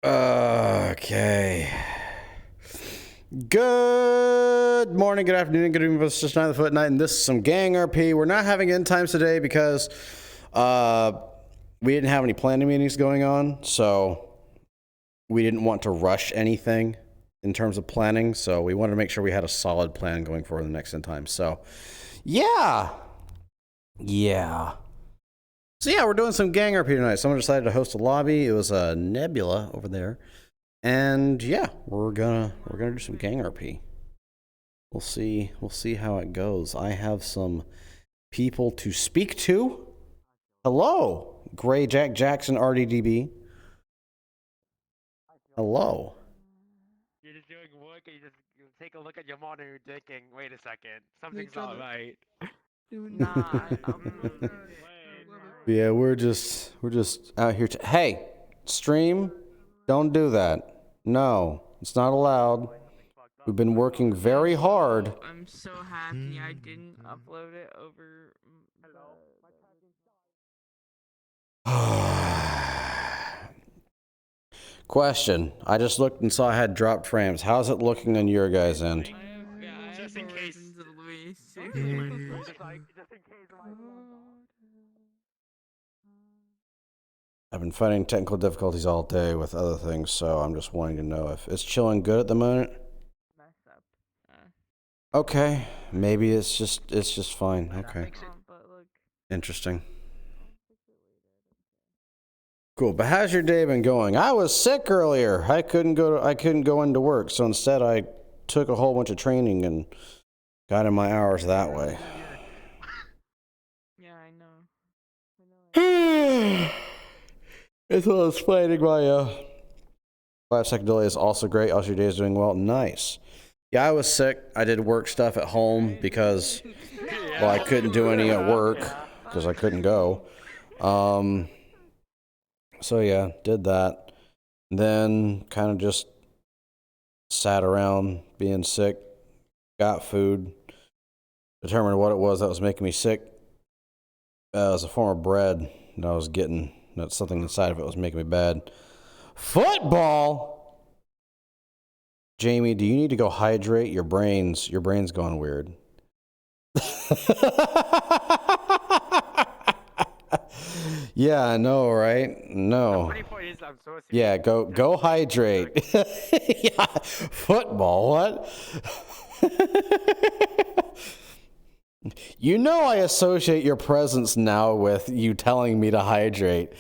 Okay. Good morning, good afternoon, good evening. This is just another FootKnight, and this is some GangRP. We're not having end times today because we didn't have any planning meetings going on, so we didn't want to rush anything in terms of planning. So we wanted to make sure we had a solid plan going forward in the next end time. So, yeah. So yeah, we're doing some GangRP tonight. Someone decided to host a lobby. It was a Nebula over there. And yeah, we're gonna do some GangRP. We'll see how it goes. I have some people to speak to. Hello, Gray Jack Jackson RDDB. Hello. You're just doing work and you take a look at your monitor and you're thinking, wait a second, something's not right. Nah, Yeah, we're just out here. Hey, stream, don't do that. No, it's not allowed. We've been working very hard. I'm so happy I didn't upload it over. Question. I just looked and saw I had dropped frames. How's it looking on your guys' end? Just in case. I've been fighting technical difficulties all day with other things, so I'm just wanting to know if it's chilling good at the moment. Okay, maybe it's just fine. Okay. Interesting. Cool. But how's your day been going? I was sick earlier. I couldn't go into work, so instead I took a whole bunch of training and got in my hours that way. Yeah, I know. As well as fighting my 5-second delay is also great. Also, your day is doing well. Nice. Yeah, I was sick. I did work stuff at home because, well, I couldn't do any at work because I couldn't go. So yeah, did that. Then kind of just sat around being sick, got food, determined what it was that was making me sick. It was a form of bread that I was getting. That's something inside of it was making me bad. Football! Jamie, do you need to go hydrate? Your brain's going weird. Yeah, I know, right? No. The funny point is, I'm so Yeah, go hydrate. Yeah, football, what? You know I associate your presence now with you telling me to hydrate.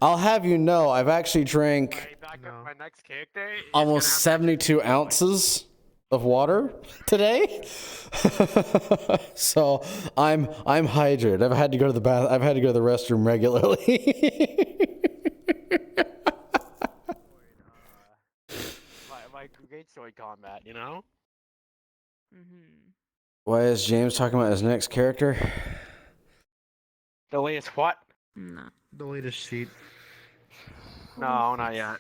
I'll have you know, I've actually drank my next character is almost 72 ounces of water today. So I'm hydrated. I've had to go to the bath. I've had to go to the restroom regularly. my great story combat, you know? Why is James talking about his next character? The latest what? No. The latest sheet. No, not yet.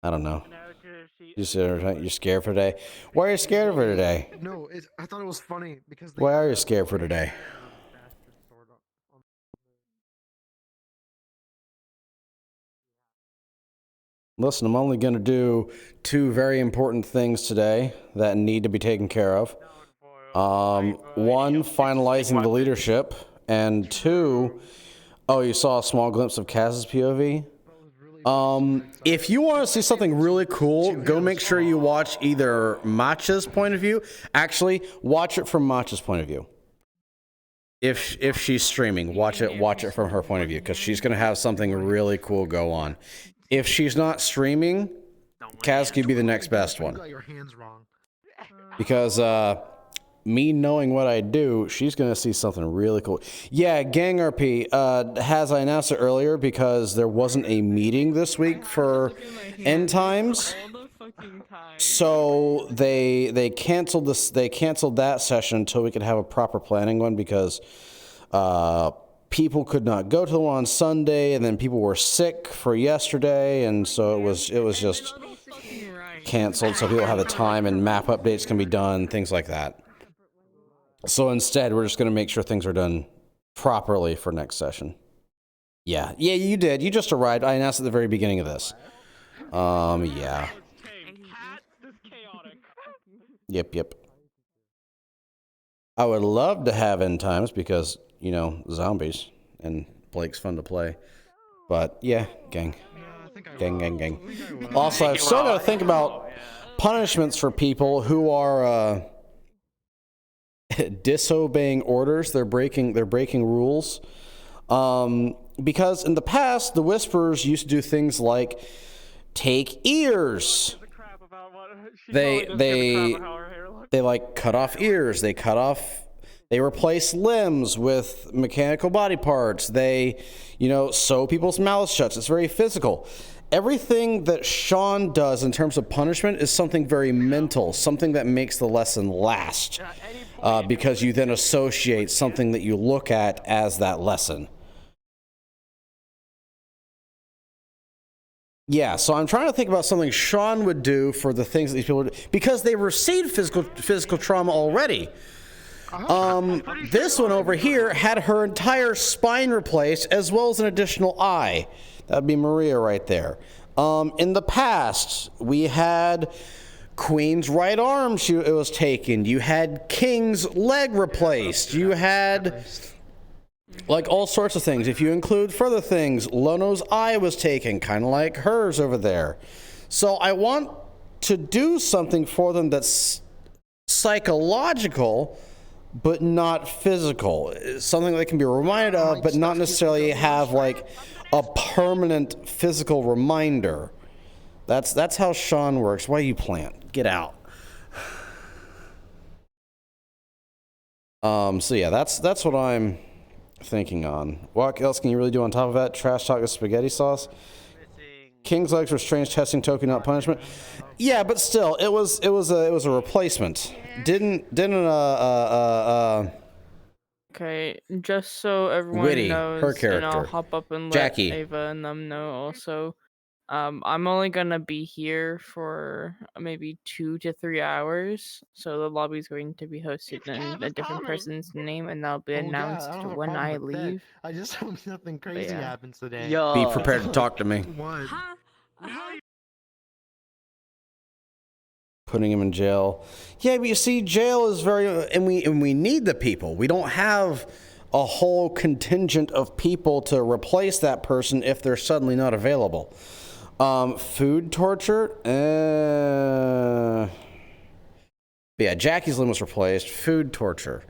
I don't know. You're scared for today? Why are you scared for today? No, I thought it was funny because. Why are you scared for today? Listen, I'm only going to do 2 very important things today that need to be taken care of. 1, finalizing the leadership, and 2, oh, you saw a small glimpse of Kaz's POV? If you want to see something really cool, go make sure you watch either Matcha's point of view. Actually, watch it from Matcha's point of view. If she's streaming, watch it from her point of view, because she's going to have something really cool go on. If she's not streaming, Kaz could be the next best one. You got your hands wrong. Because me knowing what I do, she's going to see something really cool. Yeah, GangRP, I announced it earlier because there wasn't a meeting this week for end times. So they canceled this. They canceled that session until we could have a proper planning one, because people could not go to the one on Sunday, and then people were sick for yesterday, and so it was just canceled. So people have the time, and map updates can be done, things like that. So instead, we're just going to make sure things are done properly for next session. Yeah, you did. You just arrived. I announced at the very beginning of this. Yeah. This chaotic. Yep. I would love to have end times because, you know, zombies and Blake's fun to play. But yeah, gang. Yeah, I think I Gang, will. gang, gang. I think I will. Also, I've still got to think about punishments for people who are disobeying orders. They're breaking rules. Because in the past, the Whisperers used to do things like take ears. They like cut off ears. They replace limbs with mechanical body parts. They, you know, sew people's mouths shut. It's very physical. Everything that Sean does in terms of punishment is something very mental, something that makes the lesson last, because you then associate something that you look at as that lesson. Yeah, so I'm trying to think about something Sean would do for the things that these people do, because they received physical trauma already. This one over here had her entire spine replaced, as well as an additional eye. That would be Maria right there. In the past, we had Queen's right arm, it was taken. You had King's leg replaced. You had, like, all sorts of things. If you include further things, Lono's eye was taken, kind of like hers over there. So I want to do something for them that's psychological, but not physical. Something they can be reminded of, but not necessarily have like a permanent physical reminder. That's how Sean works. Why you plant? Get out. So yeah, that's what I'm thinking on. What else can you really do on top of that? Trash talk with spaghetti sauce. King's legs were strange testing token, not punishment. Yeah, but still, it was a replacement. Okay, just so everyone Witty, knows, her and character. I'll hop up and let Jackie. Ava and them know also. I'm only gonna be here for maybe 2 to 3 hours, so the lobby's going to be hosted in a different person's name, and that'll be announced I don't have a when problem I with that. leave. I just hope nothing crazy yeah. happens today. Be prepared to talk to me. What? Putting him in jail. Yeah, but you see, jail is very, and we need the people. We don't have a whole contingent of people to replace that person if they're suddenly not available. Food torture. Yeah, Jackie's limb was replaced. Food torture.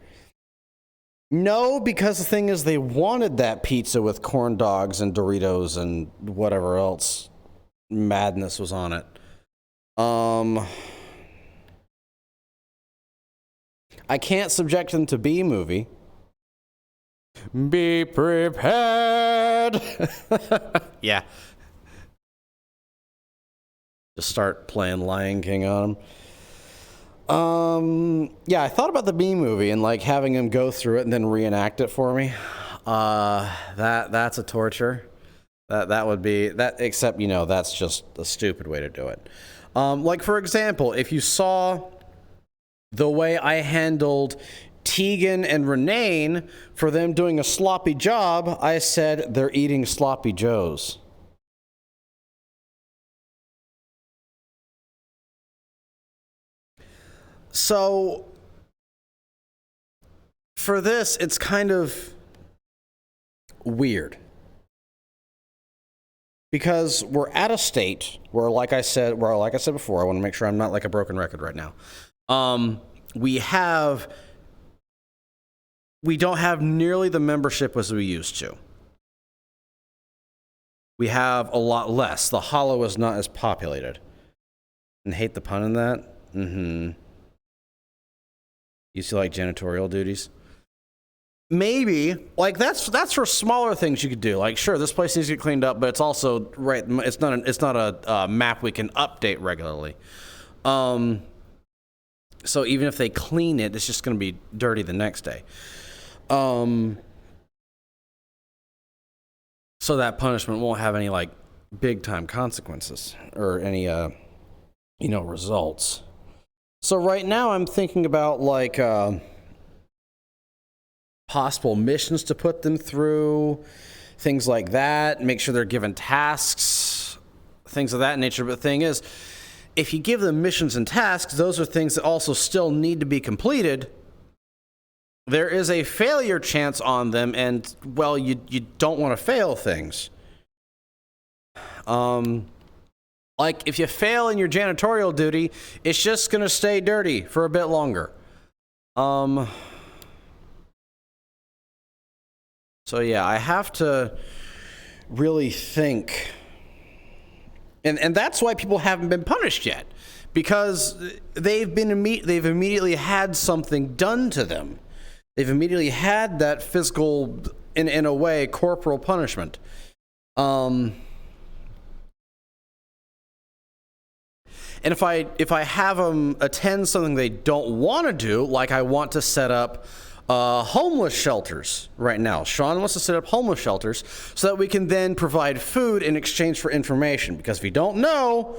No, because the thing is, they wanted that pizza with corn dogs and Doritos and whatever else madness was on it. I can't subject them to B-movie. Be prepared. Yeah. Just start playing Lion King on them. Yeah, I thought about the B-movie and like having him go through it and then reenact it for me. That's a torture. That would be that. Except, you know, that's just a stupid way to do it. Like, for example, if you saw the way I handled Tegan and Renane for them doing a sloppy job, I said they're eating sloppy joes. So for this, it's kind of weird. Because we're at a state where, like I said before, I want to make sure I'm not like a broken record right now. We don't have nearly the membership as we used to. We have a lot less. The Hollow is not as populated. And hate the pun in that? Mm-hmm. You see, like, janitorial duties? Maybe, like, that's for smaller things you could do. Like, sure, this place needs to get cleaned up, but it's also right. It's not a map we can update regularly. So even if they clean it, it's just going to be dirty the next day. So that punishment won't have any like big time consequences or any results. So right now I'm thinking about like possible missions to put them through, things like that. Make sure they're given tasks, things of that nature. But the thing is, if you give them missions and tasks, those are things that also still need to be completed. There is a failure chance on them, and, well, you don't want to fail things. Like, if you fail in your janitorial duty, it's just going to stay dirty for a bit longer. So, yeah, I have to really think. And that's why people haven't been punished yet. Because they've immediately had something done to them. They've immediately had that physical, in a way, corporal punishment. And if I have them attend something they don't want to do, like I want to set up homeless shelters right now. Sean wants to set up homeless shelters so that we can then provide food in exchange for information. Because if you don't know,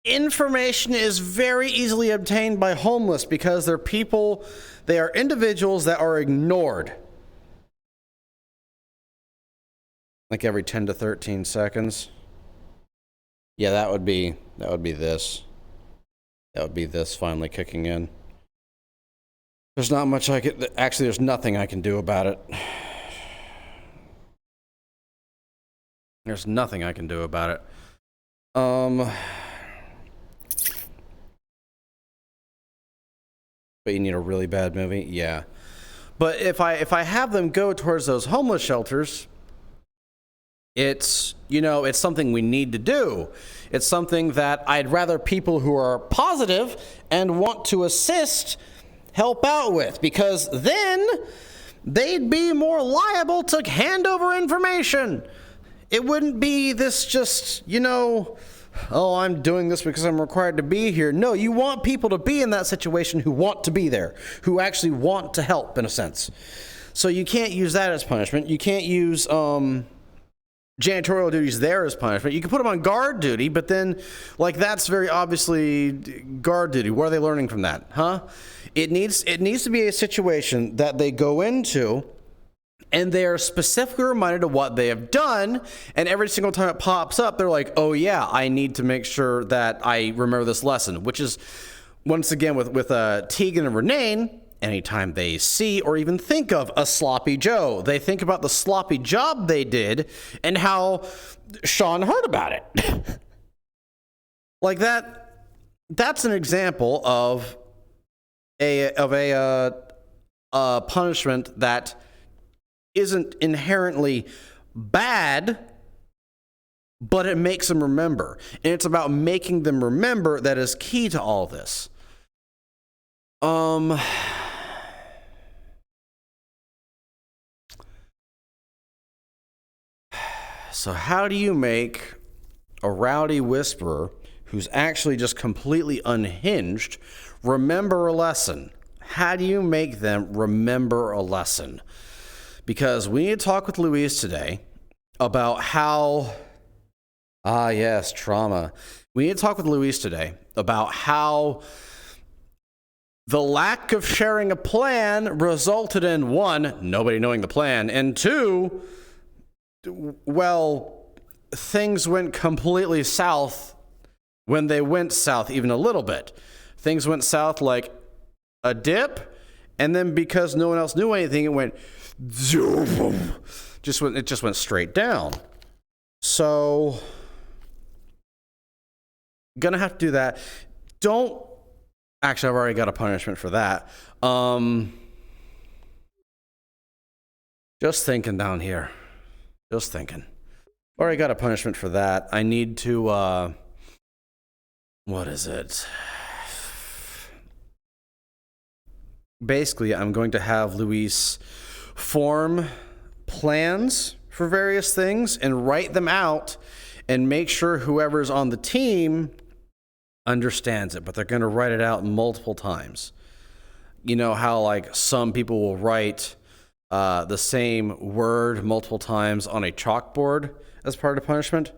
information is very easily obtained by homeless because they're people, they are individuals that are ignored. Like every 10 to 13 seconds. Yeah, that would be this. That would be this finally kicking in. There's not much I can, actually there's nothing I can do about it. There's nothing I can do about it. But you need a really bad movie? Yeah. But if I have them go towards those homeless shelters, it's, you know, it's something we need to do. It's something that I'd rather people who are positive and want to assist help out with, because then they'd be more liable to hand over information. It wouldn't be this just, you know, oh, I'm doing this because I'm required to be here. No, you want people to be in that situation who want to be there, who actually want to help, in a sense. So you can't use that as punishment. You can't use janitorial duties there as punishment. You can put them on guard duty, but then, like, that's very obviously guard duty. What are they learning from that, huh? It needs to be a situation that they go into and they are specifically reminded of what they have done, and every single time it pops up, they're like, oh yeah, I need to make sure that I remember this lesson, which is, once again, with Tegan and Renee, anytime they see or even think of a sloppy Joe, they think about the sloppy job they did and how Sean heard about it. Like that's an example of a punishment that isn't inherently bad, but it makes them remember. And it's about making them remember that is key to all this. So how do you make a rowdy whisperer who's actually just completely unhinged remember a lesson? How do you make them remember a lesson? Because we need to talk with Louise today about how, yes, trauma. We need to talk with Louise today about how the lack of sharing a plan resulted in, one, nobody knowing the plan, and two, well, things went completely south when they went south even a little bit. Things went south like a dip, and then because no one else knew anything, it went just went straight down. So gonna have to do that. Actually, I've already got a punishment for that. Just thinking down here. Just thinking. Already got a punishment for that. I need to, what is it? Basically, I'm going to have Luis form plans for various things and write them out and make sure whoever's on the team understands it, but they're going to write it out multiple times. You know how, like, some people will write the same word multiple times on a chalkboard as part of punishment?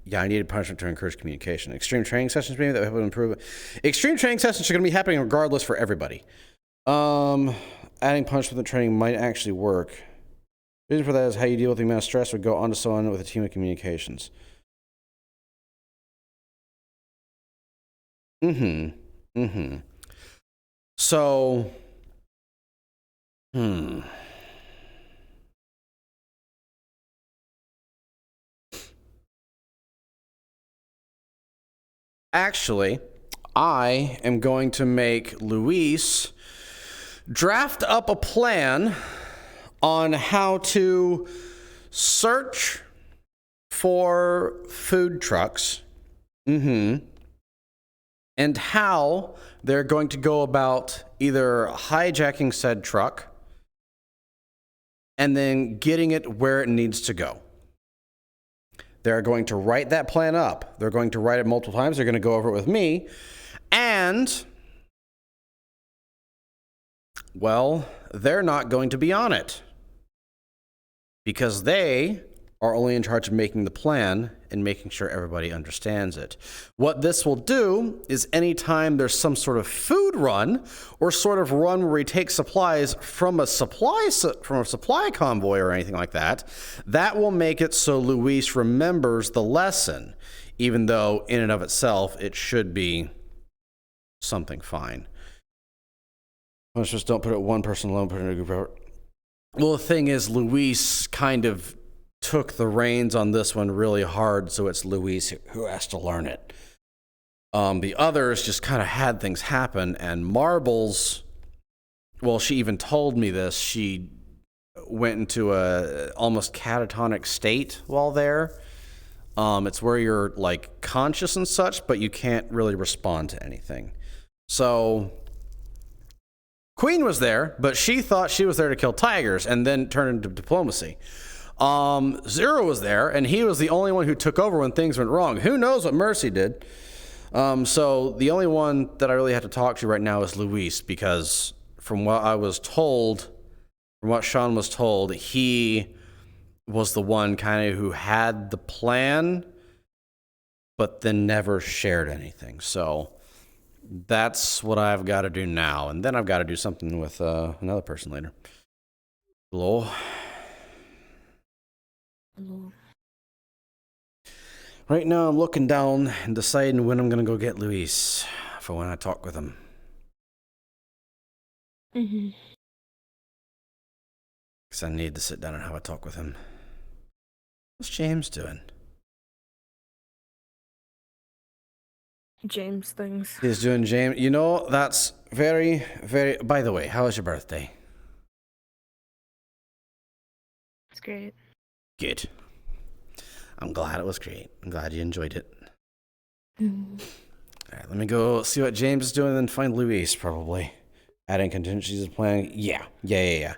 Yeah, I needed punishment to encourage communication. Extreme training sessions, maybe, that would help improve it. Extreme training sessions are going to be happening regardless for everybody. adding punishment to training might actually work. The reason for that is how you deal with the amount of stress would go on to someone with a team of communications. So, actually, I am going to make Luis draft up a plan on how to search for food trucks. And how they're going to go about either hijacking said truck and then getting it where it needs to go. They're going to write that plan up. They're going to write it multiple times. They're going to go over it with me. And, well, they're not going to be on it. Because they are only in charge of making the plan and making sure everybody understands it. What this will do is anytime there's some sort of food run or sort of run where we take supplies from a supply convoy or anything like that, that will make it so Luis remembers the lesson, even though in and of itself it should be something fine. Just don't put it one person alone, put it in a group effort. Well, the thing is, Luis kind of took the reins on this one really hard, so it's Luis who has to learn it. The others just kind of had things happen, and Marbles, well, she even told me this, she went into a almost catatonic state while there. It's where you're like conscious and such, but you can't really respond to anything. So Queen was there, but she thought she was there to kill tigers and then turn into diplomacy. Zero was there, and he was the only one who took over when things went wrong. Who knows what Mercy did? So the only one that I really have to talk to right now is Luis, because from what I was told, from what Sean was told, he was the one kind of who had the plan, but then never shared anything. So that's what I've got to do now. And then I've got to do something with another person later. Hello? Hello. Right now I'm looking down and deciding when I'm going to go get Luis for when I talk with him. Because I need to sit down and have a talk with him. What's James doing? James things. He's doing James. You know, that's very, very... By the way, how was your birthday? It's great. Good. I'm glad it was great. I'm glad you enjoyed it. All right, let me go see what James is doing and then find Luis, probably. Adding contingencies and planning. Yeah.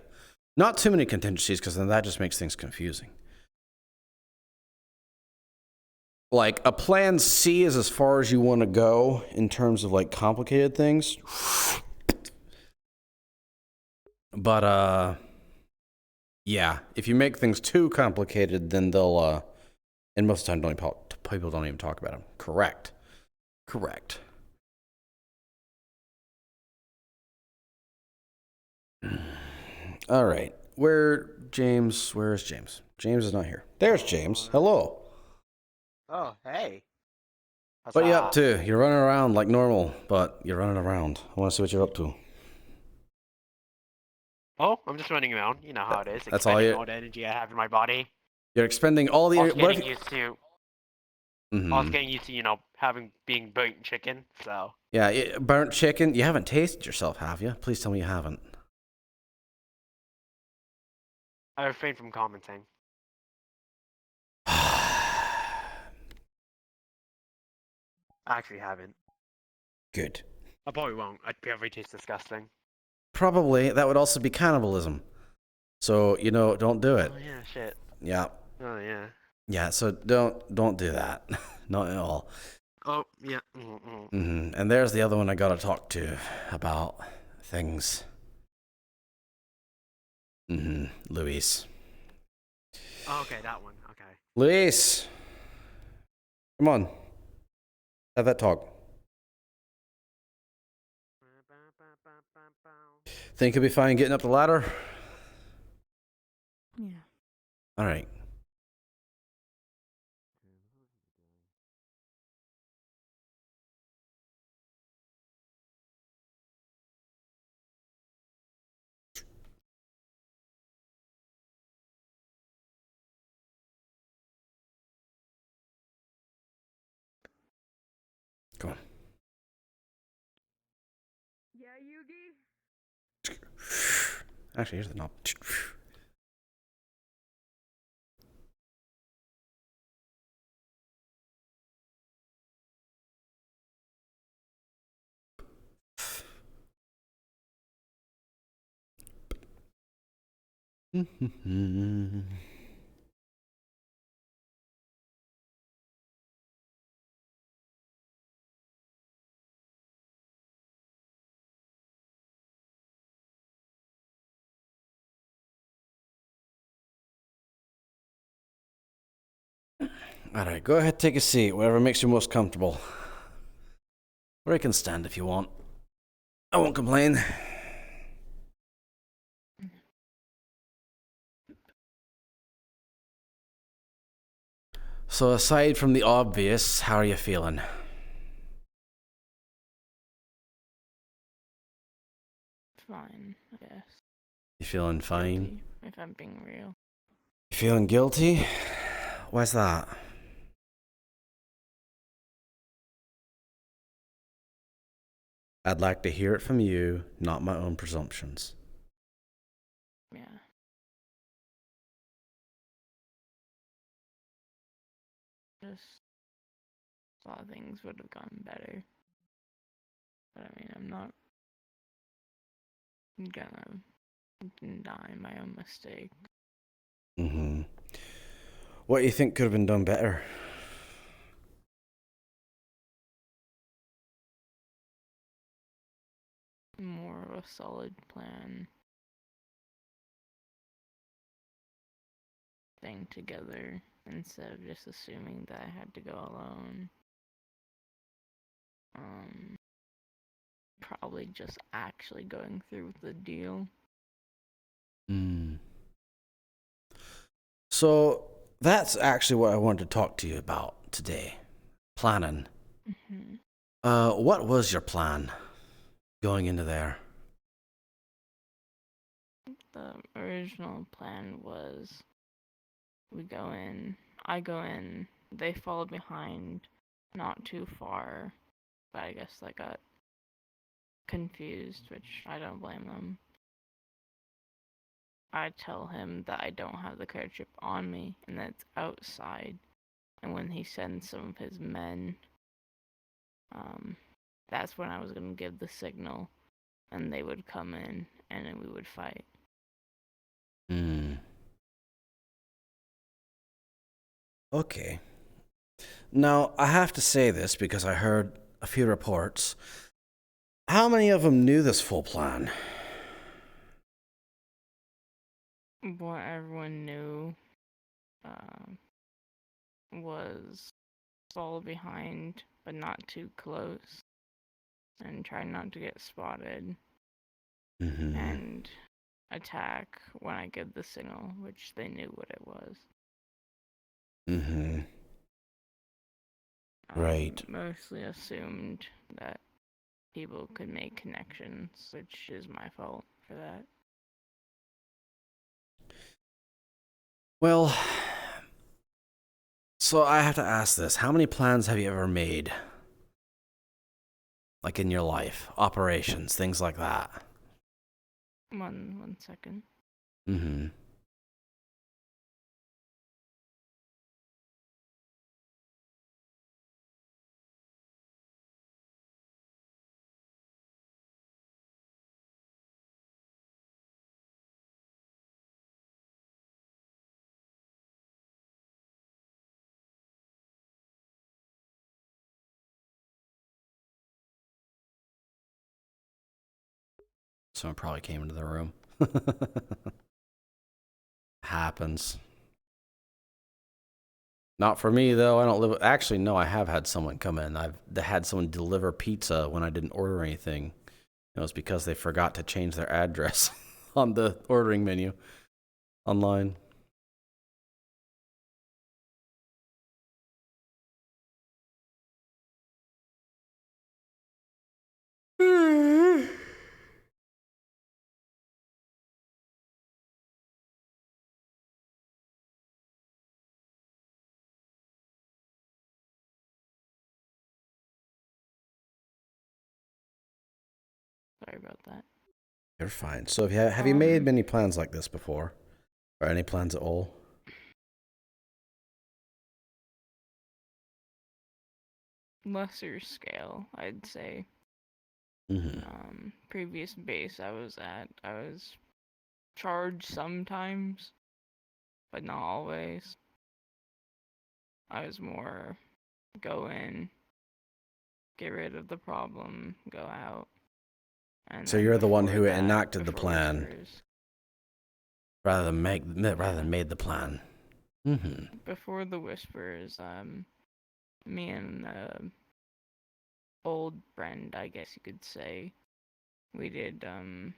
Not too many contingencies, because then that just makes things confusing. Like, a plan C is as far as you want to go in terms of, like, complicated things. But, yeah, if you make things too complicated, then they'll, and most of the time people don't even talk about them. Correct. All right. Where's James? James is not here. There's James. Hello. Oh, hey. What are you up to? You're running around like normal, but you're running around. I want to see what you're up to. Oh, I'm just running around. You know how it is. That's all Expending all the energy I have in my body. You're expending all the... I was getting used to... Mm-hmm. I was getting used to, being burnt chicken, so... Yeah, burnt chicken. You haven't tasted yourself, have you? Please tell me you haven't. I refrain from commenting. I actually haven't. Good. I probably won't. I'd probably taste disgusting. Probably. That would also be cannibalism. So, don't do it. Oh, yeah, shit. Yeah. Oh, yeah. Yeah, so don't do that. Not at all. Oh, yeah. And there's the other one I gotta talk to about things. Luis. Oh, okay, that one. Okay. Luis! Come on. Have that talk. Think you'll be fine getting up the ladder? Yeah. All right. Come on. Yeah, Yugi. Actually, here's the knob. All right, go ahead, take a seat, whatever makes you most comfortable. Or you can stand if you want. I won't complain. So aside from the obvious, how are you feeling? Fine, I guess. You feeling fine? Guilty, if I'm being real. You feeling guilty? Why's that? I'd like to hear it from you, not my own presumptions. Yeah. Just thought things would have gone better. But I mean, I'm not gonna deny my own mistake. Mm-hmm. What do you think could have been done better? More of a solid plan. Thing together instead of just assuming that I had to go alone. Probably just actually going through with the deal. So that's actually what I wanted to talk to you about today. Planning. Mm-hmm. What was your plan going into there? The original plan was I go in, they follow behind, not too far, but I guess I got confused, which I don't blame them. I tell him that I don't have the card chip on me and that it's outside, and when he sends some of his men, that's when I was going to give the signal, and they would come in, and then we would fight. Okay. Now, I have to say this because I heard a few reports. How many of them knew this full plan? What everyone knew was follow behind, but not too close, and try not to get spotted, and attack when I give the signal, which they knew what it was. Right. Mostly assumed that people could make connections, which is my fault for that. Well, so I have to ask this. How many plans have you ever made? Like in your life? Operations, things like that? One second. Someone probably came into the room. Happens. Not for me, though. I don't live... Actually, no, I have had someone come in. I've had someone deliver pizza when I didn't order anything. It was because they forgot to change their address on the ordering menu online. Sorry about that. You're fine. So have you made many plans like this before? Or any plans at all? Lesser scale, I'd say. Mm-hmm. Previous base I was at, I was charged sometimes, but not always. I was more go in, get rid of the problem, go out. And So then you're the one before who that, enacted the before plan Whispers, rather than made the plan. Mm-hmm. before the Whispers, me and old friend, I guess you could say, we did on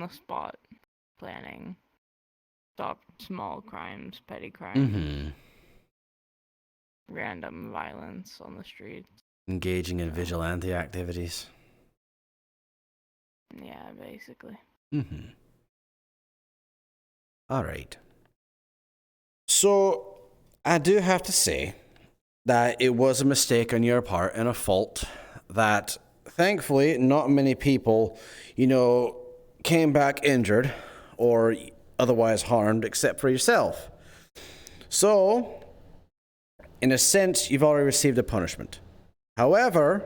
the spot planning, stop small crimes, petty crimes, Mm-hmm. random violence on the streets. Engaging in vigilante activities. Yeah, basically. Mm-hmm. All right. So I do have to say that it was a mistake on your part and a fault that thankfully not many people, came back injured or otherwise harmed except for yourself. So, in a sense, you've already received a punishment. However,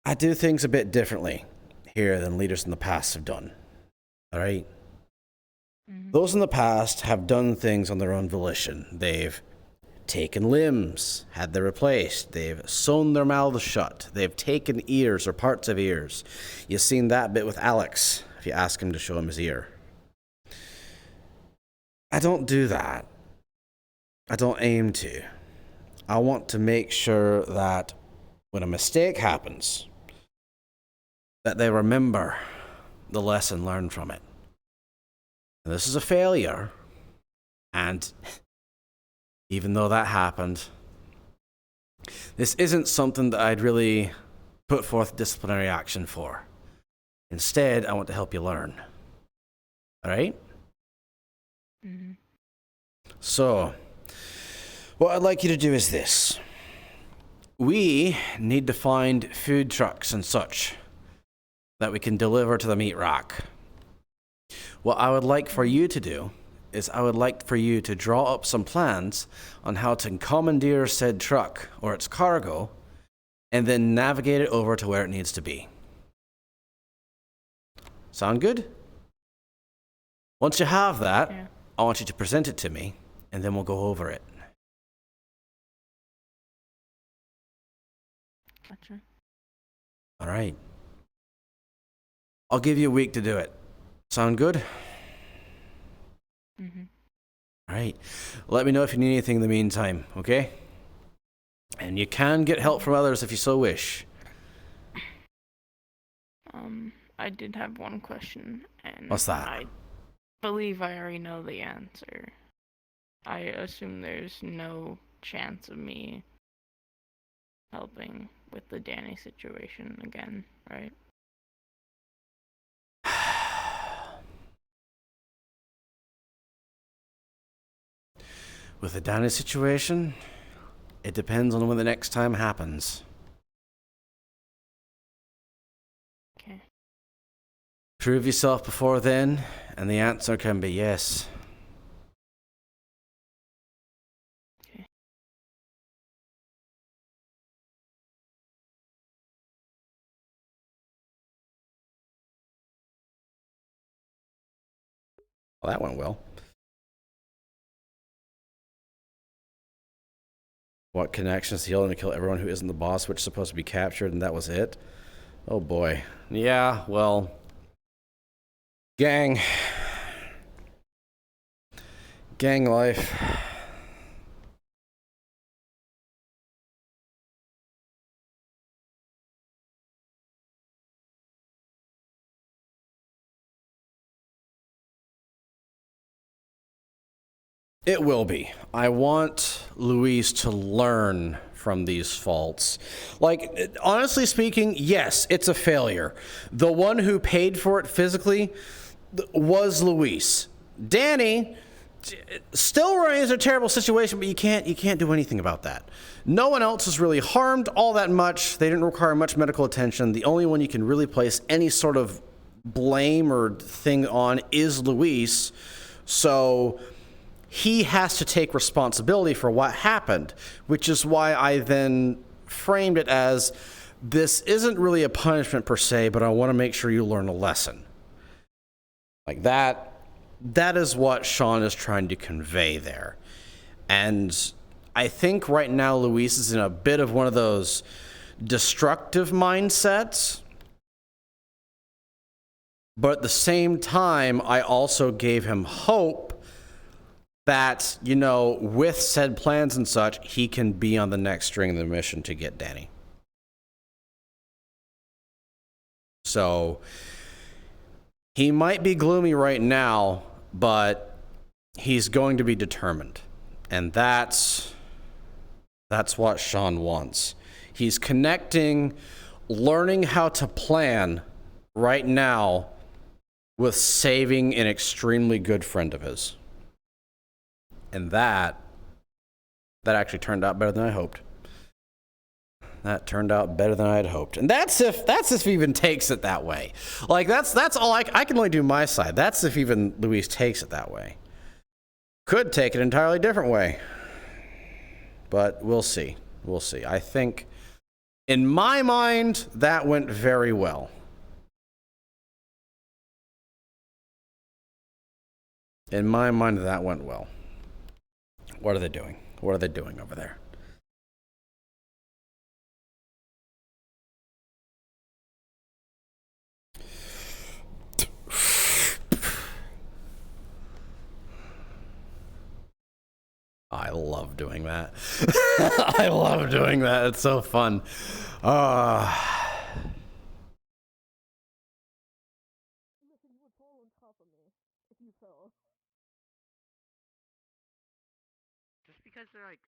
I do things a bit differently here than leaders in the past have done. All right? Mm-hmm. Those in the past have done things on their own volition. They've taken limbs, had them replaced. They've sewn their mouths shut. They've taken ears or parts of ears. You've seen that bit with Alex, if you ask him to show him his ear. I don't do that. I don't aim to. I want to make sure that when a mistake happens, that they remember the lesson learned from it. And this is a failure, and even though that happened, this isn't something that I'd really put forth disciplinary action for. Instead, I want to help you learn. All right? Mm-hmm. So, what I'd like you to do is this. We need to find food trucks and such that we can deliver to the meat rack. What I would like for you to do is I would like for you to draw up some plans on how to commandeer said truck or its cargo and then navigate it over to where it needs to be. Sound good? Once you have that, Yeah. I want you to present it to me and then we'll go over it. Gotcha. All right. I'll give you a week to do it. Sound good? Mm-hmm. All right. Let me know if you need anything in the meantime, okay? And you can get help from others if you so wish. I did have one question, and What's that? I believe I already know the answer. I assume there's no chance of me helping with the Danny situation again, right? With the Danny situation, it depends on when the next time happens. Okay. Prove yourself before then, and the answer can be yes. Okay. Well, that went well. What connections to heal and to kill everyone who isn't the boss, which is supposed to be captured, and that was it? Oh boy. Yeah, well. Gang life. It will be. I want Luis to learn from these faults. Like, honestly speaking, yes, it's a failure. The one who paid for it physically was Luis. Danny still remains a terrible situation, but you can't do anything about that. No one else is really harmed all that much. They didn't require much medical attention. The only one you can really place any sort of blame or thing on is Luis. So he has to take responsibility for what happened, which is why I then framed it as, this isn't really a punishment per se, but I want to make sure you learn a lesson. Like that is what Sean is trying to convey there. And I think right now Luis is in a bit of one of those destructive mindsets. But at the same time, I also gave him hope that, you know, with said plans and such, he can be on the next string of the mission to get Danny. So he might be gloomy right now, but he's going to be determined. And that's what Sean wants. He's connecting learning how to plan right now with saving an extremely good friend of his. And that actually turned out better than I hoped. That turned out better than I had hoped. And that's if he even takes it that way. Like, that's all I can only do my side. That's if even Luis takes it that way. Could take it an entirely different way. But we'll see. We'll see. I think, in my mind, that went very well. In my mind, that went well. What are they doing? What are they doing over there? I love doing that. I love doing that. It's so fun. Just because they're like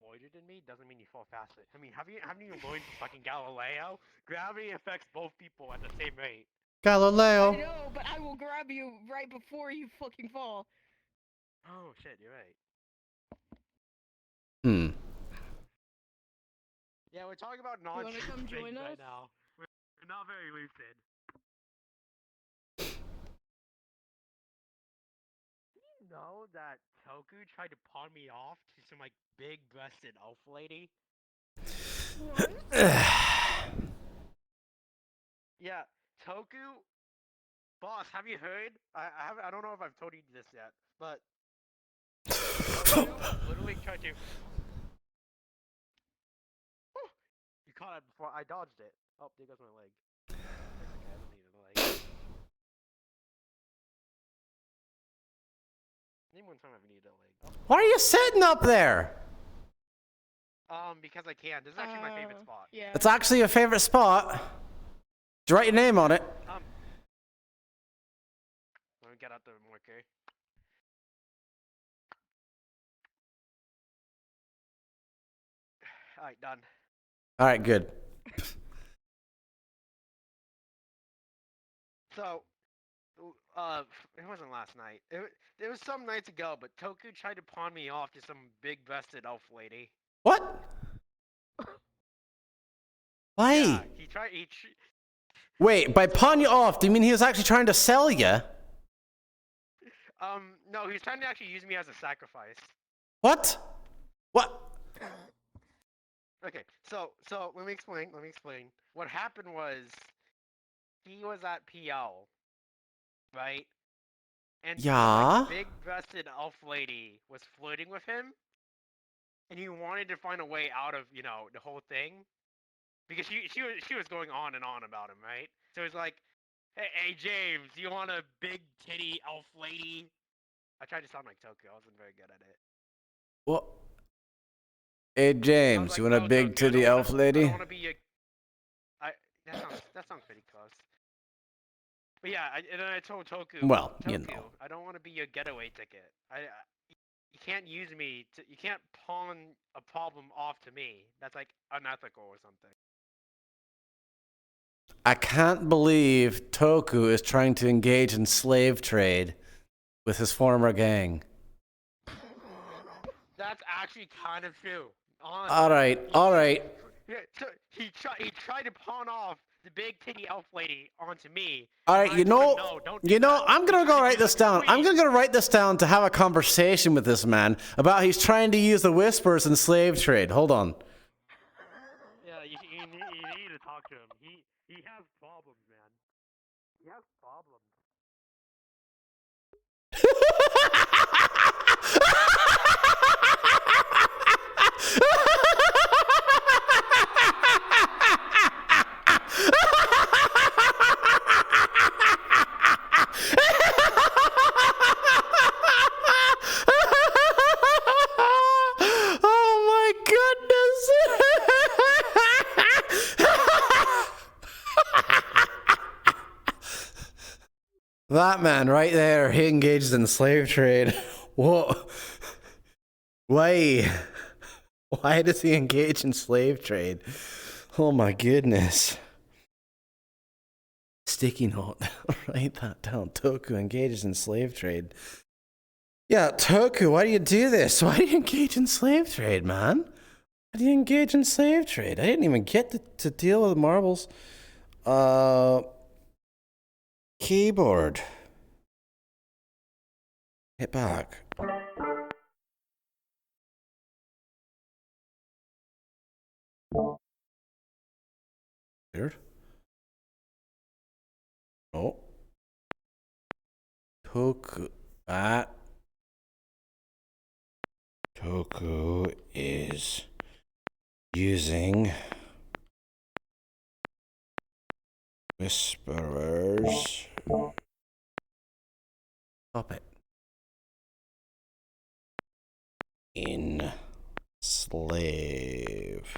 voided in me doesn't mean you fall faster. I mean, haven't you learned from fucking Galileo? Gravity affects both people at the same rate. Galileo. I know, but I will grab you right before you fucking fall. Oh shit, you're right. Yeah, we're talking about wanna nonsense come things join right us? now. We're not very lucid. Did you know that Toku tried to pawn me off to some like big-breasted elf lady? Yeah, Toku. Boss, have you heard? I don't know if I've told you this yet, but Toku literally tried to. You caught it before I dodged it. Oh, there goes my leg. Okay, I don't need a leg. Name one time I've needed a leg. Oh. Why are you sitting up there? Because I can. This is actually my favorite spot. Yeah. It's actually your favorite spot. Did you write your name on it? Let me get out the marker. Alright, done. All right, good. So, it wasn't last night. It was some nights ago, but Toku tried to pawn me off to some big-breasted elf lady. What? Why? Yeah, he tried. Wait, by pawn you off, do you mean he was actually trying to sell you? No, he was trying to actually use me as a sacrifice. What? What? Okay, so let me explain. What happened was, he was at PL, right? And some, Yeah? like, big-breasted elf lady was flirting with him, and he wanted to find a way out of, you know, the whole thing, because she was going on and on about him, right? So he's like, hey James, you want a big titty elf lady? I tried to sound like Toku. I wasn't very good at it. What? Hey James, like, you want a "No, big Toku, titty elf I lady? don't want to be a. That sounds pretty close. But yeah, and then I told Toku. Well, Toku, you know. I don't want to be your getaway ticket. you can't use me to. You can't pawn a problem off to me. That's like unethical or something. I can't believe Toku is trying to engage in slave trade with his former gang. That's actually kind of true. Honestly. All right. Yeah, so he tried to pawn off the big titty elf lady onto me. All and right, I you told him, know, no, don't do that. I'm He gonna tried go to write do this like a down. I'm queen. gonna write this down to have a conversation with this man about he's trying to use the whispers in slave trade. Hold on. Yeah, you need to talk to him. He has problems, man. He has problems. Oh my goodness. That man right there, he engaged in slave trade. What? Why does he engage in slave trade? Oh my goodness. Sticky note. Write that down. Toku engages in slave trade. Yeah, Toku, why do you do this? Why do you engage in slave trade, man? Why do you engage in slave trade? I didn't even get to deal with marbles. Keyboard. Hit back. Weird. Oh. Toku. Toku is using whisperers. Stop it. In slave.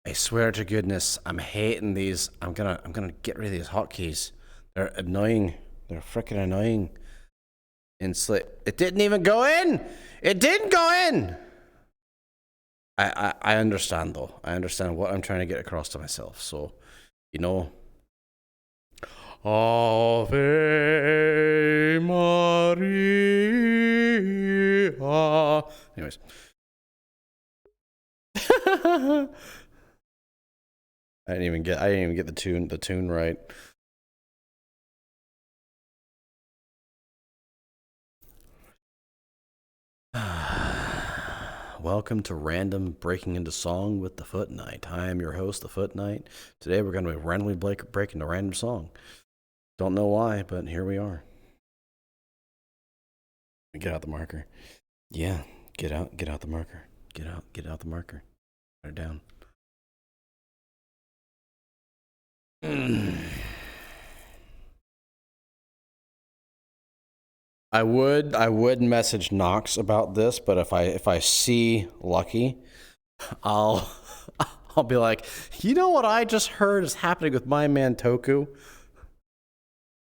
I swear to goodness, I'm hating these. I'm gonna get rid of these hotkeys. They're annoying. They're freaking annoying. In slave. It didn't even go in. It didn't go in. I understand though. I understand what I'm trying to get across to myself. So, you know. Ave Maria. Anyways. I didn't even get the tune right. Welcome to Random Breaking into Song with the FootKnight. I am your host, the FootKnight. Today we're going to be randomly breaking a random song. Don't know why, but here we are. Get out the marker. Yeah, get out the marker. Get out the marker. Put it down. I would message Knox about this, but if I see Lucky, I'll be like, you know what I just heard is happening with my man Toku?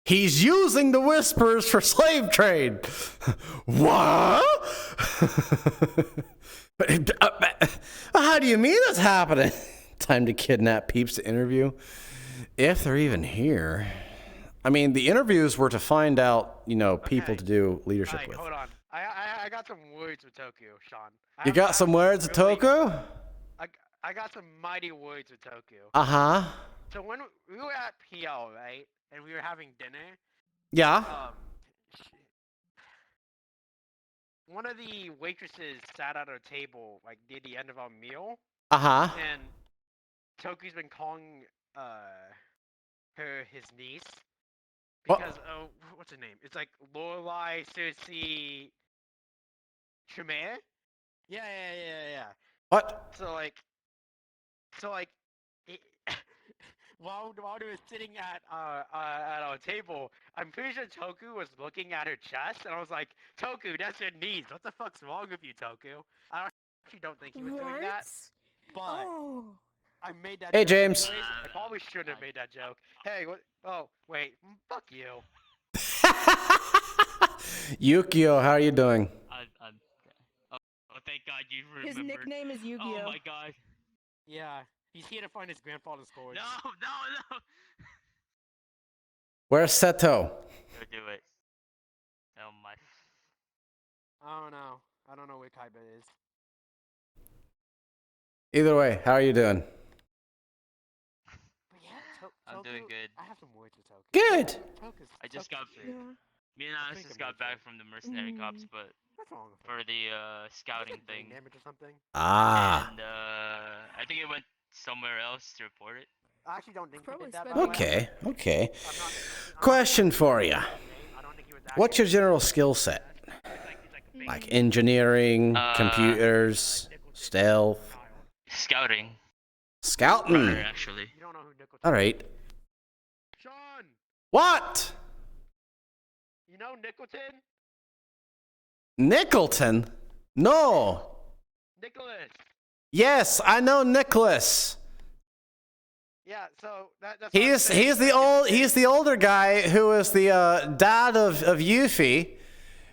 He's using the whispers for slave trade. What? How do you mean that's happening? Time to kidnap peeps to interview. If they're even here. I mean, the interviews were to find out, people to do leadership with. Hold on. I got some words with Toku, Sean. You got some words with Toku? I got some mighty words with Toku. Uh-huh. So when we were at PL, right, and we were having dinner. Yeah. One of the waitresses sat at our table, like near the end of our meal. Uh-huh. And Toku's been calling her his niece. Because what's her name? It's like Lorelai Cersei Tremere? Yeah. What? So like while we were sitting at our table, I'm pretty sure Toku was looking at her chest, and I was like, Toku, that's your niece. What the fuck's wrong with you, Toku? I actually don't think he was doing that. But I made that Hey, joke James. anyways. I probably shouldn't have made that joke. Hey, what? Oh, wait. Fuck you. Yukio, how are you doing? Oh, thank God you His remembered. nickname is Yu-Gi-Oh. Oh my God. Yeah, he's here to find his grandfather's swords. No. Where's Seto? Go do it. Oh my. I don't know. I don't know where Kaiba is. Either way, how are you doing? But yeah, I'm doing Toku- good. I have some words for Toku. Good. I just got. Yeah. Me and Alice just got back from the mercenary cops, but What's wrong with for the scouting brain thing, damage or something? Ah. and I think it went somewhere else to report it. I actually don't think he Probably did that. spent by the way. Okay, okay. I'm not- I don't Question think he for was ya. actually his name. I don't think he was What's your actually- general skill set? It's like a fake Like engineering, computers, Nicholson stealth, child. Scouting. Runner, scouting. actually. You don't know who Nicholson All right. Sean! What? You know Nicholson? Nicholton? No. Nicholas! Yes, I know Nicholas. Yeah, so that's what I'm He's saying. he's the older guy who was the dad of Yuffie,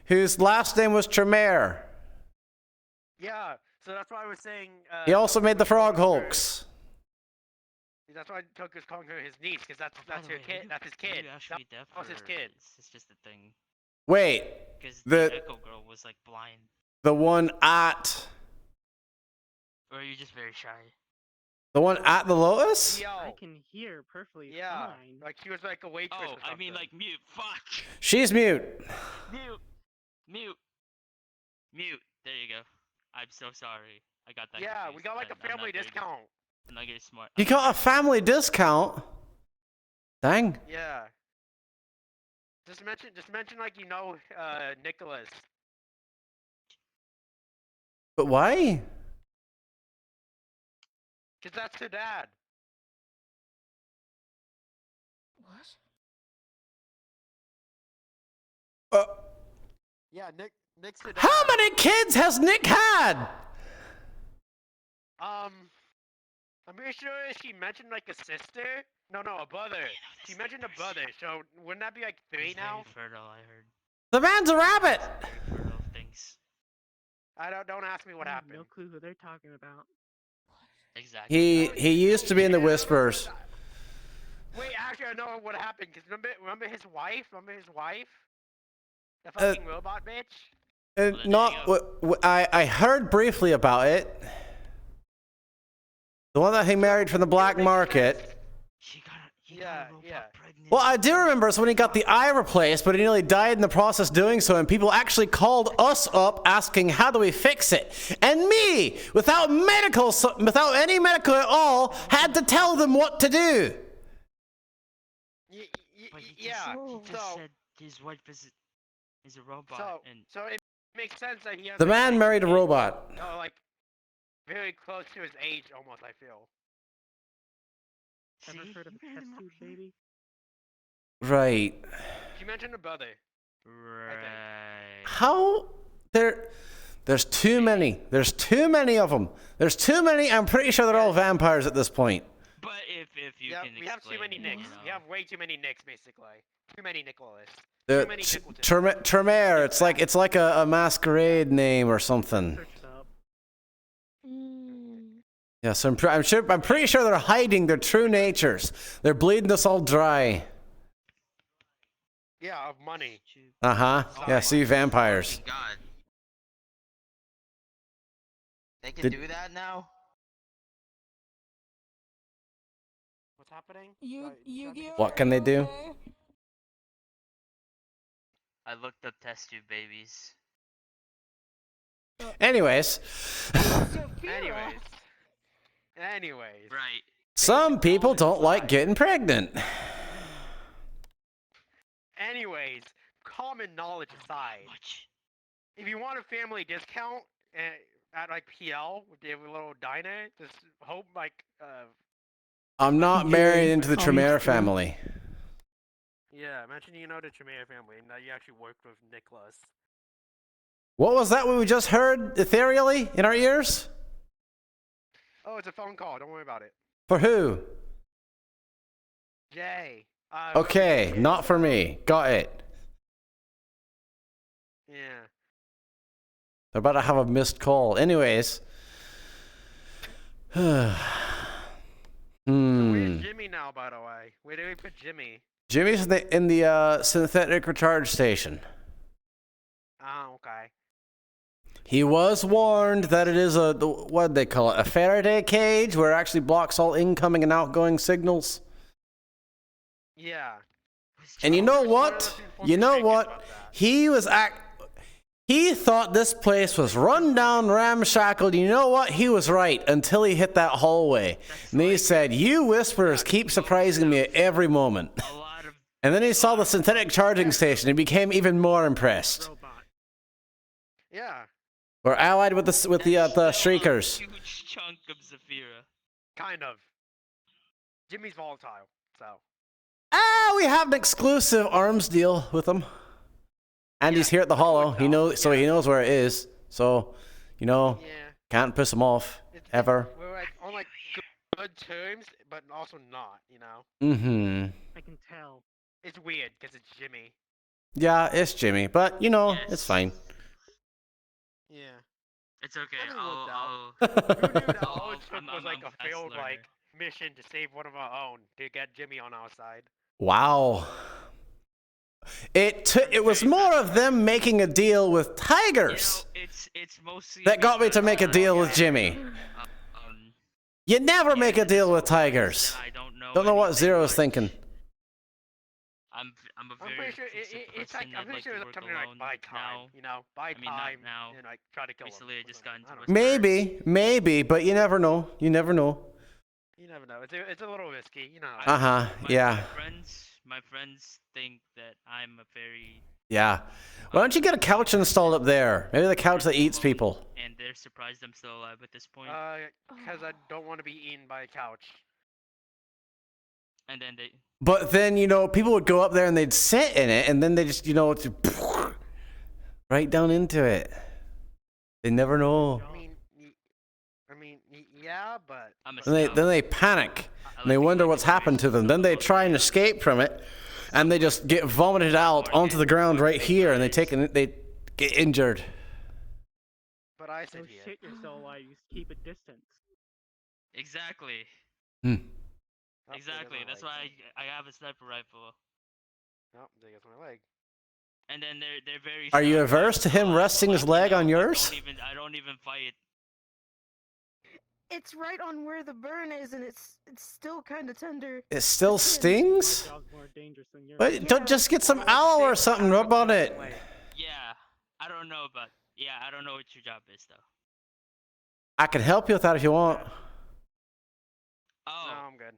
whose last name was Tremere. Yeah, so that's why I was saying. He also Toku made the was calling Frog her- Hulks. That's why Toku's calling her his niece, because that's By her the way, kid. That's his kid. You actually deaf was his or kid. It's just a thing. Wait, Because The- the Echo Girl was like blind. the one at Or are you just very shy? the Lotus? Yo, I can hear perfectly yeah, fine. like she was like a waitress. Oh, or I mean something. like mute. Fuck. She's mute. Mute. There you go. I'm so sorry. I got that. Yeah, we confused. got like a I'm not family very good- discount. I'm not getting smart. You I'm got a not very family discount. Dang. Yeah. Just mention like you know Nicholas. But why? Cause that's her dad. Uh, Yeah, Nick's her dad. how many kids has Nick had? I'm pretty sure she mentioned like a sister. No, a brother. She mentioned a brother. So wouldn't that be like three He's now? very fertile, I heard. The man's a rabbit. Very fertile things. I don't ask me what I have happened. no clue who they're talking about. Exactly. He used to be in the Whispers. Wait, actually, I know what happened. Cause remember his wife? The fucking robot bitch. Well, then Not. there you I heard briefly about it. The one that he married from the black market. He got Yeah, a robot yeah. pregnant. Well, I do remember it's when he got the eye replaced, but he nearly died in the process doing so, and people actually called us up asking, how do we fix it? And me, without any medical at all, had to tell them what to do. But he Yeah. just So, said his wife is a robot, and so it makes sense that he has. The like, man like, married a kid- robot. No, like very close to his age, almost. I feel. Ever See? heard of a He married test him tube off. baby? Right. She mentioned a brother. Right. How? There's too many. There's too many of them. There's too many. I'm pretty sure they're all vampires at this point. But if you Yeah, can we have too explain many it, Nicks. you know. We have way too many Nicks, basically. Too many Nicholas. The Too many Nicholton. Tremere. It's like a masquerade name or something. Search it up. Yeah, so I'm pretty sure they're hiding their true natures. They're bleeding us all dry. Yeah, of money. Uh-huh. Yeah, see, vampires. God. They can Did- do that now? What's happening? Yu-Gi-Oh. What can they do? okay? I looked up test tube babies. Anyways, Sophia. Anyways. Right. some people don't like getting pregnant. Anyways, common knowledge aside, Much. if you want a family discount at like PL with the little diner, just hope like I'm not married into the Tremere family. yeah, mention you know the Tremere family and that you actually worked with Nicholas. What was that we just heard ethereally in our ears? Oh, it's a phone call. Don't worry about it. For who? Jay. Okay, not for me. Got it. Yeah. They're about to have a missed call. Anyways. So Hmm. where's Jimmy now, by the way? Where do we put Jimmy? Jimmy's in the synthetic recharge station. Oh, okay. He was warned that it is what do they call it? A Faraday cage where it actually blocks all incoming and outgoing signals. Yeah. And you know Just what? wanted to You know inform what? about that. He thought this place was run down, ramshackled. You know what? He was right until he hit that hallway. And then he said, "You whisperers keep surprising me at every moment." A lot of And then he saw the synthetic charging station and became even more impressed. Robot. Yeah. We're allied with the Shriekers. huge chunk of Zafira. Kind of. Jimmy's volatile, so. We have an exclusive arms deal with him. And he's Yeah, here at the that's Hollow. what He knows, counts, so he yeah. knows where it is. So, you know, Yeah. can't piss him off It's- ever. We're like on like good terms, but also not, you know? Mm-hmm. I can tell. It's weird because it's Jimmy. Yeah, it's Jimmy, but you know, Yes. it's fine. Yeah. It's okay. Everything I'll. worked out. Who knew that all it Oh, took was like a fast failed learner. like mission to save one of our own to get Jimmy on our side. Wow. It was more of them making a deal with You know, tigers it's mostly that got me to because, make a deal with Jimmy. You never yeah, make a this deal is with what tigers. I don't know. Don't know what anything Zero's much. thinking. I'm a I'm very pretty sure exclusive it's like person. I'm I'd pretty like sure to it's work something like alone buy time, now. you know, buy I mean, not time now. and like try to kill him. Recently, I or just something. got into I don't a know. Maybe, but you never know. You never know. You never know. It's a little risky, you know. Uh-huh, yeah. My friends think that I'm a very Yeah. Why don't you get a couch installed up there? Maybe the couch that eats people. and they're surprised I'm still alive at this point. Because I don't want to be eaten by a couch. And then they But then, you know, people would go up there and they'd sit in it, and then they just, you know, right down into it. They never know. Yeah, but I'm a And scout. then they panic, I and they like to wonder keep what's happened to them. Then they try and escape from it, and they just get vomited out onto the ground right here, and they get injured. but I So said yeah. shit yourself while you keep a distance. Exactly. Hmm. Oh, there goes Exactly. my That's leg. why I have a sniper rifle. Oh, there goes my leg. And then they're very. Are you shocked that I'm averse to him still alive, resting so his I leg don't- on yours? I don't even fight. It's right on where the burn is, and it's still kind of tender. It still My stings? job's more dangerous than yours. Wait, don't just get some aloe or something, rub on it. Yeah. I don't know, but yeah, I don't know what your job is though. I can help you with that if you want. No, Oh. I'm good.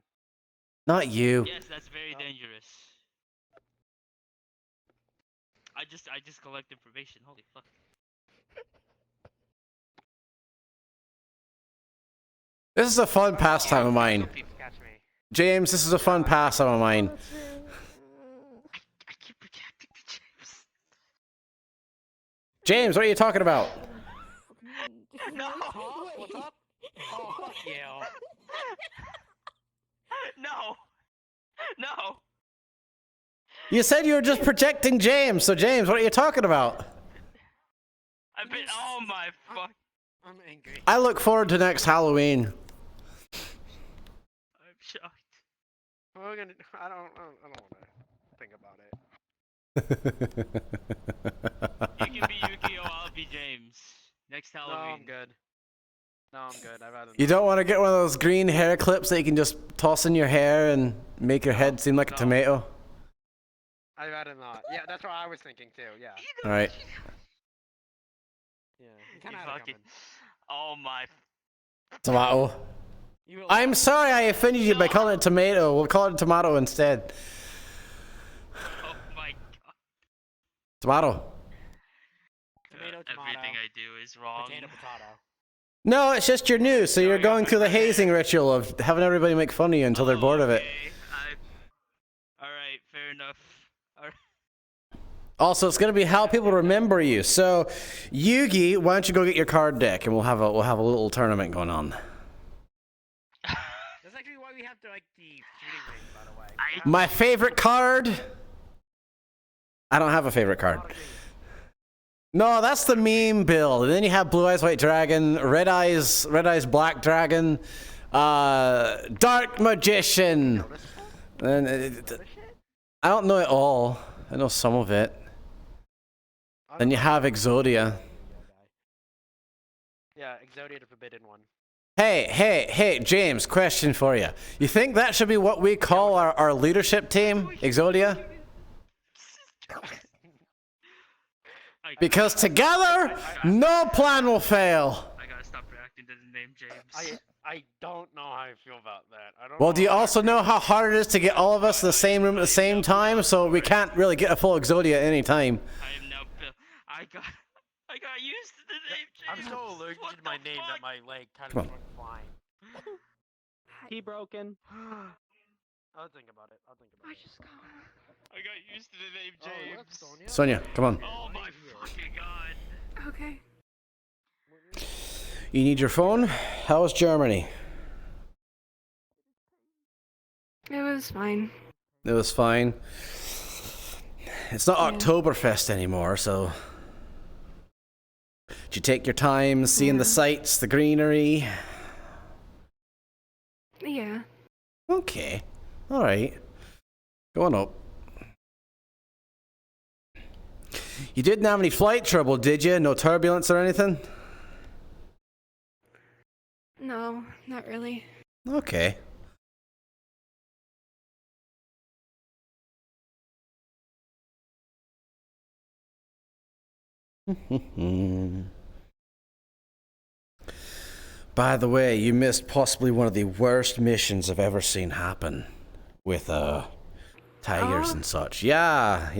Not you. Yes, that's very dangerous. I just collect information. Holy fuck. This is a fun pastime of mine. People catch me. James, this is a fun pastime of mine. I keep projecting to James. James, what are you talking about? No. What's up? Oh, fuck you. No. No. You said you were just projecting James, so James, what are you talking about? I've been. Oh my fuck. I'm angry. I look forward to next Halloween. I'm shocked. We're gonna. I don't want to think about it. You can be Yukio, I'll be James. Next No, Halloween. I'm good. No, I'm good. I'd rather. You don't want to get one of those green hair clips that you can just toss in your hair and make your head seem like a No. tomato? I'd rather not. Yeah, that's what I was thinking too. Yeah. Alright. Yeah. You Kind of fucking. Oh my. Tomato. I'm sorry I offended you by calling it tomato. We'll call it tomato instead. Oh my god. Tomato. Tomato, Everything I do is wrong. potato. No, it's just you're new, so you're going through the hazing ritual of having everybody make fun of you until they're bored of it. Alright, fair enough. Alright. Also, it's gonna be how people remember you. So, Yugi, why don't you go get your card deck and we'll have a little tournament going on. That's actually why we have to like the shooting range, by the way? My favorite card? I don't have a favorite card. No, that's the meme build. And then you have Blue Eyes White Dragon, Red Eyes Black Dragon, Dark Magician. And I don't know it all. I know some of it. Then you have Exodia. Yeah, Exodia the Forbidden One. Hey, James, question for you. You think that should be what we call our leadership team, Exodia? Because together, no plan will fail. I gotta stop reacting to the name James. I don't know how I feel about that. I don't Well, know do you how I also feel. know how hard it is to get all of us in the same room at the same time? So we can't really get a full Exodia at any time. I am now Bill. I got used to the name I'm James. so allergic What to my the name that fuck? my leg kind Come of on. went flying. He broken. I'll think about it. I just got. I got used to the name Oh, James. look, Sonia. Sonia, come on. Oh my fucking god. Okay. You need your phone? How was Germany? It was fine. It was fine. It's not Oktoberfest anymore, so... Did you take your time seeing the sights, the greenery? Yeah. Okay. Alright. Going up. You didn't have any flight trouble, did you? No turbulence or anything? No, not really. Okay. By the way, you missed possibly one of the worst missions I've ever seen happen with tigers and such. Yeah,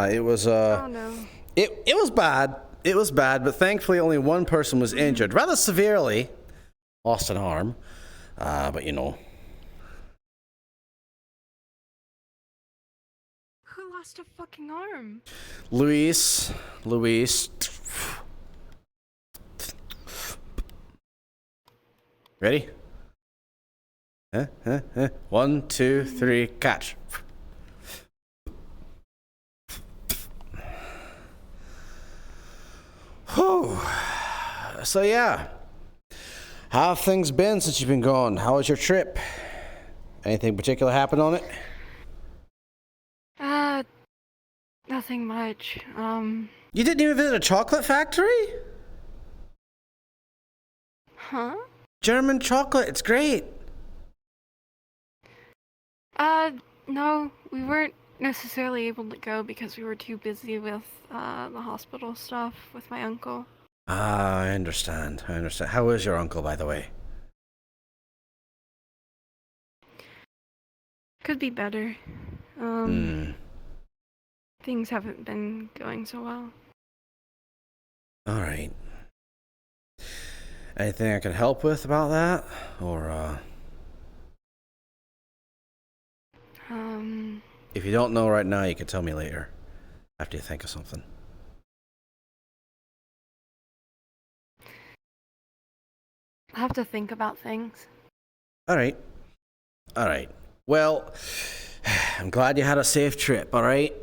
it was Oh no. it was bad. It was bad, but thankfully only one person was injured, rather severely. Lost an arm. But you know. Who lost a fucking arm? Luis. Ready? 1, 2, 3, catch. Whew. So yeah. How have things been since you've been gone? How was your trip? Anything particular happen on it? Nothing much. You didn't even visit a chocolate factory? Huh? German chocolate, it's great. No, we weren't necessarily able to go because we were too busy with, the hospital stuff with my uncle. Ah, I understand. How is your uncle, by the way? Could be better. Things haven't been going so well. Alright. Anything I can help with about that? Or, if you don't know right now, you can tell me later. After you think of something. I'll have to think about things. Alright. Well, I'm glad you had a safe trip, alright?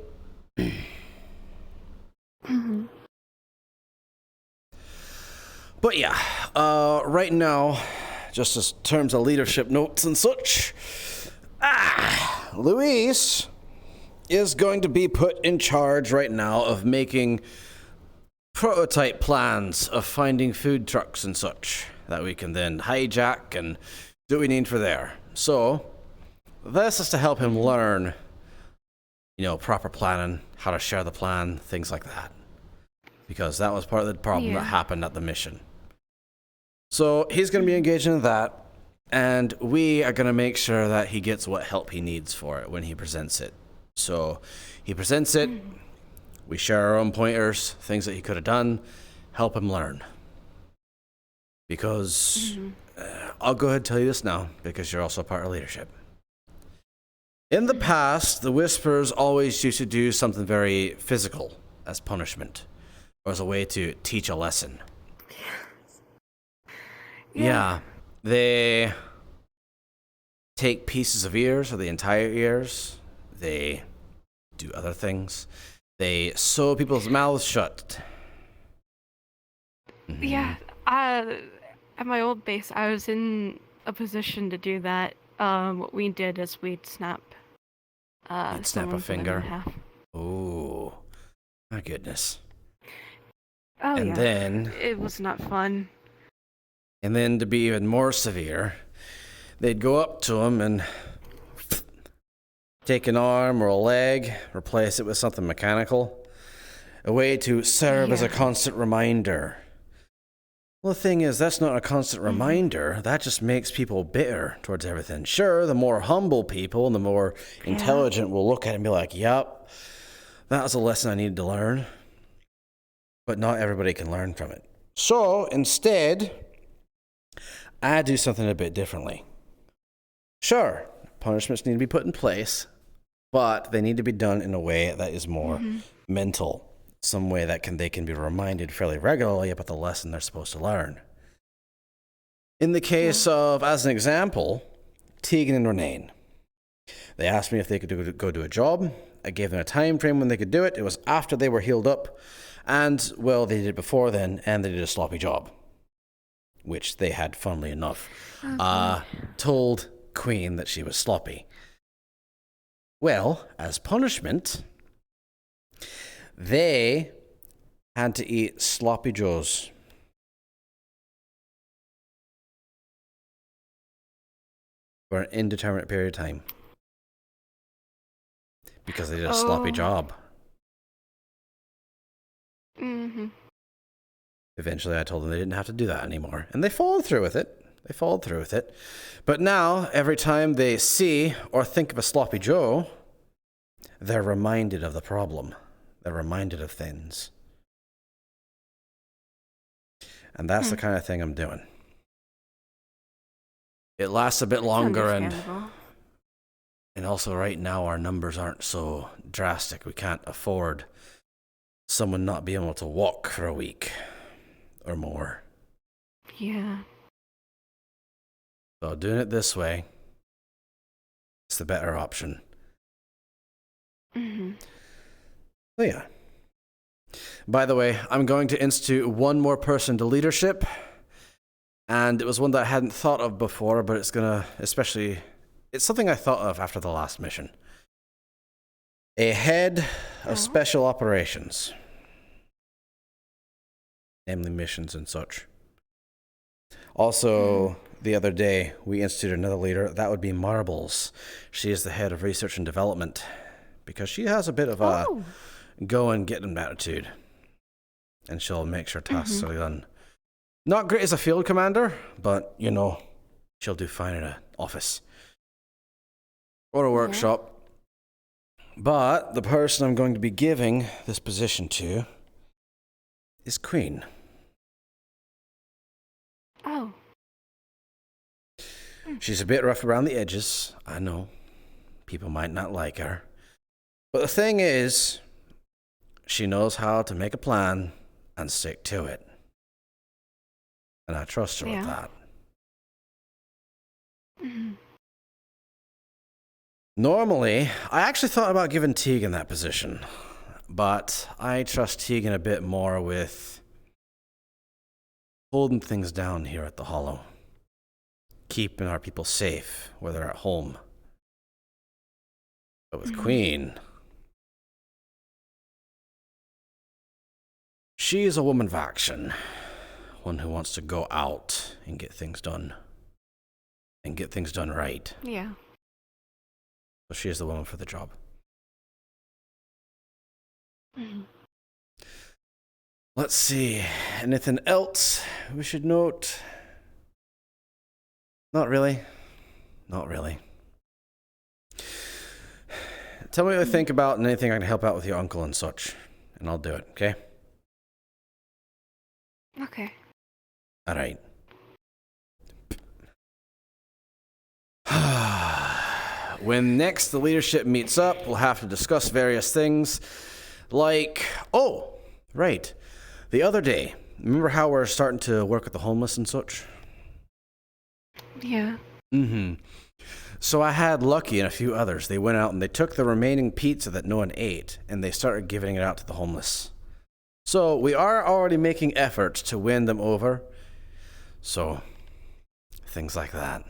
But yeah, right now, just as terms of leadership notes and such, Luis is going to be put in charge right now of making prototype plans of finding food trucks and such that we can then hijack and do what we need for there. So, this is to help him learn, proper planning, how to share the plan, things like that. Because that was part of the problem that happened at the mission. So, he's going to be engaging in that, and we are going to make sure that he gets what help he needs for it when he presents it. So, he presents it, we share our own pointers, things that he could have done, help him learn. Because, I'll go ahead and tell you this now, because you're also part of leadership. In the past, the Whispers always used to do something very physical as punishment, or as a way to teach a lesson. Yeah, they take pieces of ears or the entire ears. They do other things. They sew people's mouths shut. Mhm. Yeah, at my old base, I was in a position to do that. What we did is we'd snap, You'd snap a someone's limb in finger. half. Ooh, my goodness. Oh And yeah, then, it was not fun. and then to be even more severe, they'd go up to him and take an arm or a leg, replace it with something mechanical, a way to serve as a constant reminder. Well, the thing is, that's not a constant reminder. That just makes people bitter towards everything. Sure, the more humble people and the more intelligent will look at it and be like, yep, that was a lesson I needed to learn. But not everybody can learn from it. So, instead, I do something a bit differently. Sure, punishments need to be put in place, but they need to be done in a way that is more mental. Some way that they can be reminded fairly regularly about the lesson they're supposed to learn. In the case of, as an example, Tegan and Renane. They asked me if they could go do a job. I gave them a time frame when they could do it. It was after they were healed up. And, well, they did it before then, and they did a sloppy job. Which they had, funnily enough, told Queen that she was sloppy. Well, as punishment, they had to eat sloppy joes. For an indeterminate period of time. Because they did a sloppy job. Mm-hmm. Eventually I told them they didn't have to do that anymore. And they followed through with it. But now, every time they see or think of a sloppy joe, they're reminded of the problem. They're reminded of things. And that's the kind of thing I'm doing. It lasts a bit longer, and also right now our numbers aren't so drastic. We can't afford someone not being able to walk for a week or more. Yeah. So doing it this way is the better option. Mm-hmm. So yeah. By the way, I'm going to institute one more person to leadership. And it was one that I hadn't thought of before, but it's something I thought of after the last mission. A head of special operations. Namely missions and such. Also, the other day, we instituted another leader. That would be Marbles. She is the head of research and development. Because she has a bit of a go and get them attitude. And she'll make sure tasks are done. Not great as a field commander, but, she'll do fine in an office. Or a workshop. But the person I'm going to be giving this position to is Queen. Oh. She's a bit rough around the edges, I know. People might not like her. But the thing is, she knows how to make a plan and stick to it. And I trust her with that. Normally, I actually thought about giving Tegan that position. But I trust Tegan a bit more with holding things down here at the Hollow. Keeping our people safe, where they're at home. But with Queen, she is a woman of action. One who wants to go out and get things done. And get things done right. Yeah. So she is the woman for the job. Let's see. Anything else we should note? Not really. Not really. Tell me what you think about and anything I can help out with your uncle and such. And I'll do it, okay? Okay. All right. When next the leadership meets up, we'll have to discuss various things. Like, right. The other day, remember how we're starting to work with the homeless and such? Yeah. Mm-hmm. So I had Lucky and a few others. They went out and they took the remaining pizza that no one ate, and they started giving it out to the homeless. So we are already making efforts to win them over. So, things like that.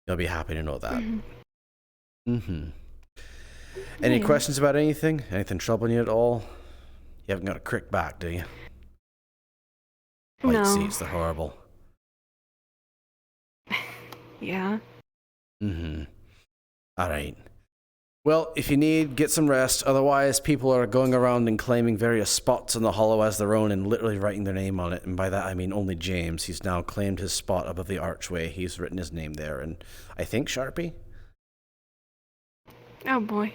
You'll be happy to know that. Mm-hmm. Any questions about anything? Anything troubling you at all? You haven't got a crick back, do you? White No. seats, they're horrible. Yeah. Mm-hmm. All right. Well, if you need, get some rest. Otherwise, people are going around and claiming various spots in the hollow as their own and literally writing their name on it. And by that, I mean only James. He's now claimed his spot above the archway. He's written his name there. And I think Sharpie? Oh boy.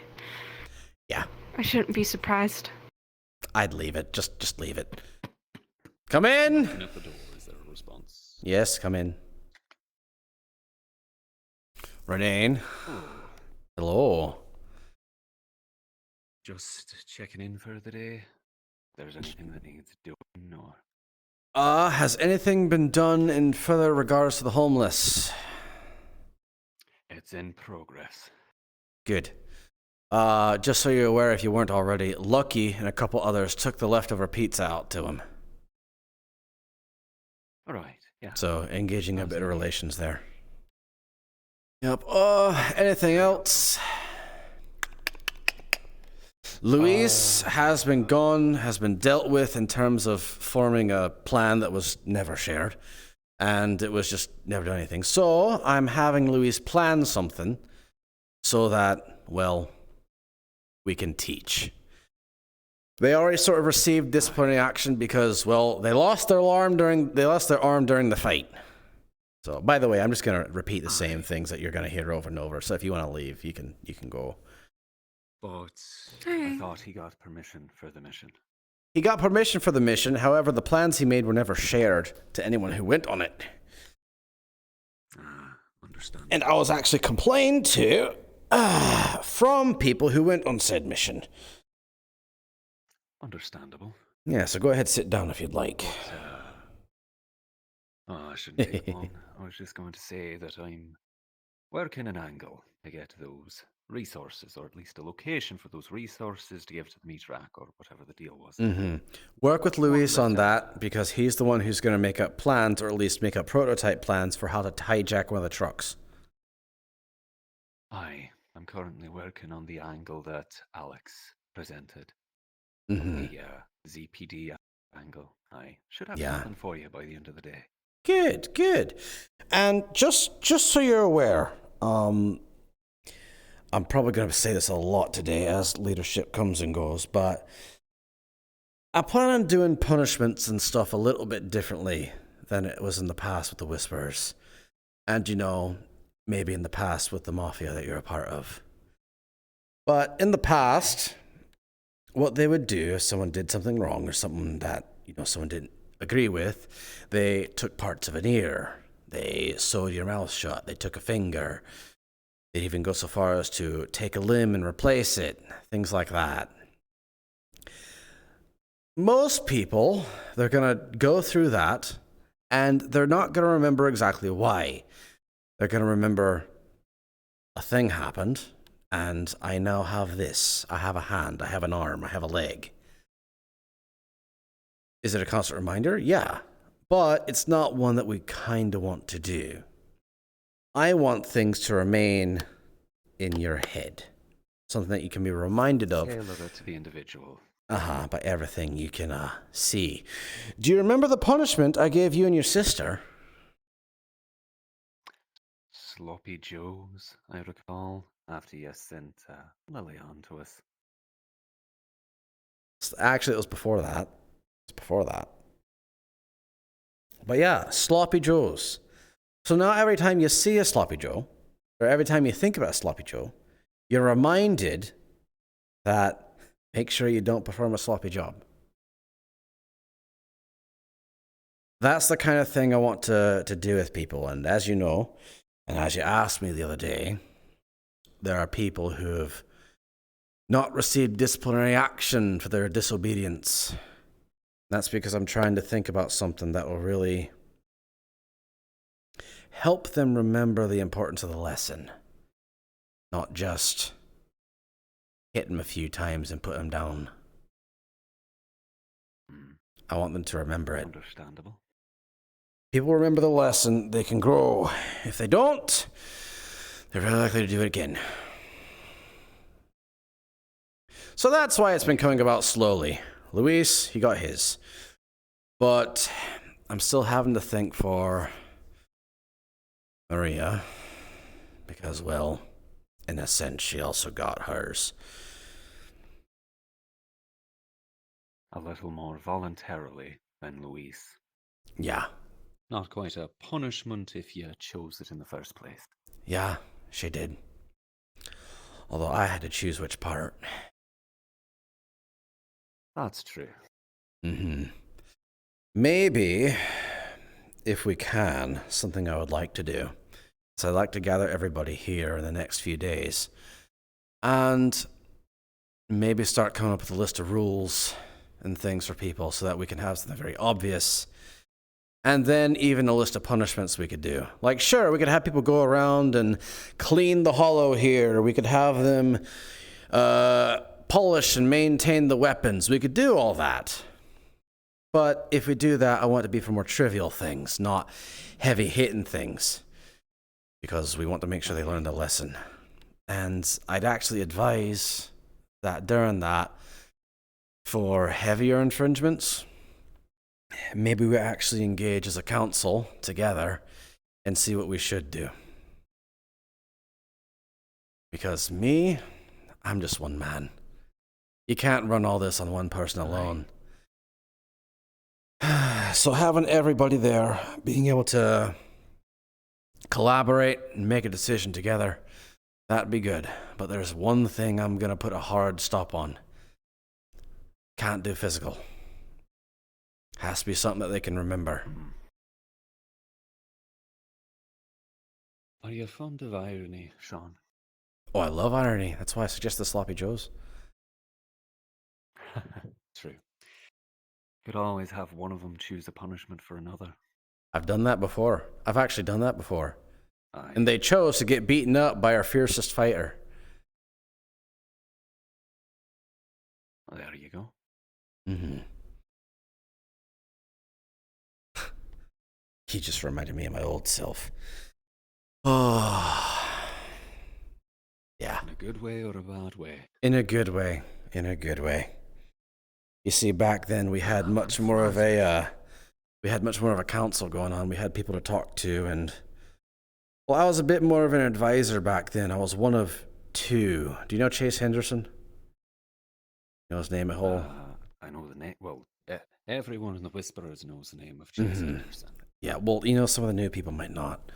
Yeah. I shouldn't be surprised. I'd leave it. Just leave it. Come in! Open up the door. Is there a response? Yes, come in. Renane. Hello. Just checking in for the day. If there's anything that needs doing, or... Has anything been done in further regards to the homeless? It's in progress. Good. Just so you're aware, if you weren't already, Lucky and a couple others took the leftover pizza out to him. Alright, yeah. So, engaging a bit of relations there. Yep. Anything else? Luis has been gone, has been dealt with in terms of forming a plan that was never shared. And it was just never done anything. So, I'm having Luis plan something so that, well, we can teach. They already sort of received disciplinary action because, well, they lost their arm during the fight. So, by the way, I'm just going to repeat the same things that you're going to hear over and over. So if you want to leave, you can go. But I thought he got permission for the mission. He got permission for the mission. However, the plans he made were never shared to anyone who went on it. Understand. And I was actually complained to from people who went on said mission. Understandable. Yeah, so go ahead, sit down if you'd like. I shouldn't take long. I was just going to say that I'm working an angle to get those resources, or at least a location for those resources to give to the meat rack, or whatever the deal was. Mm-hmm. Work with Luis on that, because he's the one who's going to make up plans, or at least make up prototype plans for how to hijack one of the trucks. I'm currently working on the angle that Alex presented. Mm-hmm. The ZPD angle. I should have Yeah. something for you by the end of the day. Good. And just so you're aware, I'm probably going to say this a lot today as leadership comes and goes, but I plan on doing punishments and stuff a little bit differently than it was in the past with the Whisperers. And, maybe in the past with the Mafia that you're a part of. But in the past, what they would do if someone did something wrong or something that, someone didn't agree with, they took parts of an ear, they sewed your mouth shut, they took a finger, they'd even go so far as to take a limb and replace it, things like that. Most people, they're going to go through that, and they're not going to remember exactly why. They're going to remember a thing happened, and I now have this. I have a hand, I have an arm, I have a leg. Is it a constant reminder? Yeah. But it's not one that we kind of want to do. I want things to remain in your head. Something that you can be reminded of. Tailor it to the individual. By everything you can see. Do you remember the punishment I gave you and your sister? Sloppy Joes, I recall, after you sent Lily on to us. Actually, it was before that. But yeah, Sloppy Joes. So now every time you see a Sloppy Joe, or every time you think about a Sloppy Joe, you're reminded that make sure you don't perform a sloppy job. That's the kind of thing I want to do with people. And as you know, and as you asked me the other day, there are people who have not received disciplinary action for their disobedience. That's because I'm trying to think about something that will really help them remember the importance of the lesson. Not just hit them a few times and put them down. I want them to remember it. Understandable. People remember the lesson, they can grow. If they don't, they're very likely to do it again. So that's why it's been coming about slowly. Luis, he got his. But I'm still having to think for Maria. Because, well, in a sense, she also got hers. A little more voluntarily than Luis. Yeah. Not quite a punishment if you chose it in the first place. Yeah, she did. Although I had to choose which part. That's true. Maybe, if we can, something I would like to do. So I'd like to gather everybody here in the next few days. And maybe start coming up with a list of rules and things for people so that we can have something very obvious. And then even a list of punishments we could do. Like, sure, we could have people go around and clean the hollow here. We could have them polish and maintain the weapons. We could do all that. But if we do that, I want it to be for more trivial things, not heavy-hitting things. Because we want to make sure they learn the lesson. And I'd actually advise that during that, for heavier infringements, maybe we actually engage as a council together and see what we should do. Because me, I'm just one man. You can't run all this on one person alone. So having everybody there, being able to collaborate and make a decision together, that'd be good. But there's one thing I'm going to put a hard stop on. Can't do physical. Has to be something that they can remember. Are you fond of irony, Sean? Oh, I love irony. That's why I suggest the Sloppy Joes. True. Could always have one of them choose a punishment for another. I've done that before. I've actually done that before. Aye. And they chose to get beaten up by our fiercest fighter. Well, there you go. He just reminded me of my old self. Oh. Yeah. In a good way or a bad way? In a good way. In a good way. You see, back then we had much more of a council going on. We had people to talk to, and well, I was a bit more of an advisor back then. I was one of two. Do you know Chase Henderson? You know his name at whole? I know the name. Well, everyone in the Whisperers knows the name of Chase Henderson. Yeah, well, you know, some of the new people might not.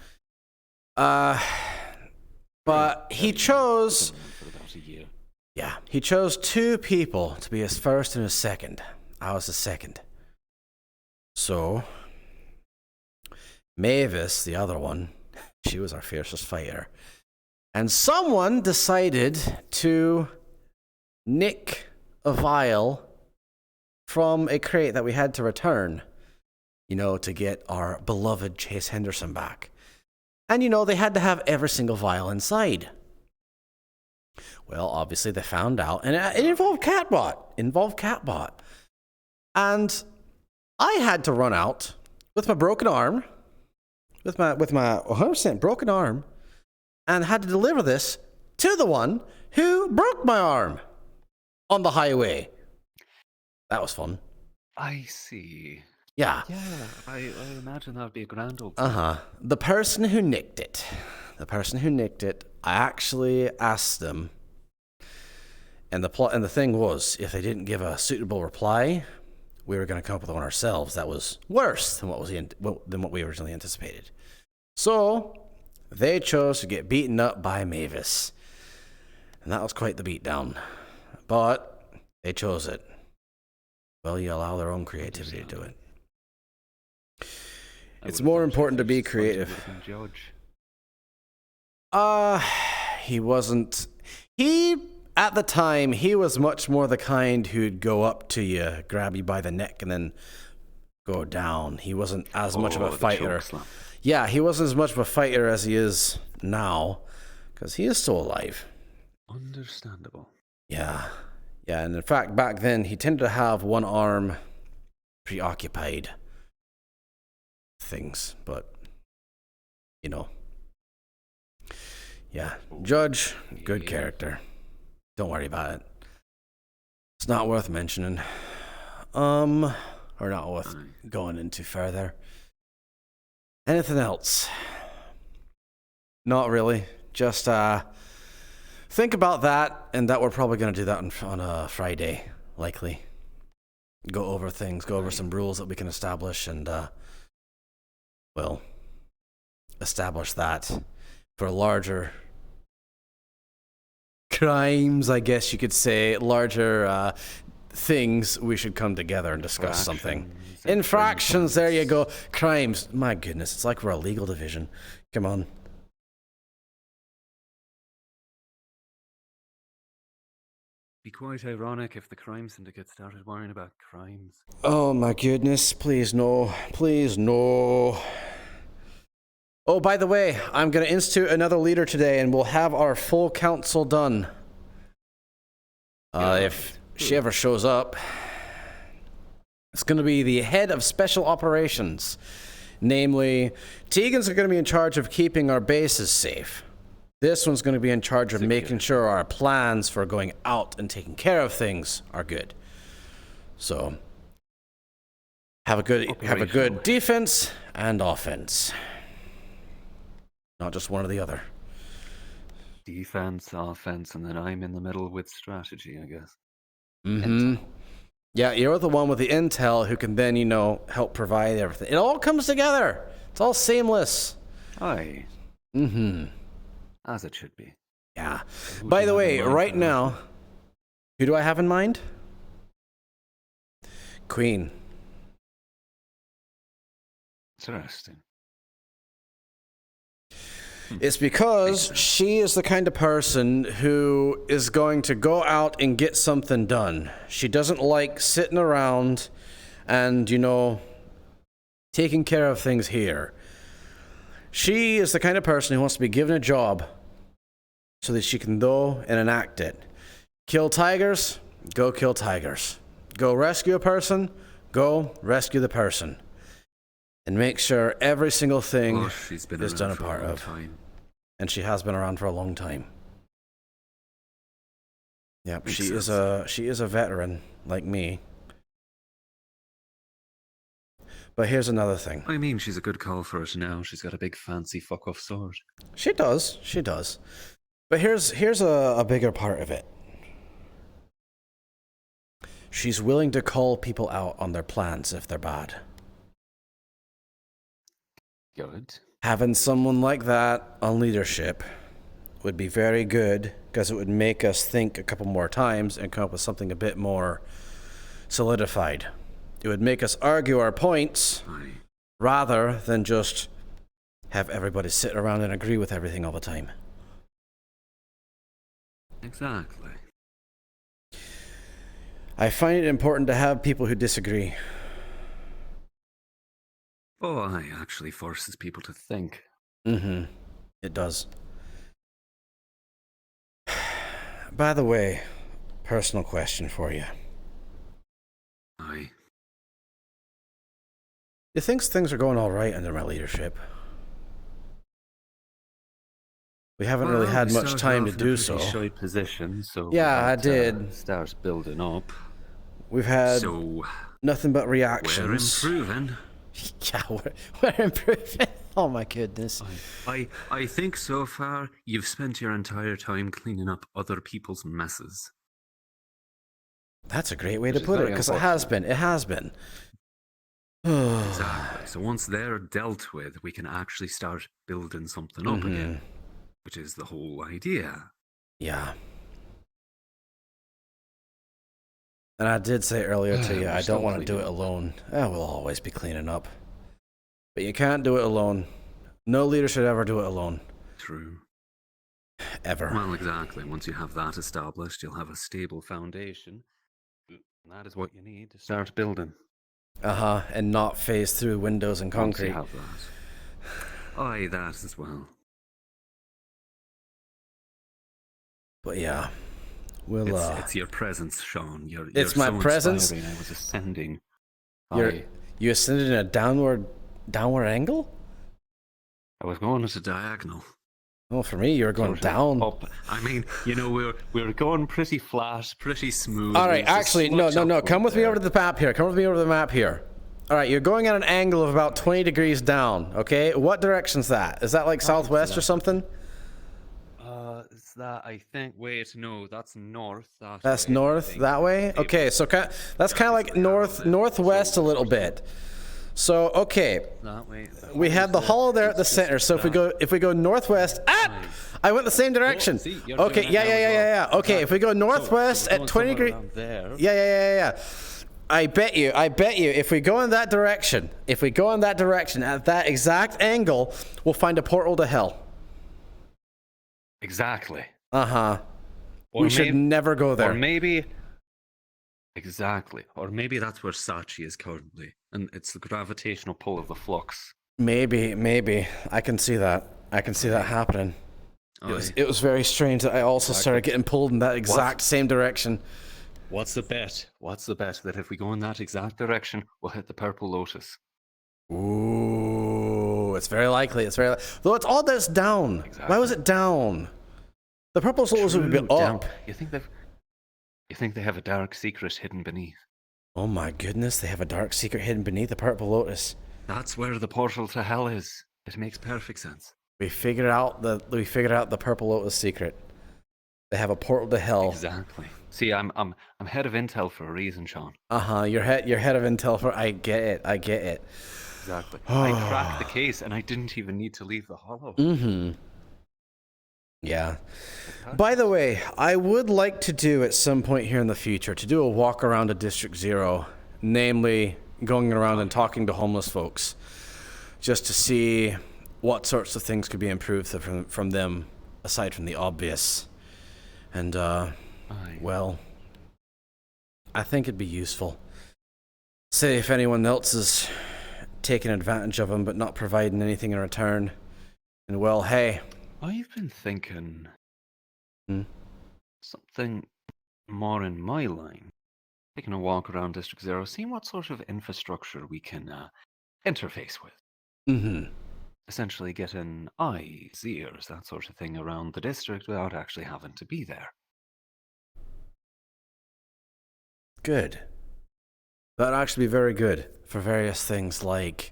But he chose... For about a year. Yeah, he chose two people to be his first and his second. I was the second. So, Mavis, the other one, she was our fiercest fighter. And someone decided to nick a vial from a crate that we had to return, you know, to get our beloved Chase Henderson back. And, you know, they had to have every single vial inside. Well, obviously they found out, and it involved Catbot. And I had to run out with my broken arm, with my 100% broken arm, and had to deliver this to the one who broke my arm on the highway. That was fun. I see. Yeah. Yeah, I imagine that would be a grand old thing. The person who nicked it, I actually asked them, and the thing was, if they didn't give a suitable reply, we were going to come up with one ourselves that was worse than what we originally anticipated. So they chose to get beaten up by Mavis, and that was quite the beatdown. But they chose it. Well, you allow their own creativity to do it. It's more important to be creative. Judge. He wasn't. At the time, he was much more the kind who'd go up to you, grab you by the neck, and then go down. He wasn't as much of a fighter. Yeah, he wasn't as much of a fighter as he is now, because he is still alive. Understandable. Yeah. Yeah, and in fact, back then, he tended to have one arm preoccupied. Things, but, you know. Yeah, Judge, good character. Don't worry about it. It's not worth mentioning. Or not worth going into further. Anything else? Not really. Just think about that, and that we're probably going to do that on a Friday, likely. Go over things, go over some rules that we can establish, and well, establish that for larger crimes, I guess you could say, larger things. We should come together and discuss something. Infractions, there you go. Crimes, my goodness, it's like we're a legal division. Come on. Be quite ironic if the crime syndicate started worrying about crimes. Oh my goodness, please no. Please no. Oh, by the way, I'm going to institute another leader today, and we'll have our full council done. If she ever shows up. It's going to be the head of special operations. Namely, Tegan's going to be in charge of keeping our bases safe. This one's going to be in charge of making sure our plans for going out and taking care of things are good. So, have a good defense and offense. Not just one or the other. Defense, offense, and then I'm in the middle with strategy, I guess. Mm-hmm. Yeah, you're the one with the intel who can then, help provide everything. It all comes together. It's all seamless. Aye. Mm-hmm. As it should be. Yeah. By the way, right now, who do I have in mind? Queen. Interesting. It's because she is the kind of person who is going to go out and get something done. She doesn't like sitting around and, taking care of things here. She is the kind of person who wants to be given a job so that she can go and enact it. Kill tigers? Go kill tigers. Go rescue a person? Go rescue the person. And make sure every single thing is done a part of. And she has been around for a long time. Yep, she is a veteran like me. But here's another thing. I mean, she's a good call for it now. She's got a big fancy fuck-off sword. She does. But here's a bigger part of it. She's willing to call people out on their plans if they're bad. Good. Having someone like that on leadership would be very good, because it would make us think a couple more times and come up with something a bit more solidified. It would make us argue our points rather than just have everybody sit around and agree with everything all the time. Exactly. I find it important to have people who disagree. Oh, aye, actually forces people to think. Mm-hmm. It does. By the way, personal question for you. Aye. You think things are going all right under my leadership? We haven't really had much time to do so. Shy position, so yeah, I did. Start building up. We've had nothing but reactions. We're improving. Yeah, we're improving. Oh my goodness. I think so far you've spent your entire time cleaning up other people's messes. That's a great way to put it, because it has been. It has been. Exactly. So once they're dealt with, we can actually start building something up again, which is the whole idea. Yeah. And I did say earlier to you, I don't want to do it alone. We'll always be cleaning up. But you can't do it alone. No leader should ever do it alone. True. Ever. Well, exactly. Once you have that established, you'll have a stable foundation. And that is what you need to start building. And not phase through windows and concrete. Once you have that. Aye, that as well. But yeah, we'll. It's your presence, Sean. You're It's my so presence? inspiring. I was ascending. You ascended in a downward angle? I was going at a diagonal. Oh, for me, you were going Sort of down. Up. I mean, we were going pretty flat, pretty smooth. All right, There was a actually, smudge no. up Come with me there. over to the map here. Come with me over to the map here. All right, you're going at an angle of about 20 degrees down, okay? What direction's that? Is that like southwest or something? Is that, I think, wait, no, that's north. That's way, I north, think. that way? It Okay, was so that's kind of like northwest a little bit. So, okay, that way. we have the hollow there at the center. So if we go northwest, I went the same direction. see, you're Okay, doing it now as yeah. well. Okay, if we go northwest So we're at going 20 degrees, somewhere around there. yeah. I bet you, if we go in that direction, at that exact angle, we'll find a portal to hell. Exactly. Uh-huh. Or We should never go there. Or maybe. Exactly. Or maybe that's where Sachi is currently, and it's the gravitational pull of the flux. Maybe. I can see that. I can see that happening. Aye. It was very strange that I also started getting pulled in that exact same direction. What's the bet? What's the bet that if we go in that exact direction, we'll hit the purple lotus? Ooh, it's very likely. Though it's all that's down. Why was it down? The purple lotus would be True, down. up. You think they have a dark secret hidden beneath? Oh my goodness, they have a dark secret hidden beneath the purple lotus. That's where the portal to hell is. It makes perfect sense. We figured out the purple lotus secret. They have a portal to hell. Exactly. See, I'm head of intel for a reason, Sean. You're head of intel for. I get it. Exactly. I cracked the case, and I didn't even need to leave the hollow. Mm-hmm. Yeah. By the way, I would like to do at some point here in the future to do a walk around of District 0, namely going around and talking to homeless folks, just to see what sorts of things could be improved from them, aside from the obvious. And, well, I think it'd be useful. Say if anyone else is taking advantage of them but not providing anything in return. And, well, hey. I've been thinking Hmm? something more in my line. Taking a walk around District 0, seeing what sort of infrastructure we can interface with. Mm-hmm. Essentially getting eyes, ears, that sort of thing around the district without actually having to be there. Good. That'd actually be very good for various things like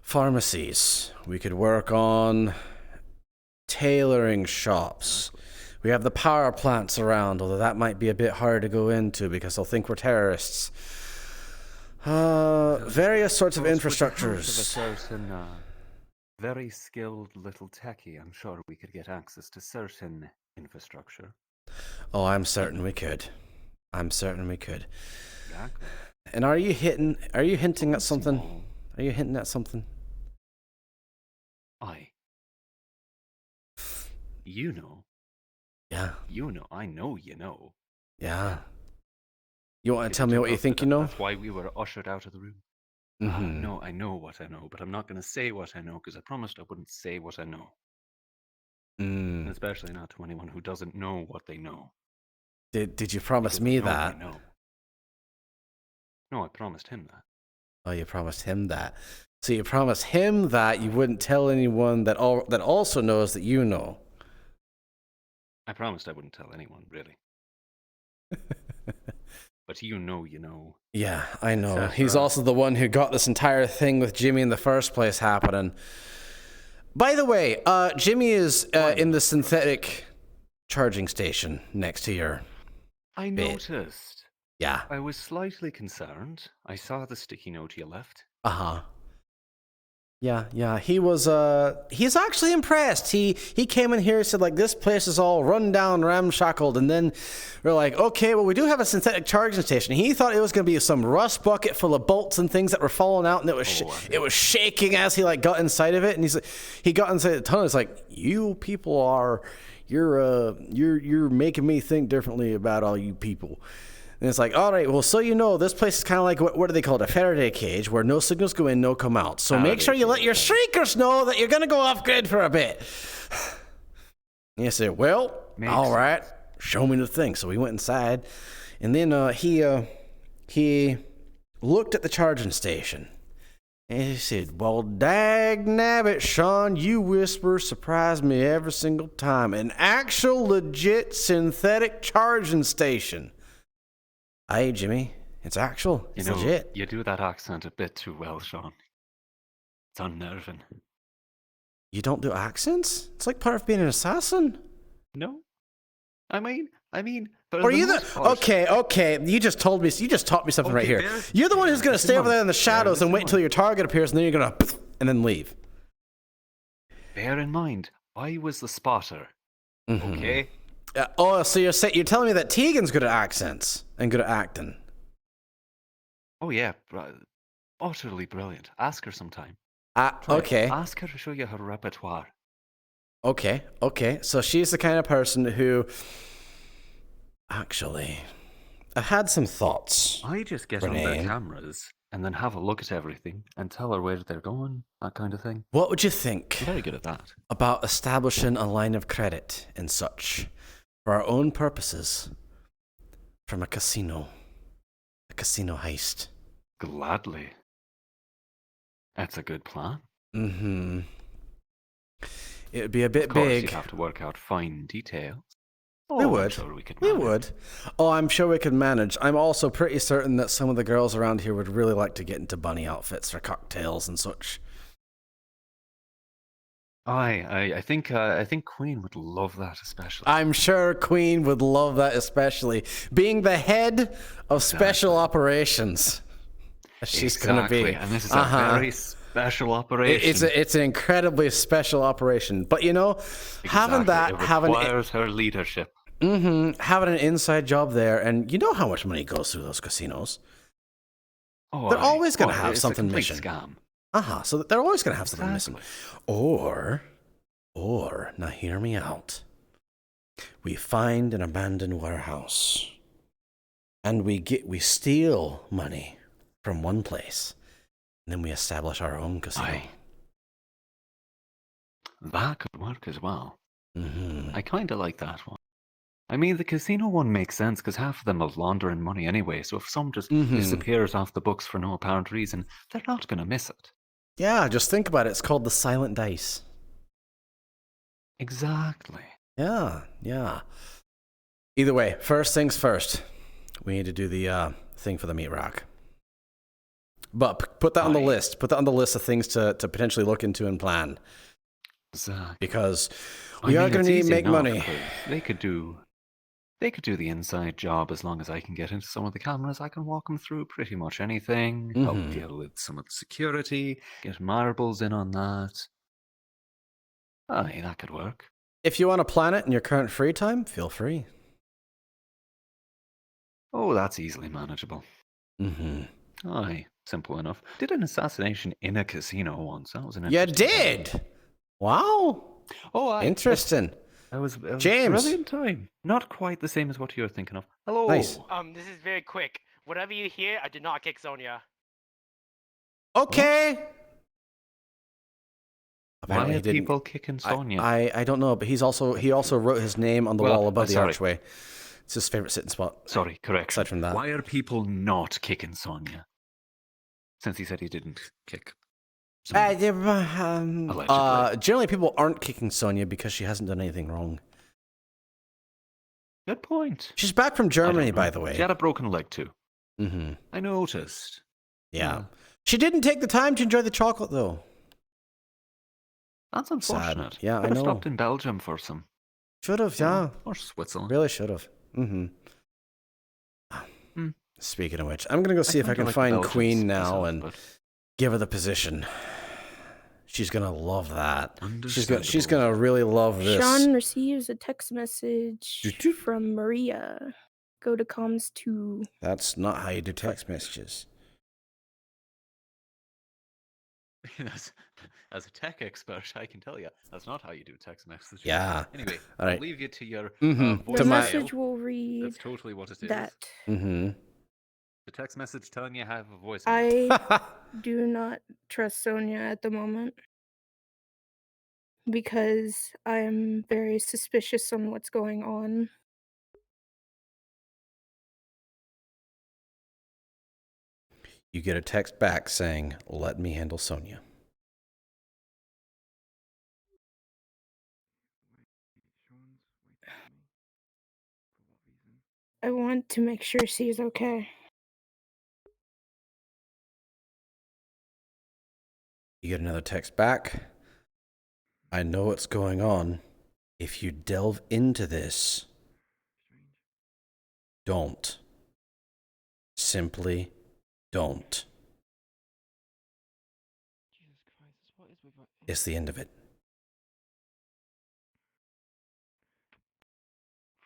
pharmacies. We could work on tailoring shops. We have the power plants around, although that might be a bit hard to go into because they'll think we're terrorists. Various sorts of infrastructures. With the help of a certain, very skilled little techie, I'm sure we could get access to certain infrastructure. Oh, I'm certain we could. Exactly. And are you hinting at something? Small. Are you hinting at something? Aye. You know. Yeah. You know. I know you know. Yeah. You want to Is tell it me what you enough think that you know? That's why we were ushered out of the room. Mm-hmm. No, I know what I know, but I'm not going to say what I know because I promised I wouldn't say what I know. And Mm. especially not to anyone who doesn't know what they know. Did you promise Because me I know that? I know. No, I promised him that. Oh, you promised him that. So you promised him that you wouldn't tell anyone that also knows that you know. I promised I wouldn't tell anyone, really. But you know. Yeah, I know. Etc. He's also the one who got this entire thing with Jimmy in the first place happening. By the way, Jimmy is in the synthetic charging station next to your I bit. noticed. Yeah. I was slightly concerned. I saw the sticky note you left. Uh-huh. Yeah. He was he's actually impressed. He came in here and said like this place is all run down, ramshackled, and then we're like, okay, well we do have a synthetic charging station. He thought it was gonna be some rust bucket full of bolts and things that were falling out, and it was shaking as he like got inside of it, and he got inside the tunnel. It's like, you people you're making me think differently about all you people. And it's like, all right, well, so you know, this place is kind of like, what do they call it? A Faraday cage where no signals go in, no come out. So make sure you let your shriekers know that you're going to go off grid for a bit. And you say, well, all right, show me the thing. So we went inside, and then he looked at the charging station. And he said, well, dag nabbit, Sean, you whisper surprise me every single time. An actual legit synthetic charging station. Aye, Jimmy, it's actual. It's legit. You do that accent a bit too well, Sean. It's unnerving. You don't do accents? It's like part of being an assassin. No. I mean, Or you okay, you just taught me something right here. You're the one who's going to stay over there in the shadows and wait until your target appears, and then you're going to and then leave. Bear in mind, I was the spotter. Mm-hmm. Okay? So you're telling me that Tegan's good at accents and good at acting? Oh yeah, utterly brilliant. Ask her sometime. Okay. Ask her to show you her repertoire. Okay. So she's the kind of person who... Actually, I had some thoughts. I just get on their cameras and then have a look at everything and tell her where they're going, that kind of thing. What would you think I'm very good at that. about establishing a line of credit and such for our own purposes from a casino heist? Gladly. That's a good plan. Mm-hmm. It would be a bit Of course, big. you'd have to work out fine details. We would. I'm sure we could We manage. would. Oh, I'm sure we could manage. I'm also pretty certain that some of the girls around here would really like to get into bunny outfits for cocktails and such. I think Queen would love that especially. I'm sure Queen would love that especially. Being the head of special operations. She's going to be. And this is a very special operation. It's an incredibly special operation. But you know, having that, it requires her leadership. Having an inside job there, and you know how much money goes through those casinos. They're always going to have something missing. Scam. So they're always going to have something missing. Or, now hear me out. We find an abandoned warehouse, and we steal money from one place, and then we establish our own casino. That could work as well. Mm-hmm. I kind of like that one. I mean, the casino one makes sense because half of them are laundering money anyway, so if some just disappears off the books for no apparent reason, they're not going to miss it. Yeah, just think about it. It's called the Silent Dice. Exactly. Yeah. Either way, first things first. We need to do the thing for the meat rack. But put that on the list. Put that on the list of things to potentially look into and plan. Exactly. Because we are going to need to make money. They could do the inside job as long as I can get into some of the cameras. I can walk them through pretty much anything. Help deal with some of the security. Get marbles in on that. That could work. If you want to plan it in your current free time, feel free. Oh, that's easily manageable. Simple enough. Did an assassination in a casino once. That was an interesting did? Wow. Oh, interesting. That was James. A brilliant time. Not quite the same as what you're thinking of. Hello. Nice. This is very quick. Whatever you hear, I did not kick Sonia. Okay. Why are people kicking Sonia? I don't know, but he also wrote his name on the wall above the archway. It's his favorite sitting spot. Sorry, correct. Aside from that. Why are people not kicking Sonia? Since he said he didn't kick. Generally, people aren't kicking Sonia because she hasn't done anything wrong. Good point. She's back from Germany, by the way. She had a broken leg too. Mm-hmm. I noticed. Yeah. She didn't take the time to enjoy the chocolate, though. That's unfortunate. Sad. Yeah, Could I know. have stopped in Belgium for some. Should have, yeah. Or Switzerland. Really should have. Speaking of which, I'm going to go see if I can find Queen now and give her the position. She's going to love that. She's going to really love this. Sean receives a text message from Maria. Go to comms 2. That's not how you do text messages. As a tech expert, I can tell you that's not how you do text messages. Yeah. Anyway, All right. I'll leave you to your Mhm. voice The To my- message will read That's totally what it is. that Mm-hmm. The text message telling you I have a voice. I do not trust Sonia at the moment because I am very suspicious on what's going on. You get a text back saying, "Let me handle Sonia." I want to make sure she's okay. You get another text back. I know what's going on. If you delve into this, don't. Simply don't. It's the end of it.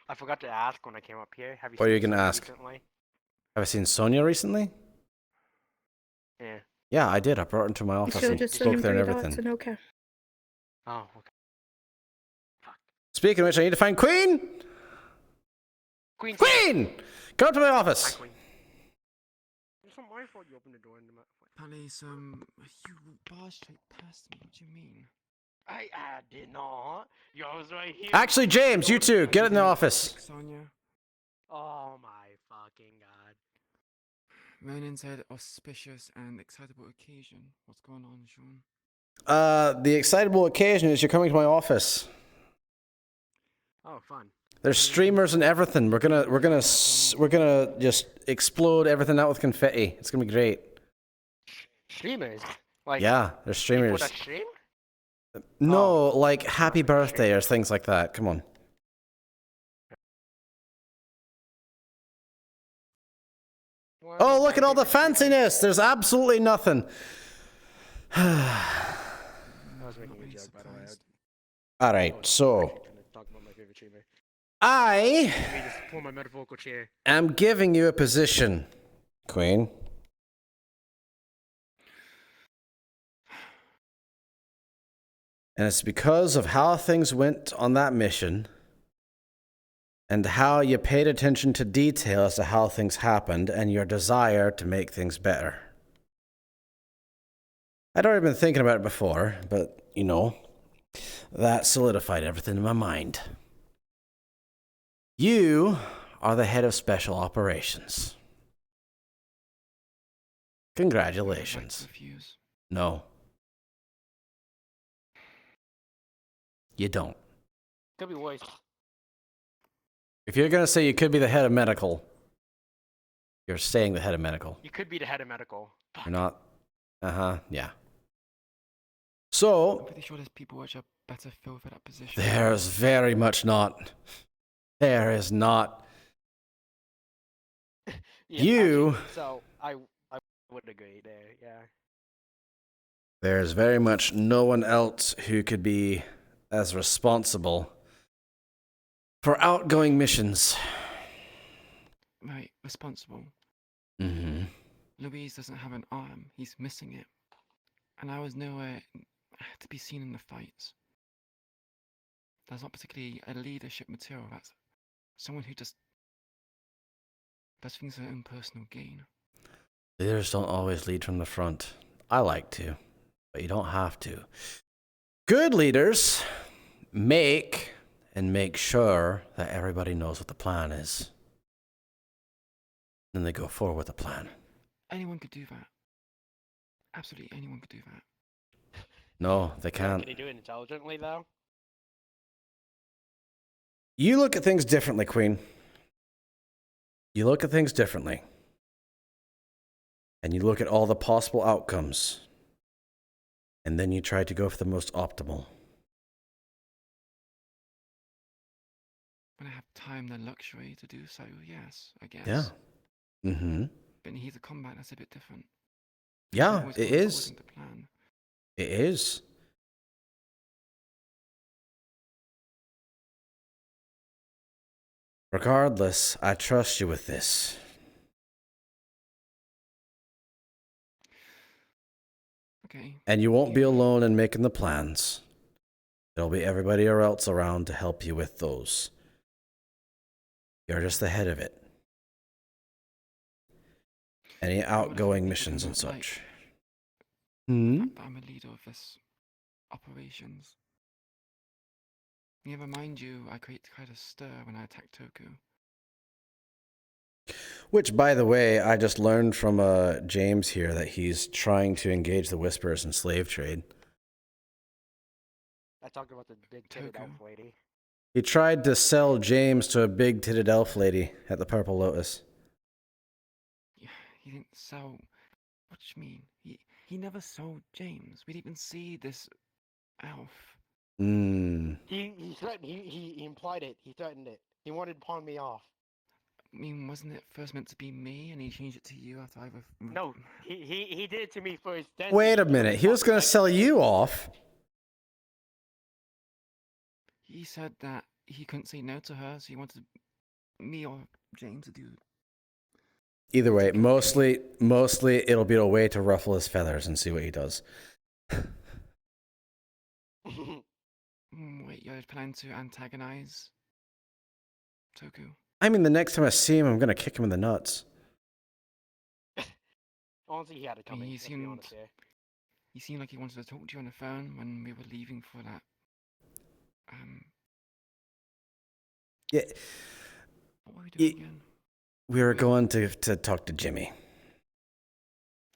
I forgot to ask when I came up here. Have you What are seen you gonna Sonya ask? recently? Have I seen Sonia recently? Yeah. Yeah, I did. I brought her into my office So and just spoke send there and 3 dots everything. and okay. Oh, okay. Speaking of which, I need to find Queen! Queen! Queen! Come to my Hi, office! Queen. It's not my fault you opened the door into my... Palace, you barged straight past me. What do you mean? I did not. Yo, I was right here. Actually, James, you two, get in the office. Sonia. Oh my fucking god. Ronan said auspicious and excitable occasion. What's going on, Sean? The excitable occasion is you're coming to my office. Oh, fun. There's streamers and everything. We're gonna just explode everything out with confetti. It's gonna be great. Streamers? Like, Yeah, there's streamers. people that stream? No, like happy birthday or things like that. Come on. Well, Oh, look my at all the favorite streamer- fanciness. There's absolutely nothing. I was making a joke, by the way. All right, so Talk about my favorite streamer. I Let me just pull my metaphorical chair. am giving you a position, Queen. And it's because of how things went on that mission and how you paid attention to detail as to how things happened and your desire to make things better. I'd already been thinking about it before, but, you know, that solidified everything in my mind. You are the head of special operations. Congratulations. No. You don't. Could be worse. If you're going to say you could be the head of medical, you're staying the head of medical. You could be the head of medical. You're not. Yeah. So, I'm pretty sure there's people which are better filled for that position. there's very much not. There is not. Yeah, You. actually, so I would agree there. Yeah. There's very much no one else who could be as responsible for outgoing missions. Right, responsible. Mm-hmm. Louise doesn't have an arm. He's missing it. And I was nowhere to be seen in the fights. That's not particularly a leadership material. That's someone who just does things for their own personal gain. Leaders don't always lead from the front. I like to, but you don't have to. Good leaders make sure that everybody knows what the plan is. Then they go forward with the plan. Anyone could do that. Absolutely anyone could do that. No, they can't. Can he do it intelligently though? You look at things differently, Queen. You look at things differently. And you look at all the possible outcomes. And then you try to go for the most optimal. When I have time and luxury to do so, yes, I guess. Yeah. Mm-hmm. But in heat of combat, that's a bit different. Yeah, Always it go is. according to plan. It is. Regardless, I trust you with this. Okay. And you won't be Yeah. alone in making the plans. There'll be everybody else around to help you with those. You're just the head of it. Any What if I outgoing people missions don't and such. the Hmm? fact that I'm a leader of this operations? Never mind you, I create quite a stir when I attack Toku. Which, by the way, I just learned from James here that he's trying to engage the Whisperers in slave trade. I talked about the big titted elf Toku. lady. He tried to sell James to a big-titted elf lady at the Purple Lotus. Yeah, he didn't sell. What do you mean? He never sold James. We'd even see this elf. He threatened. He implied it. He threatened it. He wanted to pawn me off. I mean, wasn't it first meant to be me, and he changed it to you after I No, he did it to me first. Then Wait a he minute, he was pawned going me to back sell to you off? He said that he couldn't say no to her, so he wanted me or James to do it. Either way, mostly it'll be a way to ruffle his feathers and see what he does. Wait, you're planning to antagonize Toku? I mean, the next time I see him, I'm going to kick him in the nuts. Honestly, he had it I mean, coming. Let's be honest here. he seemed like he wanted to talk to you on the phone when we were leaving for that. Yeah, What were we doing again? we were going to talk to Jimmy.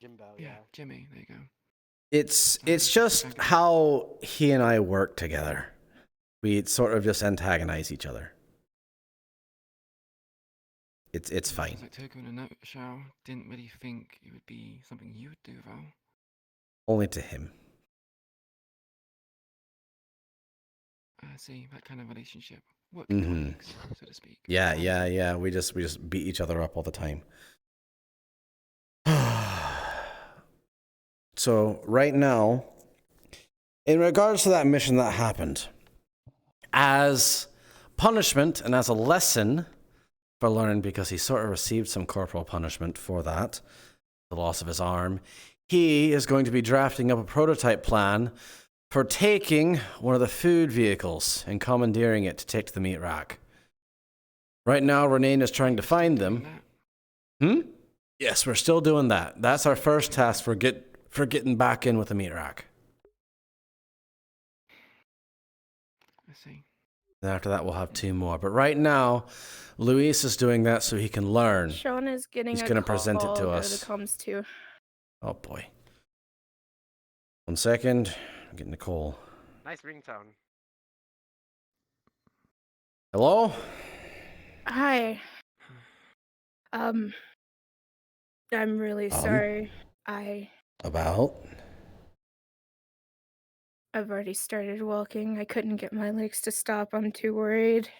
Jimbo, Yeah, Jimmy. There you go. It's just how he and I work together. We sort of just antagonize each other. It's fine. Sounds like Toku in a nutshell. Didn't really think it would be something you would do, though. Only to him. I see, that kind of relationship. Work Mhm. colleagues, so to speak. Yeah. We just beat each other up all the time. So right now, in regards to that mission that happened, as punishment and as a lesson for learning, because he sort of received some corporal punishment for that, the loss of his arm, he is going to be drafting up a prototype plan for taking one of the food vehicles and commandeering it to take to the meat rack. Right now, Renane is trying to find them. Yes, we're still doing that. That's our first task for getting back in with the meat rack. I see. Then after that, we'll have 2 more. But right now, Luis is doing that so he can learn. Sean is getting He's a gonna call. present it to Go us. to comms too. Oh boy. 1 second. I'm getting a call. Nice ringtone. Hello? Hi. I'm really sorry. About? I've already started walking. I couldn't get my legs to stop. I'm too worried.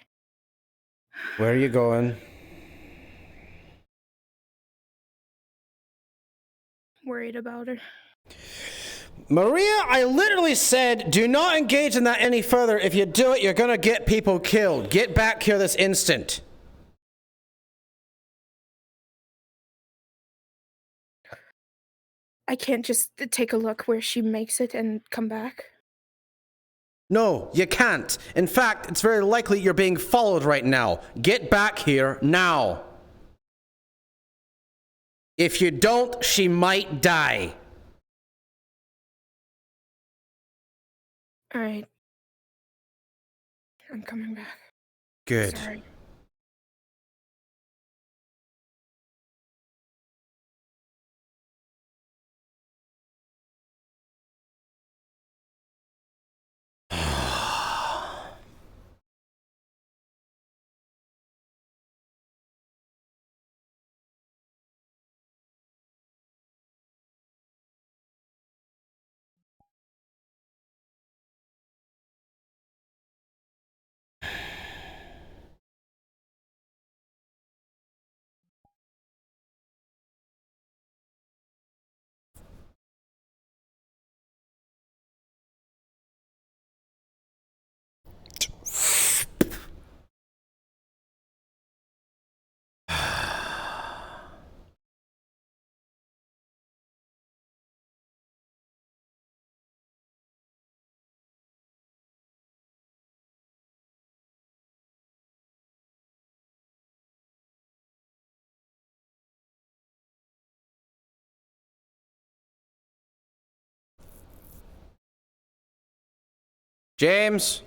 Where are you going? Worried about her. Maria, I literally said, do not engage in that any further. If you do it, you're gonna get people killed. Get back here this instant. I can't just take a look where she makes it and come back. No, you can't. In fact, it's very likely you're being followed right now. Get back here now. If you don't, she might die. All right. I'm coming back. Good. Sorry. James?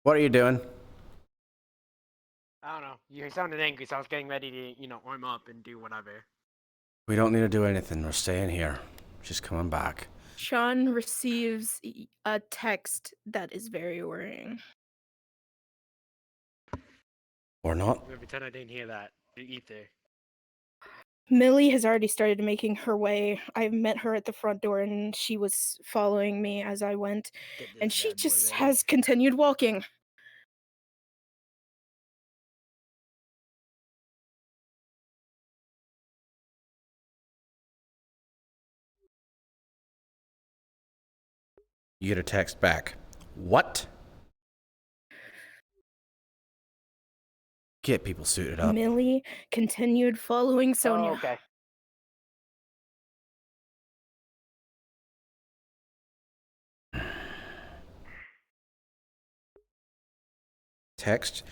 What are you doing? I don't know. You sounded angry, so I was getting ready to, arm up and do whatever. We don't need to do anything. We're staying here. She's coming back. Sean receives a text that is very worrying. Or not. I'm gonna pretend I didn't hear that. Either. Millie has already started making her way. I met her at the front door and she was following me as I went. Get this And she bad boy just ready. has continued walking. You get a text back. What? Get people suited up. Millie continued following Sonia. Oh, okay. Text.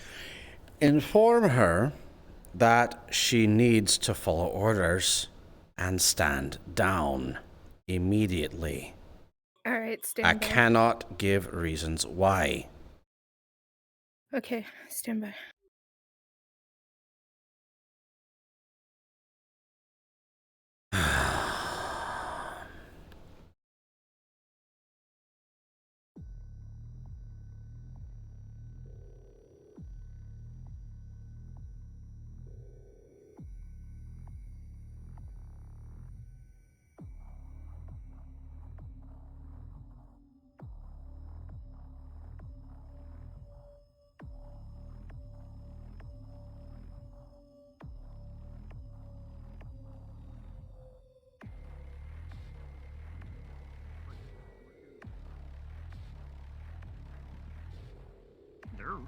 Inform her that she needs to follow orders and stand down immediately. All right, stand I by. cannot give reasons why. Okay, stand by. No.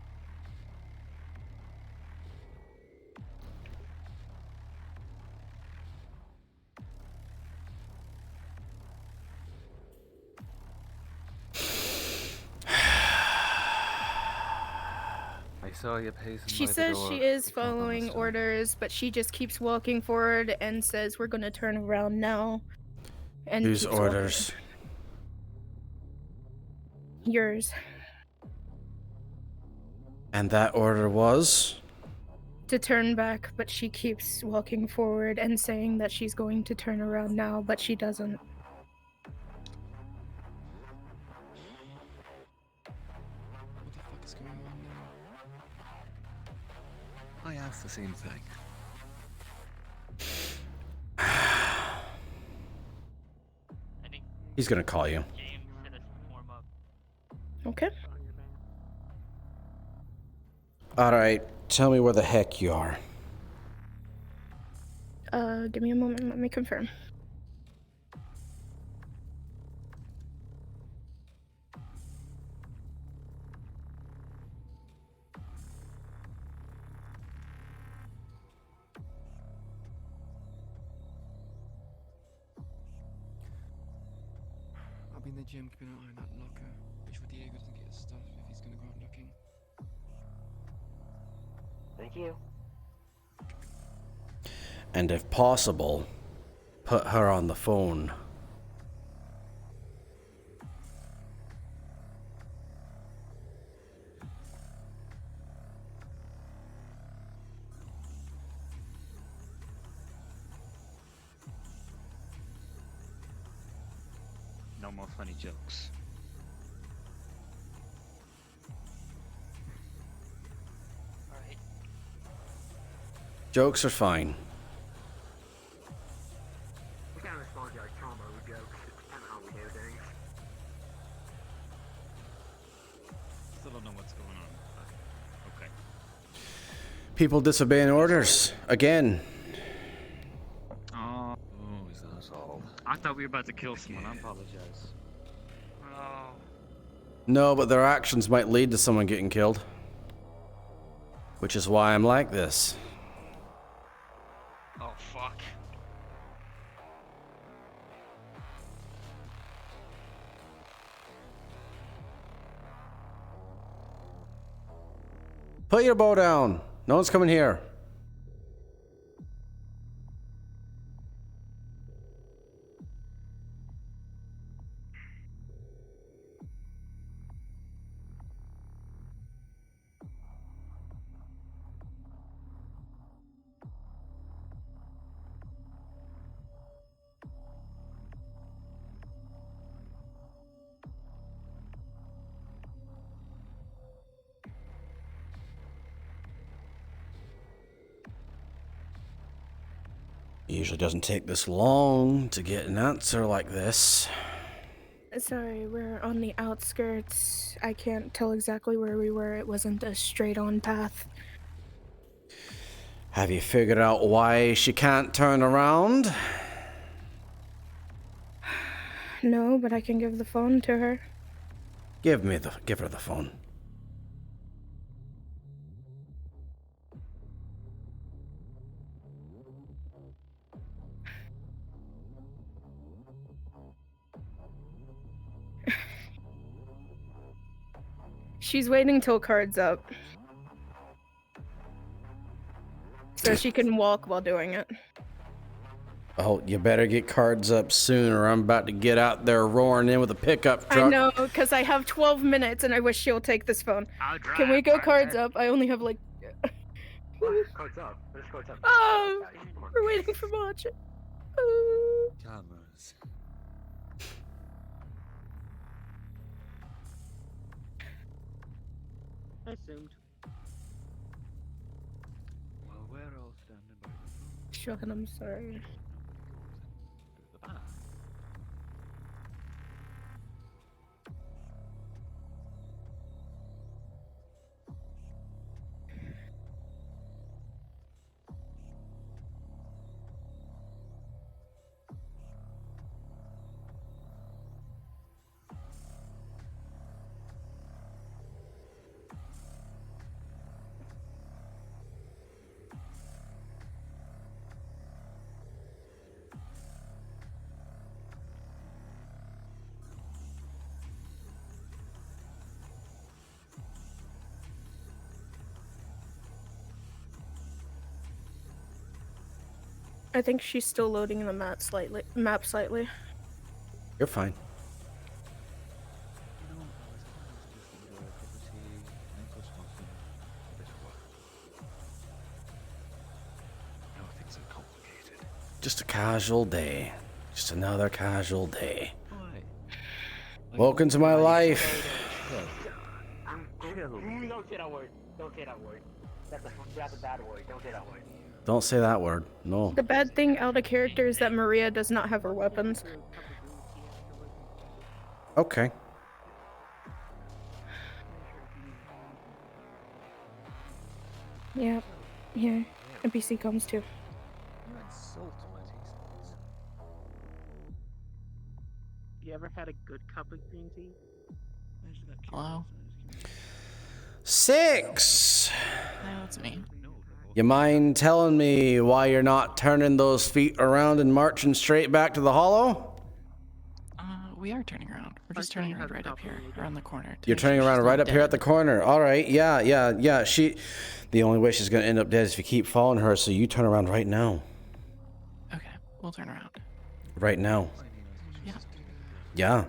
I saw you pacing She by the says door. she is It's not on the following stone. orders, but she just keeps walking forward and says, "We're gonna turn around now." And Whose keeps walking. orders? Yours. And that order was? To turn back, but she keeps walking forward and saying that she's going to turn around now, but she doesn't. What the fuck is going on now? I asked the same thing. I think He's gonna call you. James should have warm up. Okay. Alright, tell me where the heck you are. Give me a moment, let me confirm. I'll be in the gym keeping an eye on that locker. Make sure Diego doesn't get his stuff if he's gonna go out looking. Thank you. And if possible, put her on the phone. No more funny jokes. Alright. Jokes are fine. We can't respond to our trauma with jokes. It's kind of how we do things. Still don't know what's going on, but okay. People disobeying orders. Again. Oh, Is that all? I thought we were about to kill someone. I apologize. Oh. No, but their actions might lead to someone getting killed. Which is why I'm like this. Oh, fuck. Put your bow down. No one's coming here. Usually doesn't take this long to get an answer like this. Sorry, we're on the outskirts. I can't tell exactly where we were. It wasn't a straight-on path. Have you figured out why she can't turn around? No, but I can give the phone to her. Give her the phone. She's waiting till card's up. So she can walk while doing it. Oh, you better get cards up soon or I'm about to get out there roaring in with a pickup truck. I know, because I have 12 minutes and I wish she'll take this phone. Can we go cards up? I only have like... Cards up. There's cards up. Oh, we're waiting for Matcha. Oh. Cameras. I assumed. Well, we're all standing by the phone. Sean, I'm sorry. The bath. I think she's still loading the map slightly. You're fine. You know, I was planning to just enjoy a cup of tea, mental smoking, a bit of work. No, things are complicated. Just a casual day. Just another casual day. Why? Welcome to my life. Don't say that word. Don't say that word. That's a bad word. Don't say that word. Don't say that word. No. The bad thing out of character is that Maria does not have her weapons. Okay. Yeah. Yeah. NPC comes too. You insult my taste buds. You ever had a good cup of green tea? Hello? 6. No, it's me. You mind telling me why you're not turning those feet around and marching straight back to the hollow? We are turning around. We're just turning around right up here, around the corner. to You're make sure turning she's around not right up here at the dead. corner. All right. Yeah. The only way she's going to end up dead is if you keep following her, so you turn around right now. Okay, we'll turn around. Right now. Yeah. Yeah.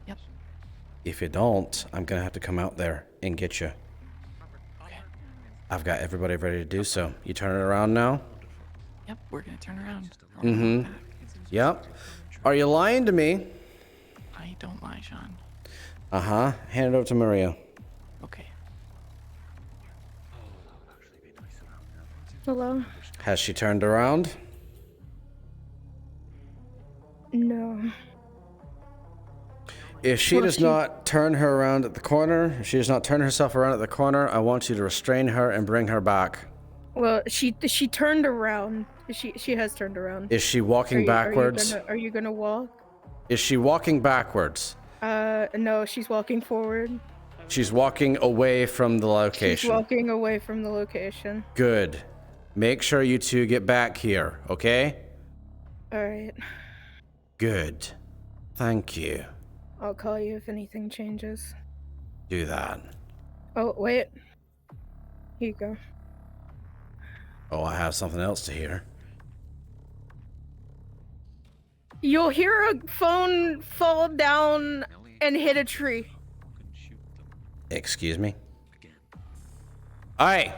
Yep. If you don't, I'm going to have to come out there and get you. Okay. I've got everybody ready to do so. You turn it around now? Yep, we're gonna turn around. Mm-hmm. Yep. Are you lying to me? I don't lie, Sean. Uh-huh. Hand it over to Maria. Okay. Hello? Has she turned around? No. If she Well, does not turn her around at the corner, if she does not turn herself around at the corner, I want you to restrain her and bring her back. Well, she turned around. She has turned around. Is she walking backwards? Are you gonna walk? Is she walking backwards? No, she's walking forward. She's walking away from the She's location. walking away from the location. Good. Make sure you two get back here, okay? Alright. Good. Thank you. I'll call you if anything changes. Do that. Oh, wait. Here you go. Oh, I have something else to hear. You'll hear a phone fall down and hit a tree. Excuse me? Aye.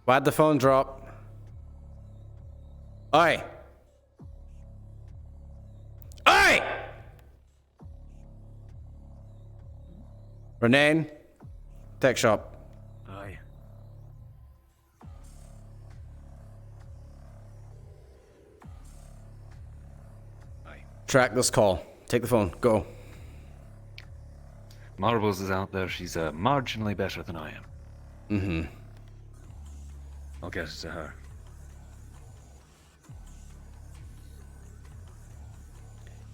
Why'd the phone drop? Aye. Aye! Renane, tech shop. Aye. track this call. Take the phone. Go. Marbles is out there. She's marginally better than I am. Mm-hmm. I'll get it to her.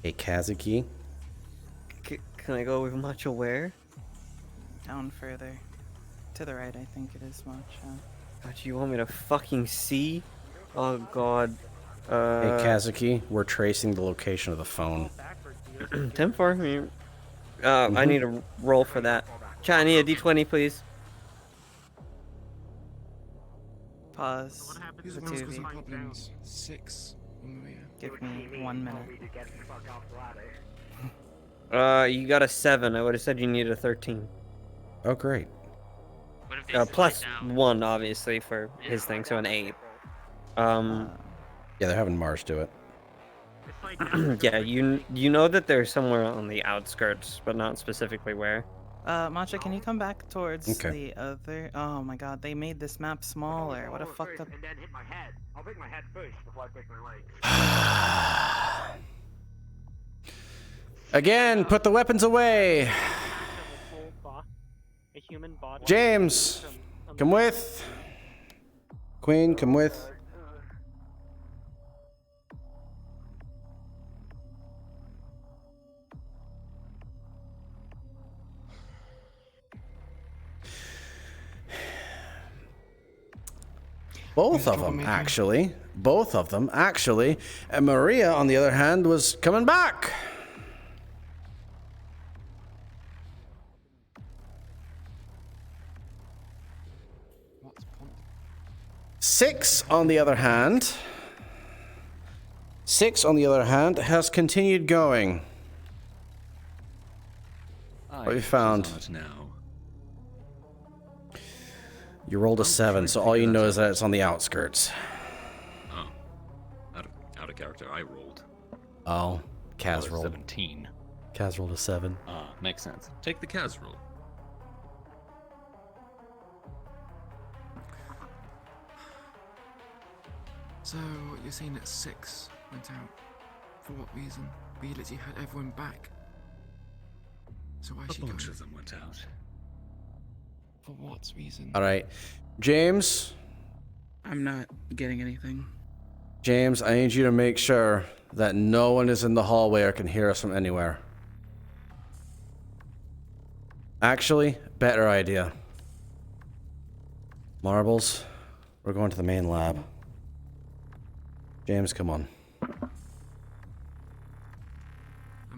Hey, Kazuki. Can I go with Macho where? Down further. To the right, I think it is much. God, you want me to fucking see? Oh god. Hey, Kazuki, we're tracing the location of the phone. 10-4. I need a roll for that. Chat, I need a d20, please. Pause. Who's The the one's two of causing you. problems? 6 or Maria? Give me 1 minute. You got a 7. I would have said you needed a 13. Oh, great. What if they Plus slide down? 1, obviously, for his thing, so an 8. Yeah, they're having Mars do it. Yeah, you know that they're somewhere on the outskirts, but not specifically where. Matcha, can you come back towards Okay. the other? Oh my god, they made this map smaller. What a fucked up. And then hit my head. I'll break my head first before I break my leg. Again, put the weapons away. James, come with. Queen, come with. Both of them, actually. Both of them, actually. And Maria, on the other hand, was coming back. Six, on the other hand, has continued going. What have you found? Now. You rolled a 7, so all you know is that it's on the outskirts. Oh. Out of character, I rolled. Oh, Kaz rolled. 17. Kaz rolled a 7. Ah, makes sense. Take the Kaz roll. So, you're saying that 6 went out. For what reason? We literally had everyone back. So why is she A bunch going? of them went out. For what reason? All right. James, I'm not getting anything. James, I need you to make sure that no one is in the hallway or can hear us from anywhere. Actually, better idea. Marbles, we're going to the main lab. James, come on. Am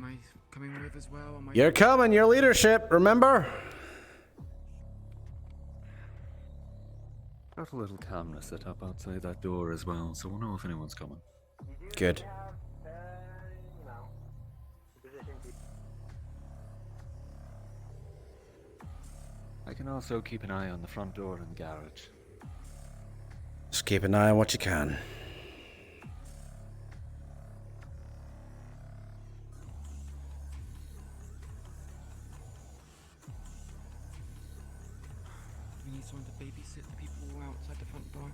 I coming with as well? Am I... You're coming, your leadership, remember? Got a little camera set up outside that door as well, so we'll know if anyone's coming. Good. I can also keep an eye on the front door in the garage. Just keep an eye on what you can. We need someone to babysit the people outside the front door.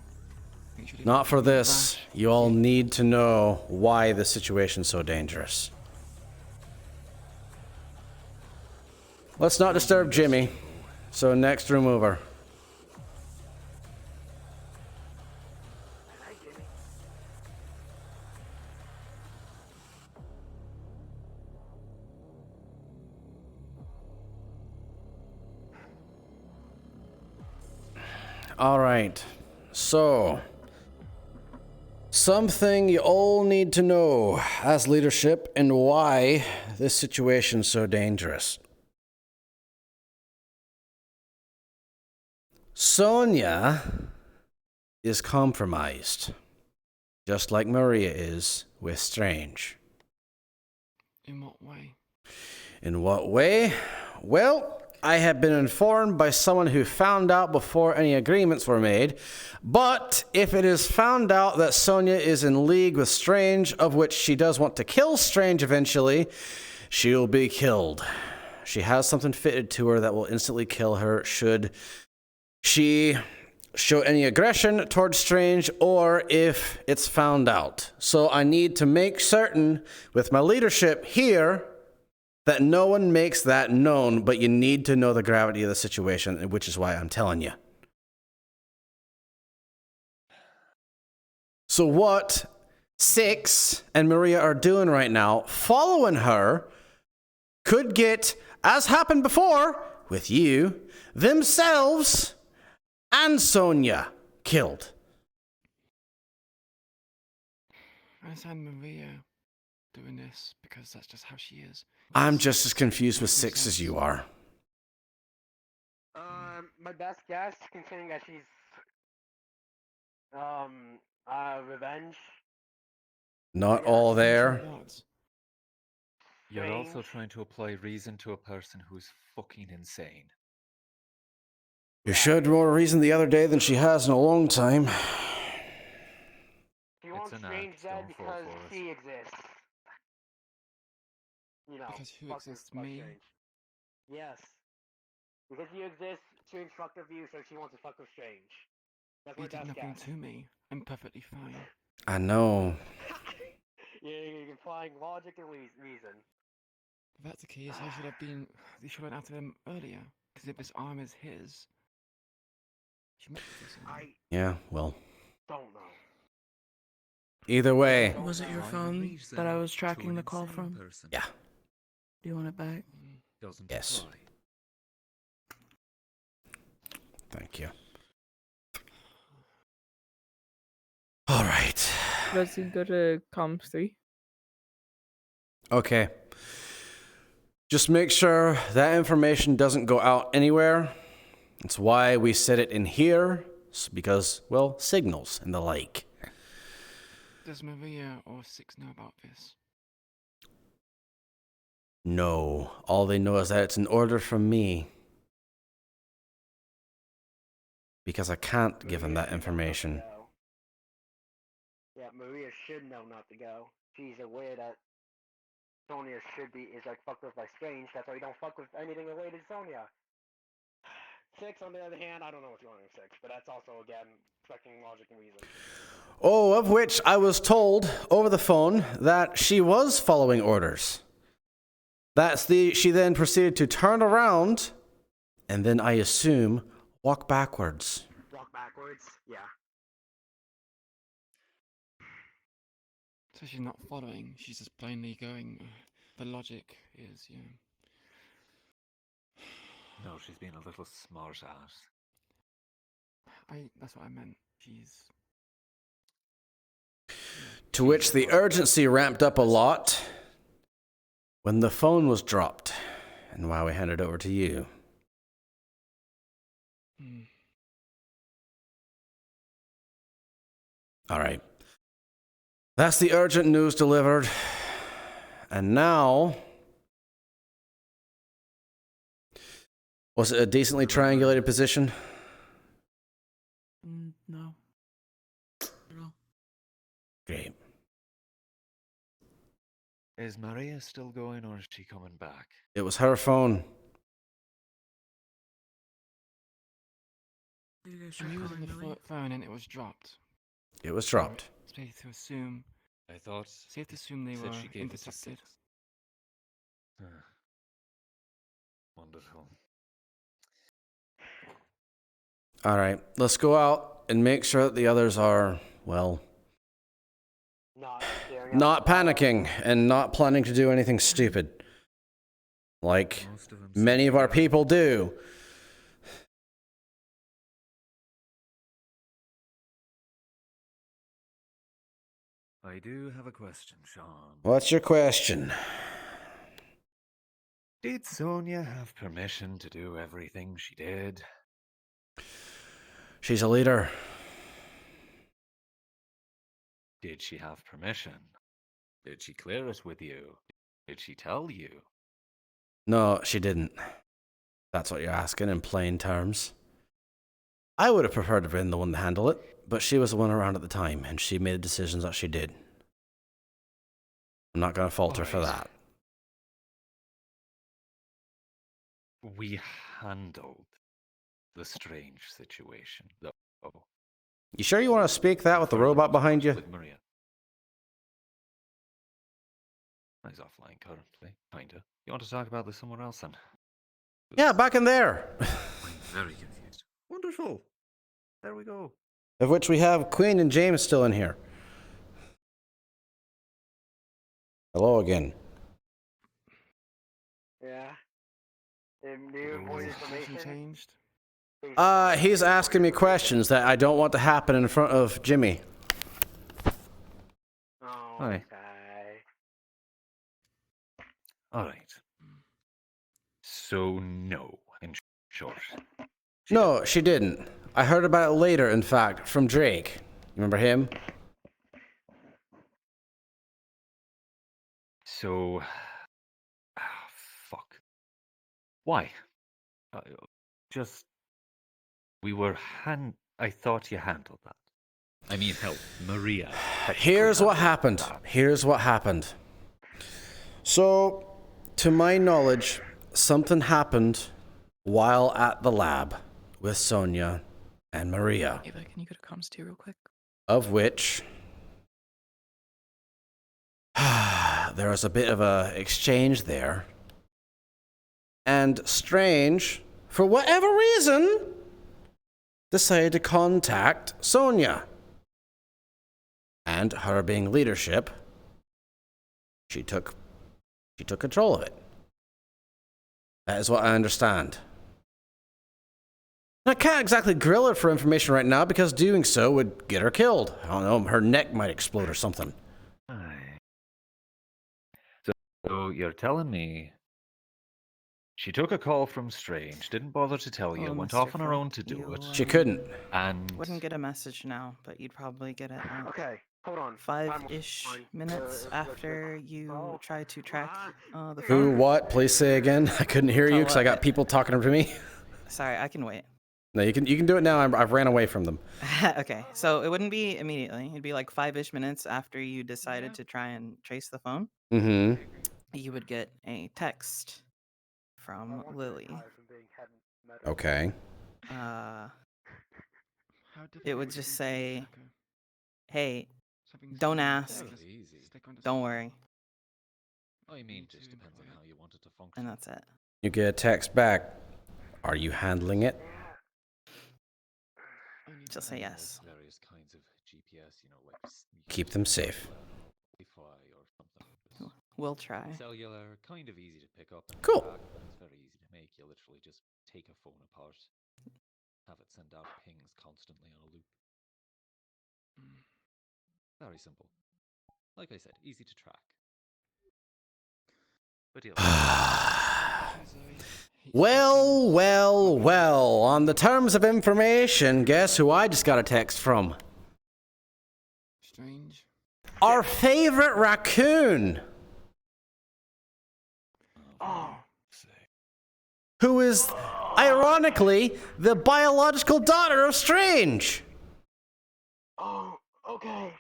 Make sure they Not don't for come in this. back. You all need to know why the situation's so dangerous. Let's not disturb Jimmy. So next room over. All right. So, something you all need to know as leadership and why this situation's so dangerous. Sonia is compromised, just like Maria is with Strange. In what way? In what way? Well, I have been informed by someone who found out before any agreements were made, but if it is found out that Sonia is in league with Strange, of which she does want to kill Strange eventually, she'll be killed. She has something fitted to her that will instantly kill her should she show any aggression towards Strange or if it's found out. So I need to make certain with my leadership here that no one makes that known, but you need to know the gravity of the situation, which is why I'm telling you. So what Six and Maria are doing right now, following her, could get, as happened before with you, themselves and Sonia killed. I understand Maria doing this because that's just how she is. I'm just as confused with Six as you are. My best guess, considering that she's revenge. Not all there. You're Strange. also trying to apply reason to a person who's fucking insane. You showed more reason the other day than she has in a long time. She wants an Strange act, dead don't fall because for it. she exists. You know, Because who fuck exists, fuck me? Strange. Yes. Because you exist, Strange fucked with you, so she wants to fuck with Strange. That's my You did best nothing guess. to me. I'm perfectly fine. I know. You're applying logic and reason. If that's the case, I should have been. They should have went after them earlier. Because if this arm is his, she must be this arm. Yeah, well. Don't know. Either way. Was it your phone that I was tracking the call from? Yeah. Do you want it back? Yes. Thank you. All right. Does he go to comms 3? Okay. Just make sure that information doesn't go out anywhere. That's why we set it in here, because, well, signals and the like. Does Maria or Six know about this? No. All they know is that it's an order from me. Because I can't give them that information. Yeah, Maria should know not to go. She's aware that Sonia is like fucked with by Strange. That's why you don't fuck with anything related to Sonia. Six, on the other hand, I don't know what's going on with Six, but that's also, again, expecting logic and reason. Oh, of which I was told over the phone that she was following orders. She then proceeded to turn around and then I assume walk backwards. Walk backwards? Yeah. So she's not following, she's just blindly going. The logic is, yeah. No, she's being a little smart ass. That's what I meant. She's. To which the urgency ramped up a lot when the phone was dropped and why we handed it over to you. All right. That's the urgent news delivered. And now, was it a decently triangulated position? No. Great. Is Maria still going or is she coming back? It was her phone. She was on the phone and it was dropped. It was dropped. Safe to assume. I thought. Safe to assume they said were she gave it to intercepted. Six. Wonderful. All right, let's go out and make sure that the others are, well, not panicking and not planning to do anything stupid. Like many of our people do. I do have a question, Sean. What's your question? Did Sonia have permission to do everything she did? She's a leader. Did she have permission? Did she clear it with you? Did she tell you? No, she didn't. That's what you're asking in plain terms. I would have preferred to have been the one to handle it, but she was the one around at the time, and she made the decisions that she did. I'm not going to fault her for that. We handled the Strange situation, though. Oh, You sure you want to speak that with the robot behind you? with Maria. He's offline currently, kinda. You want to talk about this somewhere else then? Yeah, back in there. I'm very confused. Wonderful. There we go. Of which we have Queen and James still in here. Hello again. Yeah. New point information. Changed. He's asking me questions that I don't want to happen in front of Jimmy. Oh, Hi. okay. All right. So no, in short. No, she didn't. I heard about it later, in fact, from Drake. You remember him? So, fuck. Why? Just we were I thought you handled that. I mean, hell, Maria. Here's what happened. Here's what happened. So, to my knowledge, something happened while at the lab with Sonia and Maria. Ava, can you go to comms 2 real quick? Of which there was a bit of a exchange there. And Strange, for whatever reason, decided to contact Sonia. And her being leadership, she took control of it. That is what I understand. I can't exactly grill her for information right now because doing so would get her killed. I don't know, her neck might explode or something. So you're telling me she took a call from Strange, didn't bother to tell you, Oh, went Mr. off on her Funk, own to do you, it, She couldn't. and Wouldn't get a message now, but you'd probably get it Okay, hold on. 5-ish Fine. minutes Let's after you try to track the Who, phone. what? Please say again. I couldn't hear you because I got people talking to me. Sorry, I can wait. No, you can do it now. I've ran away from them. Okay, so it wouldn't be immediately. It'd be like 5-ish minutes after you decided to try and trace the phone. Mm-hmm. You would get a text from Lily. Okay. It would just say, "Hey, don't ask, don't worry," I mean, just depends on how you want it to function. and that's it. You get a text back. Are you handling it? Just say yes. Various kinds of GPS, like Keep them safe. Wi-Fi or something. We'll try. Cellular, kind of easy to pick up. And Cool. track, but it's very easy to make. You literally just take a phone apart, have it send out pings constantly on a loop. Very simple. Like I said, easy to track. But Well. On the terms of information, guess who I just got a text from? Strange. Our favorite raccoon. Oh. Who is, ironically, the biological daughter of Strange. Oh, okay.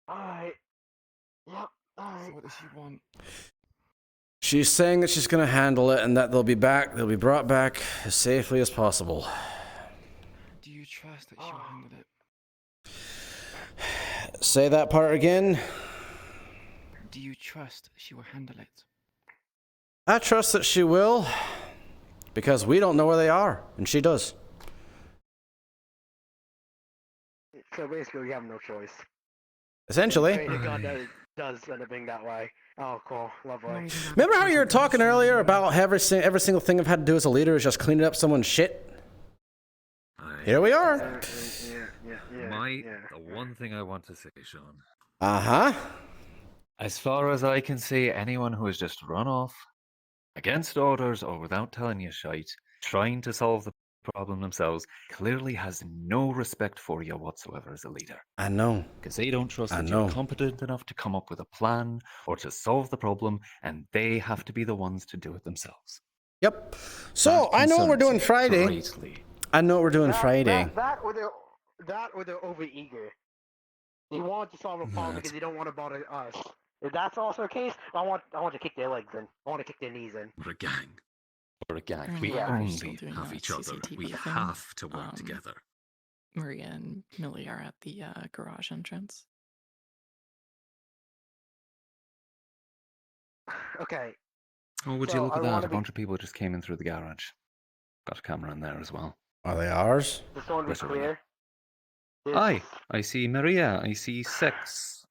Alright. Yep, alright. So what does she want? She's saying that she's going to handle it and that they'll be brought back as safely as possible. Do you trust that she'll handle it? Say that part again. Do you trust she will handle it? I trust that she will, because we don't know where they are, and she does. So basically, we have no choice. Essentially. Pray to God that it does end up being that way. Oh, cool. Lovely. Remember how you were talking earlier about every single thing I've had to do as a leader is just cleaning up someone's shit? Here we are. The one thing I want to say, Sean. Uh-huh. As far as I can see, anyone who has just run off, against orders or without telling you shite, trying to solve the problem themselves, clearly has no respect for you whatsoever as a leader. I know. Because they don't trust that you're competent enough to come up with a plan or to solve the problem, and they have to be the ones to do it themselves. Yep. So, I know what we're doing Friday. Greatly. I know what we're doing Friday. That or they're overeager. They want to solve a problem because they don't want to bother us. If that's also the case, I want to kick their legs in. I want to kick their knees in. We're a gang. We're a gang. We Yeah. only Still doing have that each other. CCTV We thing. have to work together. Maria and Millie are at the garage entrance. Okay. Oh, would you So look I at that? wanna A be- bunch of people just came in through the garage. Got a camera in there as well. Are they ours? Just want to be Where's Maria? clear. This- Aye, I see Maria. I see 6.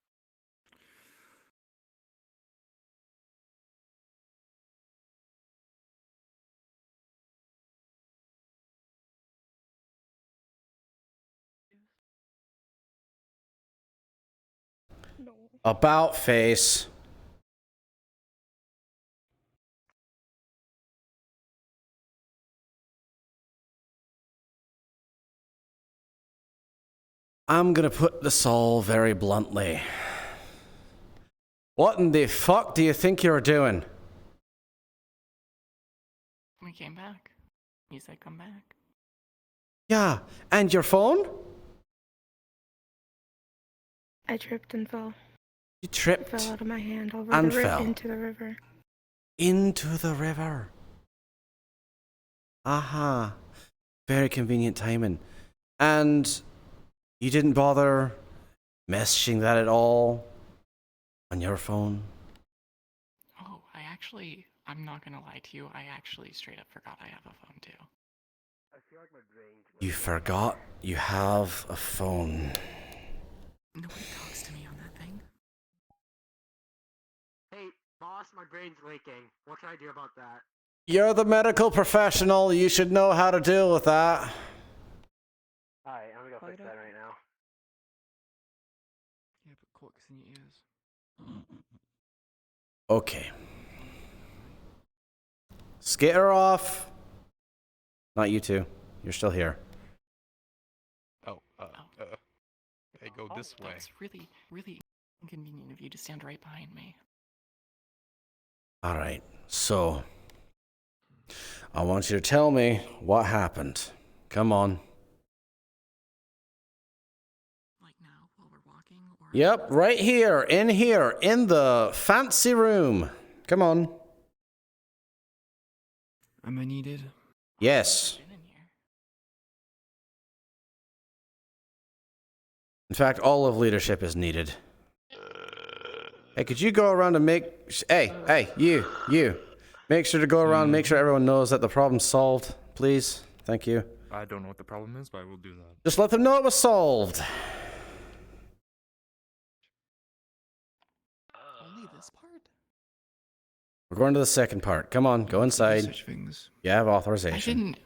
No. About face. I'm gonna put this all very bluntly. What in the fuck do you think you're doing? We came back. You said come back. Yeah, and your phone? I tripped and fell. You It tripped fell out of my hand over and the river fell. into the river. Into the river. Aha. Very convenient timing. And you didn't bother messaging that at all on your phone? Oh, I'm not gonna lie to you, I actually straight up forgot I have a phone too. I feel like my brain's You forgot you have a phone. Nobody talks to me on that thing. Hey, boss, my brain's leaking. What should I do about that? You're the medical professional. You should know how to deal with that. Alright, I'm gonna go fix that right now. Yeah, but corks in your ears. Okay. Skitter off. Not you two. You're still here. They go this way. That's really, really inconvenient of you to stand right behind me. All right. So, I want you to tell me what happened. Come on. Like now, while we're walking, or... Yep, right here, in the fancy room. Come on. Am I needed? Yes. In fact, all of leadership is needed. Hey, could you go around and make... Hey, you. Make sure to go around and make sure everyone knows that the problem's solved, please. Thank you. I don't know what the problem is, but I will do that. Just let them know it was solved. Only this part? We're going to the second part. Come on, go inside. Such things. You have I authorization. didn't...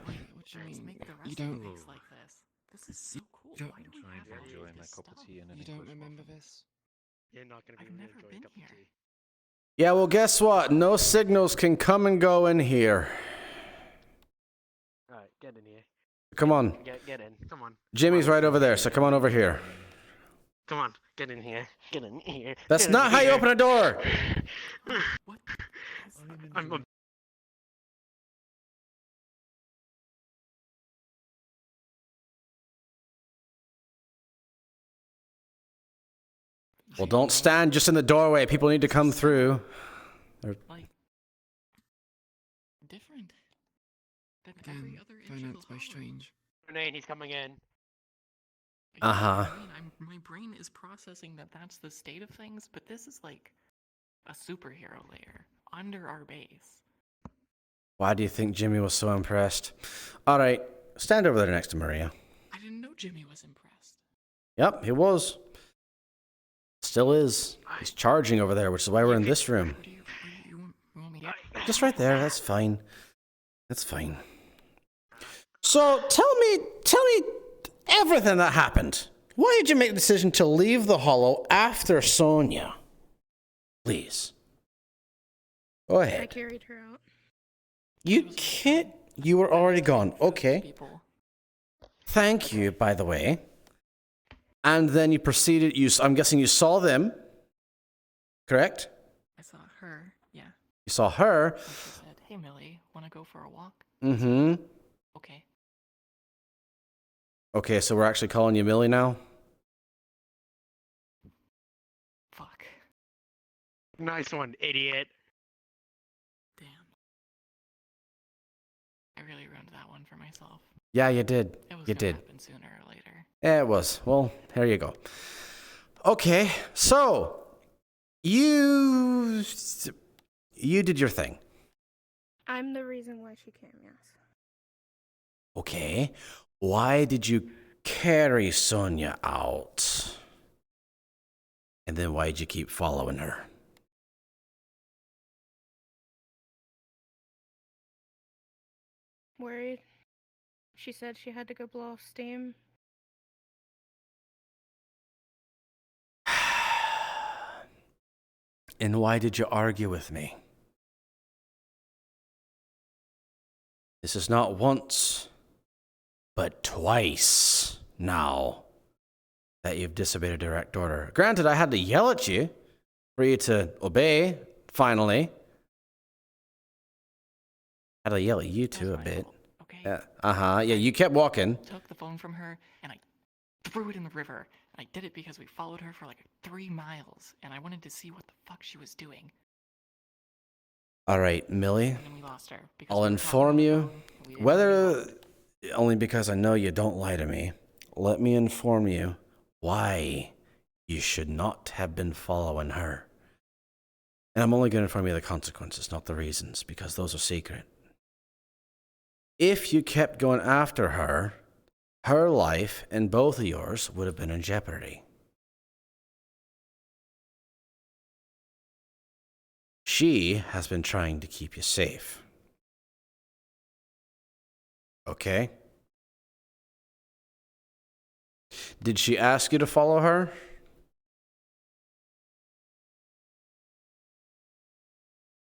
Wait, what do you mean? Make the rest don't- of things like this. This is so cool. don't- Why do we Trying have to all enjoy of my this cup of stuff? tea and You don't remember this? You're not gonna be I've able to never enjoy a been cup of here. tea. Yeah, well, guess what? No signals can come and go in here. Alright, get in here. Come on. Get in. Come on. Jimmy's right over there, so come on over here. Come on. Get in here. Get in here. That's Get not in how you here. open a door. What? I'm a... Well, don't stand just in the doorway. People need to come through. Like... different. Than every Again, other inch of financed the by hall. strange. Renee, he's coming in. Uh-huh. I mean, my brain is processing that that's the state of things, but this is like a superhero layer under our base. Why do you think Jimmy was so impressed? All right, stand over there next to Maria. I didn't know Jimmy was impressed. Yep, he was. Still is. He's charging over there, which is why we're in this room. You want me to... Just right there, that's fine. That's fine. So, tell me everything that happened. Why did you make the decision to leave the Hollow after Sonia? Please. Go I ahead. carried her out. You can't... You were already gone. Okay. People. Thank you, by the way. And then you proceeded... I'm guessing you saw them. Correct? I saw her, yeah. You saw her. And she said, hey, Millie, want to go for a walk? Mm-hmm. Okay. Okay, so we're actually calling you Millie now? Fuck. Nice one, idiot. I really ruined that one for myself. Yeah, you did. It was You gonna did. happen sooner or later. Yeah, it was. Well, here you go. Okay, so you did your thing. I'm the reason why she came, yes. Okay. Why did you carry Sonia out? And then why did you keep following her? Worried. She said she had to go blow off steam. And why did you argue with me? This is not once, but twice now that you've disobeyed a direct order. Granted, I had to yell at you for you to obey, finally. I had to yell at you too a bit. Okay. Yeah, you kept walking. Took the phone from her and I threw it in the river. I did it because we followed her for like 3 miles and I wanted to see what the fuck she was doing. All right, Millie. And then we lost her. Because I'll we were inform talking on the you, phone, we didn't whether only because I know you don't lie to me. Let me inform you why you should not have been following her. And I'm only going to inform you of the consequences, not the reasons, because those are secret. If you kept going after her, her life and both of yours would have been in jeopardy. She has been trying to keep you safe. Okay? Did she ask you to follow her?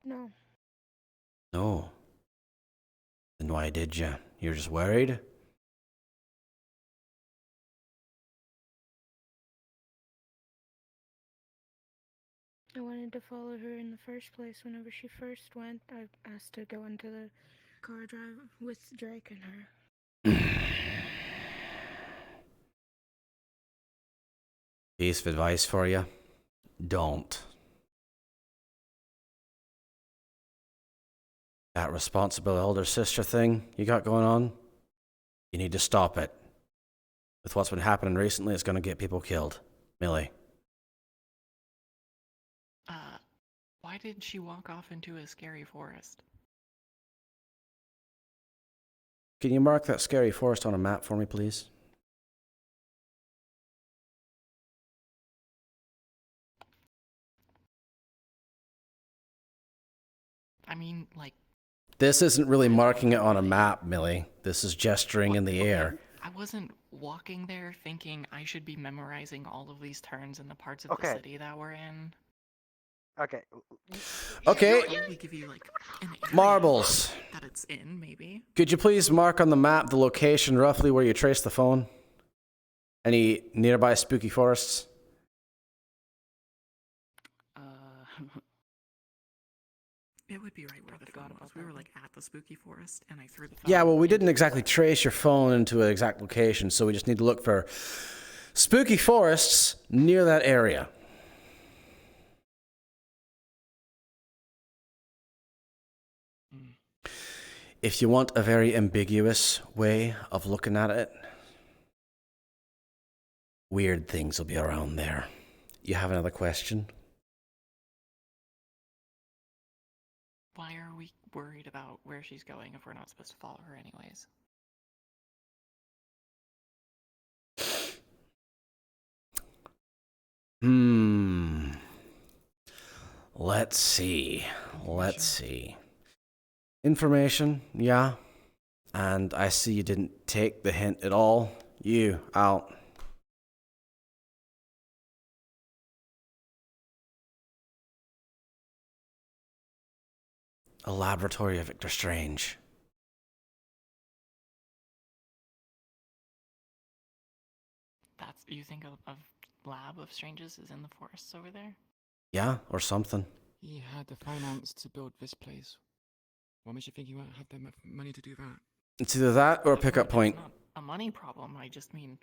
No. No. Then why did you? You're just worried? I wanted to follow her in the first place. Whenever she first went, I asked to go into the car drive with Drake and her. Piece of advice for you. Don't. That responsible elder sister thing you got going on, you need to stop it. With what's been happening recently, it's going to get people killed. Millie. Why did she walk off into a scary forest? Can you mark that scary forest on a map for me, please? I mean, like... This isn't really marking it on a map, Millie. This is gesturing in the air. I wasn't walking there thinking I should be memorizing all of these turns in the parts of the city that we're in. Okay. Okay. We give you like an area Marbles. that it's in, maybe. Could you please mark on the map the location roughly where you traced the phone? Any nearby spooky forests? It would be right where the phone was. We were like at the spooky forest, and I threw the phone. Yeah, well, we didn't exactly trace your phone into an exact location, so we just need to look for spooky forests near that area. If you want a very ambiguous way of looking at it, weird things will be around there. You have another question? Why are we worried about where she's going if we're not supposed to follow her anyways? Let's see. Information, yeah. And I see you didn't take the hint at all. You, out. A laboratory of Victor Strange. That's, you think a lab of Strange's is in the forests over there? Yeah, or something. He had the finance to build this place. What makes you think he won't have the money to do that? It's either that or a pickup point. It's not a money problem. I just mean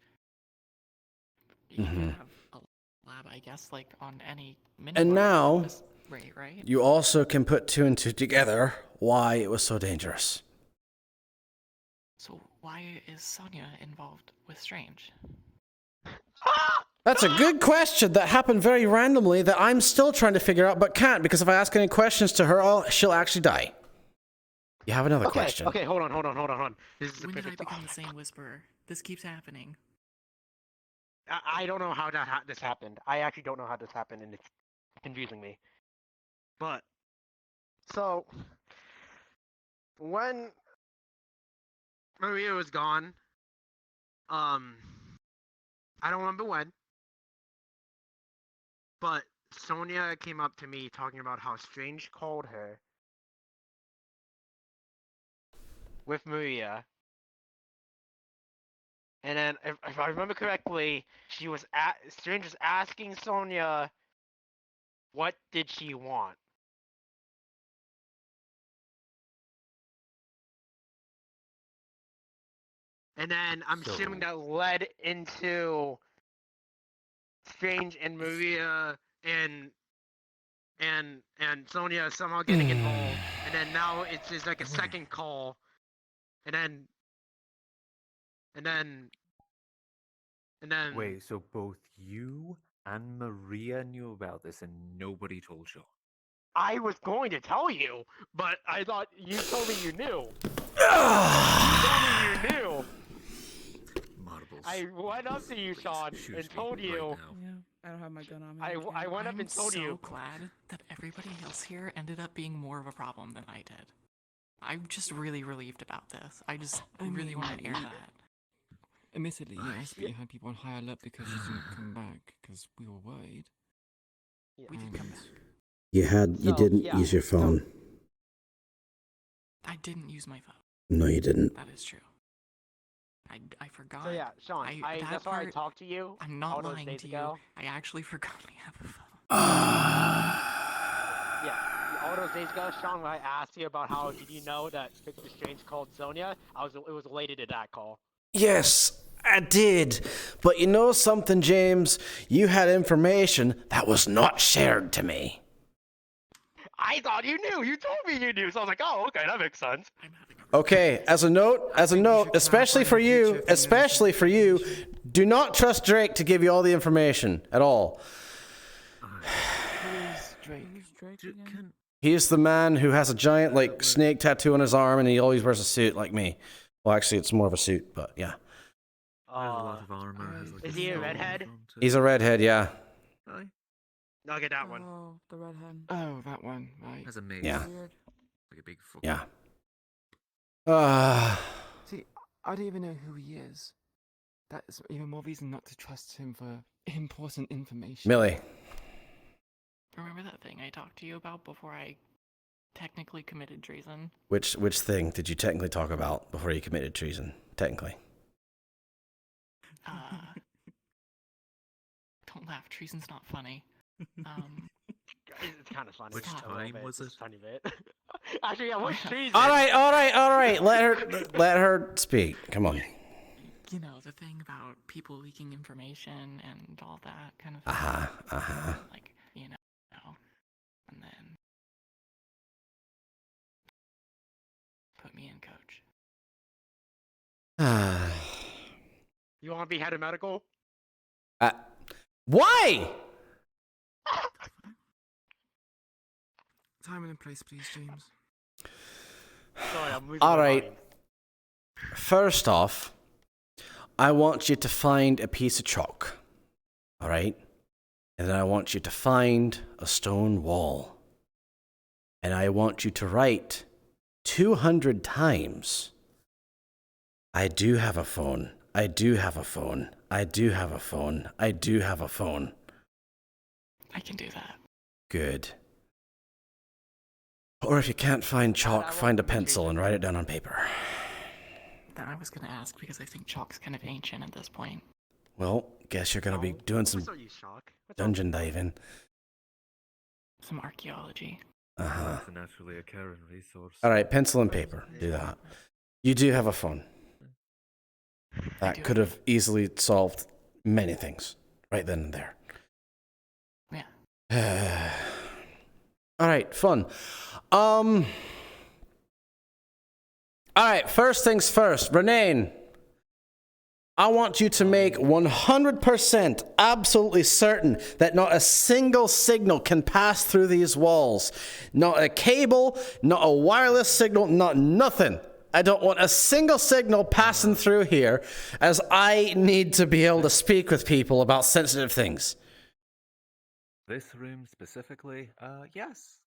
you could have a lab, I guess, like on any mini. And now, right? you also can put two and two together why it was so dangerous. why is Sonia involved with Strange? That's a good question that happened very randomly that I'm still trying to figure out but can't, because if I ask any questions to her, she'll actually die. You have another question? Okay, hold on. This is When a did I perfect... become the same Whisperer? This keeps happening. I don't know how this happened. I actually don't know how this happened, and it's confusing me. But, so, when Maria was gone, I don't remember when, but Sonia came up to me talking about how Strange called her with Maria. And then, if I remember correctly, Strange was asking Sonia, what did she want? And then I'm assuming that led into Strange and Maria and Sonia somehow getting involved. And then now it's just like a second call. And then Wait, so both you and Maria knew about this and nobody told Sean? I was going to tell you, but I thought you told me you knew. You knew. Marbles. I went up to you, Sean, and told you. Yeah, I don't have my gun on me. I went up and told you. I'm so glad that everybody else here ended up being more of a problem than I did. I'm just really relieved about this. I really want to air that. Admittedly, yes, but you had people on high alert because you didn't come back, because we were worried. We did come back. You didn't use your phone. I didn't use my phone. No, you didn't. That is true. I forgot. So yeah, Sean, that's why I talked to you. I'm not all those lying days to ago. you. I actually forgot we have a phone. Yeah, all those days ago, Sean, when I asked you about how did you know that Mr. Strange called Sonia, it was related to that call. Yes, I did. But you know something, James? You had information that was not shared to me. I thought you knew. You told me you knew. So I was like, oh, okay, that makes sense. Okay, as a note, especially for you, do not trust Drake to give you all the information at all. Who's Drake? He's the man who has a giant, snake tattoo on his arm, and he always wears a suit like me. Well, actually, it's more of a suit, but yeah. Has a lot of armor. Is he a redhead? He's a redhead, yeah. I'll get that one. Oh, the redhead. Oh, that one, right. Has a mate. Yeah. Like a big fuck. Yeah. See, I don't even know who he is. That's even more reason not to trust him for important information. Millie. Remember that thing I talked to you about before I technically committed treason? Which thing did you technically talk about before you committed treason? Technically. Don't laugh. Treason's not funny. It's kind of funny. Which time was it? Tiny bit. Actually, yeah, what's treason? All right. Let her speak. Come on. You know, the thing about people leaking information and all that kind of thing. Like, you know, and then put me in, coach. You want to be head of medical? Why? Time and place, please, James. Sorry, I'm losing All my right. mind. First off, I want you to find a piece of chalk. All right? And then I want you to find a stone wall. And I want you to write 200 times, I do have a phone. I do have a phone. I do have a phone. I do have a phone. I can do that. Good. Or if you can't find chalk, find a pencil and write it down on paper. That I was gonna ask because I think chalk's kind of ancient at this point. Well, guess you're gonna be doing some What's all you, Shock? dungeon diving. Some archaeology. It's a naturally occurring resource. All right, pencil and paper. Do that. You do have a phone. That could have easily solved many things right then and there. Yeah. All right, fun. I All right, first things first. Renane, I want you to make 100% absolutely certain that not a single signal can pass through these walls. Not a cable, not a wireless signal, not nothing. I don't want a single signal passing through here, as I need to be able to speak with people about sensitive things. This room specifically, yes,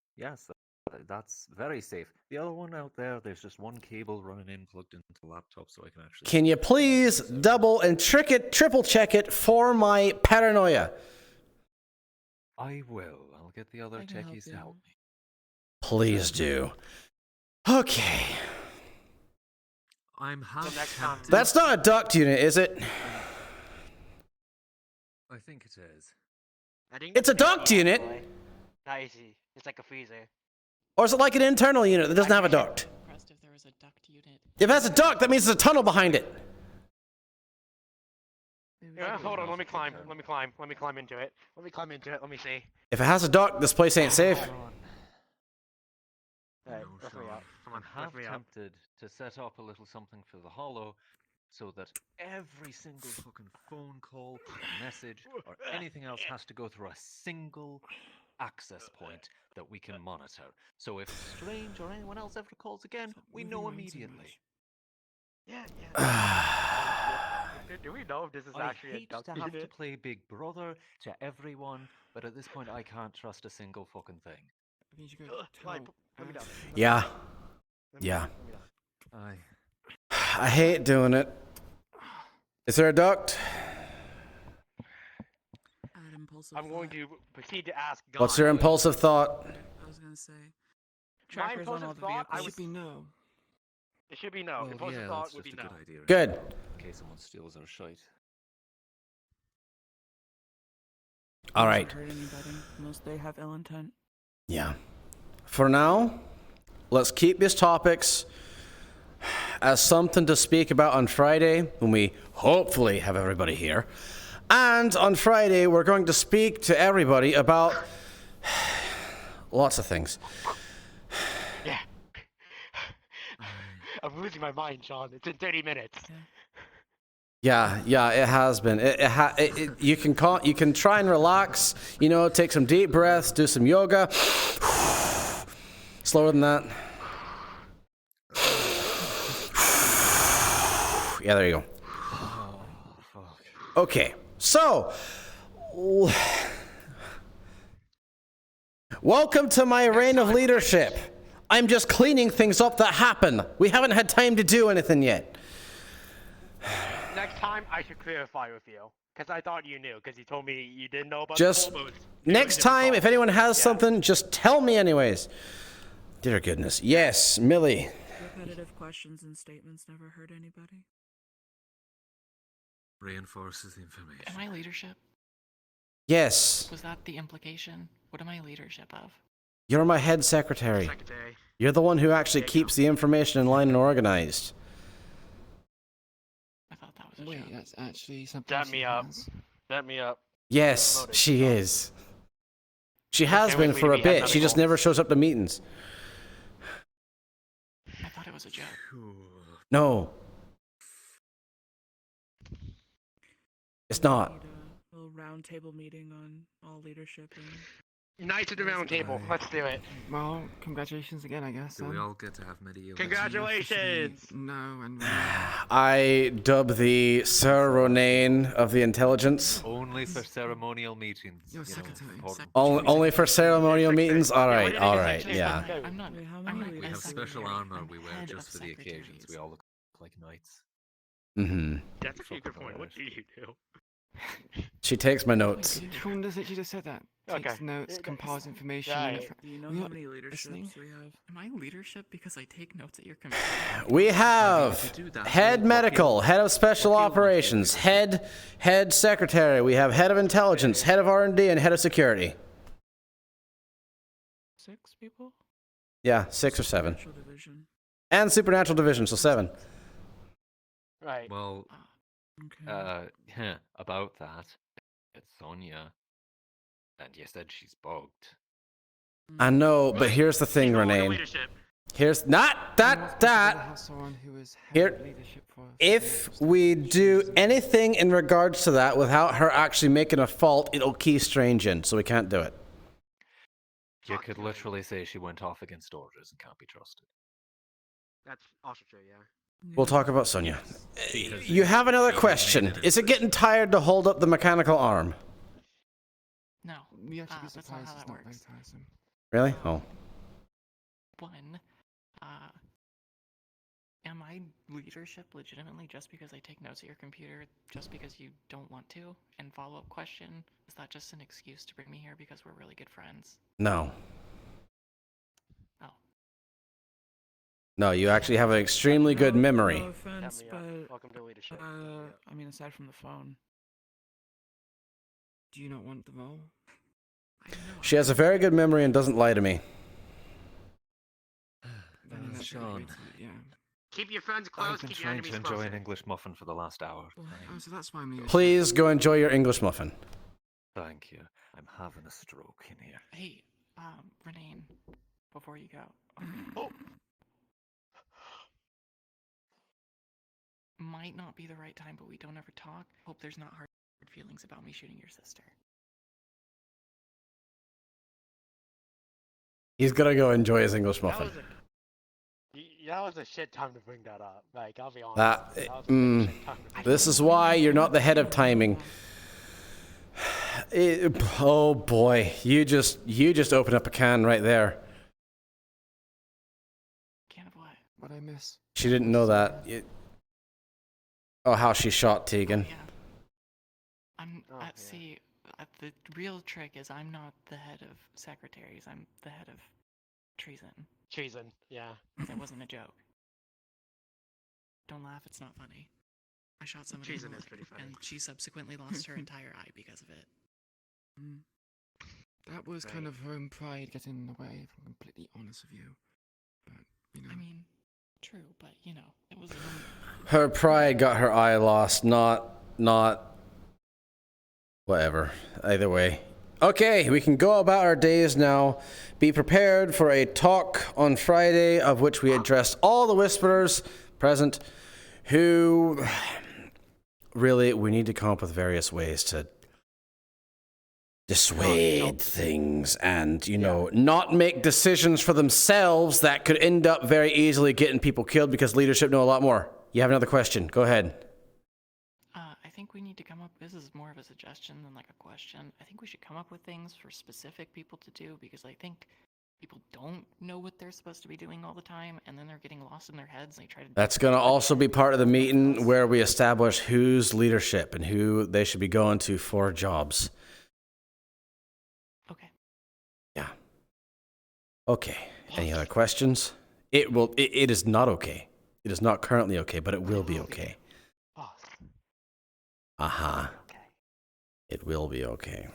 that's very safe. The other one out there, there's just one cable running in plugged into the laptop, so I can actually. Can you please double and triple check it for my paranoia? I will. I'll get the other techies to help me. Please do. Okay. I'm half tempted. That's not a duct unit, is it? I think it is. It's a duct unit. Not easy. It's like a freezer. Or is it like an internal unit that doesn't have a duct? If there was a duct unit. If it has a duct, that means there's a tunnel behind it. Yeah, hold on, let me climb into it. Let me see. If it has a duct, this place ain't safe. Alright, lift me up. I'm half tempted to set up a little something for the hollow, so that every single fucking phone call, message, or anything else has to go through a single access point that we can monitor. So if Strange or anyone else ever calls again, we know immediately. Yeah. Do we know if this is actually a duct I hate to have unit? to play Big Brother to everyone, but at this point I can't trust a single fucking thing. Let me down. Yeah. I hate doing it. Is there a duct? I'm going to proceed to ask God. What's your impulsive thought? I was gonna say. My Trackers on all impulsive the thought, vehicles. It should be no. It should be no. Well, Impulsive yeah, thought that's would just be a no. good idea. Good. In case someone steals our shite. All right. Hurt anybody unless they have ill intent. Yeah. For now, let's keep these topics as something to speak about on Friday when we hopefully have everybody here. And on Friday, we're going to speak to everybody about lots of things. Yeah. I'm losing my mind, Sean. It's in 30 minutes. Yeah, it has been. You can try and relax, take some deep breaths, do some yoga. Slower than that. Yeah, there you go. Okay, so welcome to my reign of leadership. I'm just cleaning things up that happen. We haven't had time to do anything yet. Next time, I should clarify with you. Because I thought you knew. Because you told me you didn't know about Just the whole booth. next time, if anyone has something, just tell me anyways. Dear goodness. Yes, Millie. Repetitive questions and statements never hurt anybody. Reinforces the information. Am I leadership? Yes. Was that the implication? What am I leadership of? You're my head secretary. You're the one who actually keeps the information in line and organized. I thought that was a Wait, joke. that's actually something. Set me up. Set me up. Yes, she is. She has been for a we have bit. She just never shows up to meetings. I thought it was a joke. No. It's not. A little round table meeting on all leadership and Knights of the Round Table. Let's do it. Well, congratulations again, I guess. Do we all get to have medieval? Congratulations! No, and I dub the Sir Ronayne of the intelligence. Only for ceremonial meetings. Your secretary. Only for ceremonial meetings? Alright, yeah. I'm not. We have special armor we wear just for the occasions. We all look like knights. Mm-hmm. That's actually a good point. What do you do? She takes my notes. Who does it? You just said that. Takes notes, compiles information. Do you know how many leaderships we have? Am I leadership because I take notes at your computer? We have head medical, head of special operations, head secretary. We have head of intelligence, head of R&D, and head of security. 6 people? Yeah, 6 or 7. Supernatural division. And supernatural division, so 7. Right. Well, about that, it's Sonia, and you said she's bugged. I know, but here's the thing, Renane. Here's not that. Here, if we do anything in regards to that without her actually making a fault, it'll key Strange in, so we can't do it. You could literally say she went off against orders and can't be trusted. That's also true, yeah. We'll talk about Sonia. You have another question. Is it getting tired to hold up the mechanical arm? No, We actually be that's not surprised how it's that not very works. tiresome. Really? Oh. One, am I leadership legitimately just because I take notes at your computer, just because you don't want to? And follow-up question, is that just an excuse to bring me here because we're really good friends? No. Oh. No, you actually have an extremely good memory. No offense, but Welcome to leadership. I mean, aside from the phone, Do you not want the role? She has a very good memory and doesn't lie to me. Sean, Keep your friends close, I've been keep your trying enemies to enjoy closer. an English muffin for the last hour. Oh, so that's why I'm leaving. Please go enjoy your English muffin. Thank you. I'm having a stroke in here. Hey, Renee, before you go. Oh. Might not be the right time, but we don't ever talk. Hope there's not hard feelings about me shooting your sister. He's gonna go enjoy his English muffin. That was a shit time to bring that up. Like, I'll be honest. That, That was a big shit time to bring this that is up. why you're not the head of timing. Oh boy, you just opened up a can right there. Can of what? What I miss? She didn't know that. Oh, how she shot Tegan. Yeah. See, the real trick is I'm not the head of secretaries. I'm the head of treason. Treason, yeah. That wasn't a joke. Don't laugh, it's not funny. I shot somebody Treason in the is pretty funny. and she subsequently lost her entire eye because of it. That was kind of her own pride getting in the way, if I'm completely honest with you. But, you know. I mean, true, but you know, it was Her pride got her eye lost, not whatever. Either way. Okay, we can go about our days now. Be prepared for a talk on Friday of which we addressed all the whisperers present who really, we need to come up with various ways to dissuade things and, you know, not make decisions for themselves that could end up very easily getting people killed because leadership know a lot more. You have another question. Go ahead. I think we need to come up, this is more of a suggestion than like a question. I think we should come up with things for specific people to do because I think people don't know what they're supposed to be doing all the time and then they're getting lost in their heads and they try to... That's going to also be part of the meeting where we establish who's leadership and who they should be going to for jobs. Okay. Yeah. Okay. Any other questions? It is not okay. It is not currently okay, but it will be okay. It will be okay.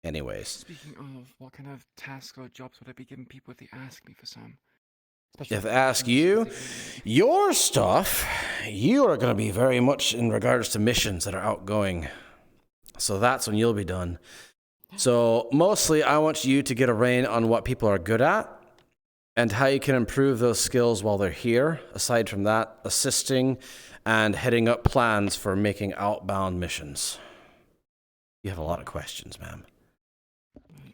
Anyways. Speaking of, what kind of tasks or jobs would I be giving people if they ask me for some? If they ask you, your stuff, you are going to be very much in regards to missions that are outgoing. So that's when you'll be done. So mostly I want you to get a rein on what people are good at and how you can improve those skills while they're here. Aside from that, assisting and heading up plans for making outbound missions. You have a lot of questions, ma'am.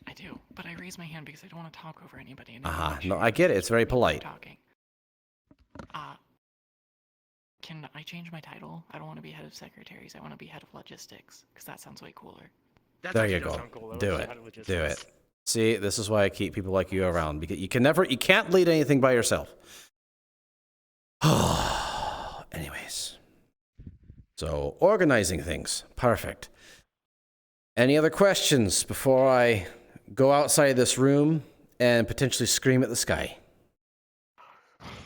I do, but I raise my hand because I don't want to talk over anybody. And No, I get it. It's very polite. Talking. Can I change my title? I don't want to be head of secretaries. I want to be head of logistics because that sounds way cooler. There you go. Do it. Do it. See, this is why I keep people like you around because you can't lead anything by yourself. Anyways. So, organizing things. Perfect. Any other questions before I go outside this room and potentially scream at the sky?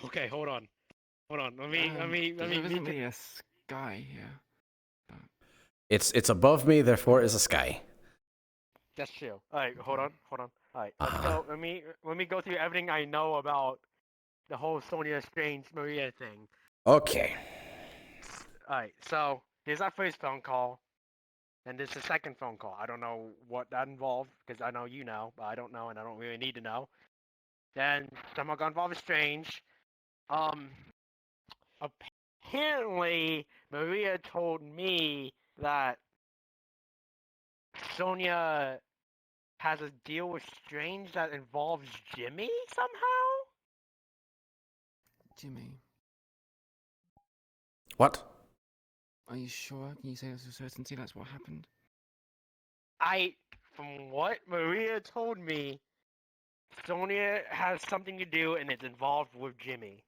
Okay, hold on. Let me. There isn't really a sky here. It's above me, therefore it is a sky. That's true. Alright, hold on. Alright, let's go. Let me go through everything I know about the whole Sonia Strange Maria thing. Okay. Alright, so here's our first phone call. And this is the second phone call. I don't know what that involved, because I know you know, but I don't know, and I don't really need to know. Then somehow got involved with Strange. Apparently, Maria told me that Sonia has a deal with Strange that involves Jimmy somehow? Jimmy, What? are you sure? Can you say this with certainty that's what happened? From what Maria told me, Sonia has something to do and it's involved with Jimmy.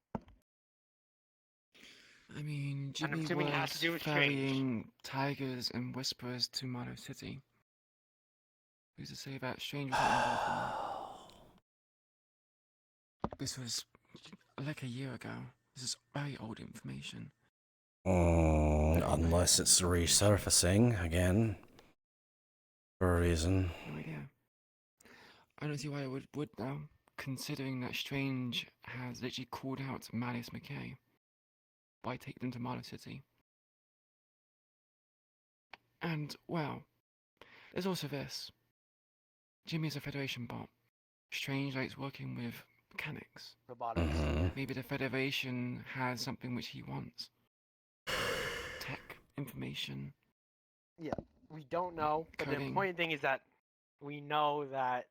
I mean, And I'm Jimmy assuming it has to was do with Strange. ferrying tigers and whisperers to Marlow City. Who's to say that Strange was not involved in that? This was like a year ago. This is very old information. Unless it's resurfacing again. For a reason. No idea. I don't see why it would now, considering that Strange has literally called out Malice McKay. Why take them to Marlow City? And, well, there's also this. Jimmy's a Federation bot. Strange likes working with mechanics. Robotics. Maybe the Federation has something which he wants. Tech, information. Yeah, we don't know. But the Coding. important thing is that we know that,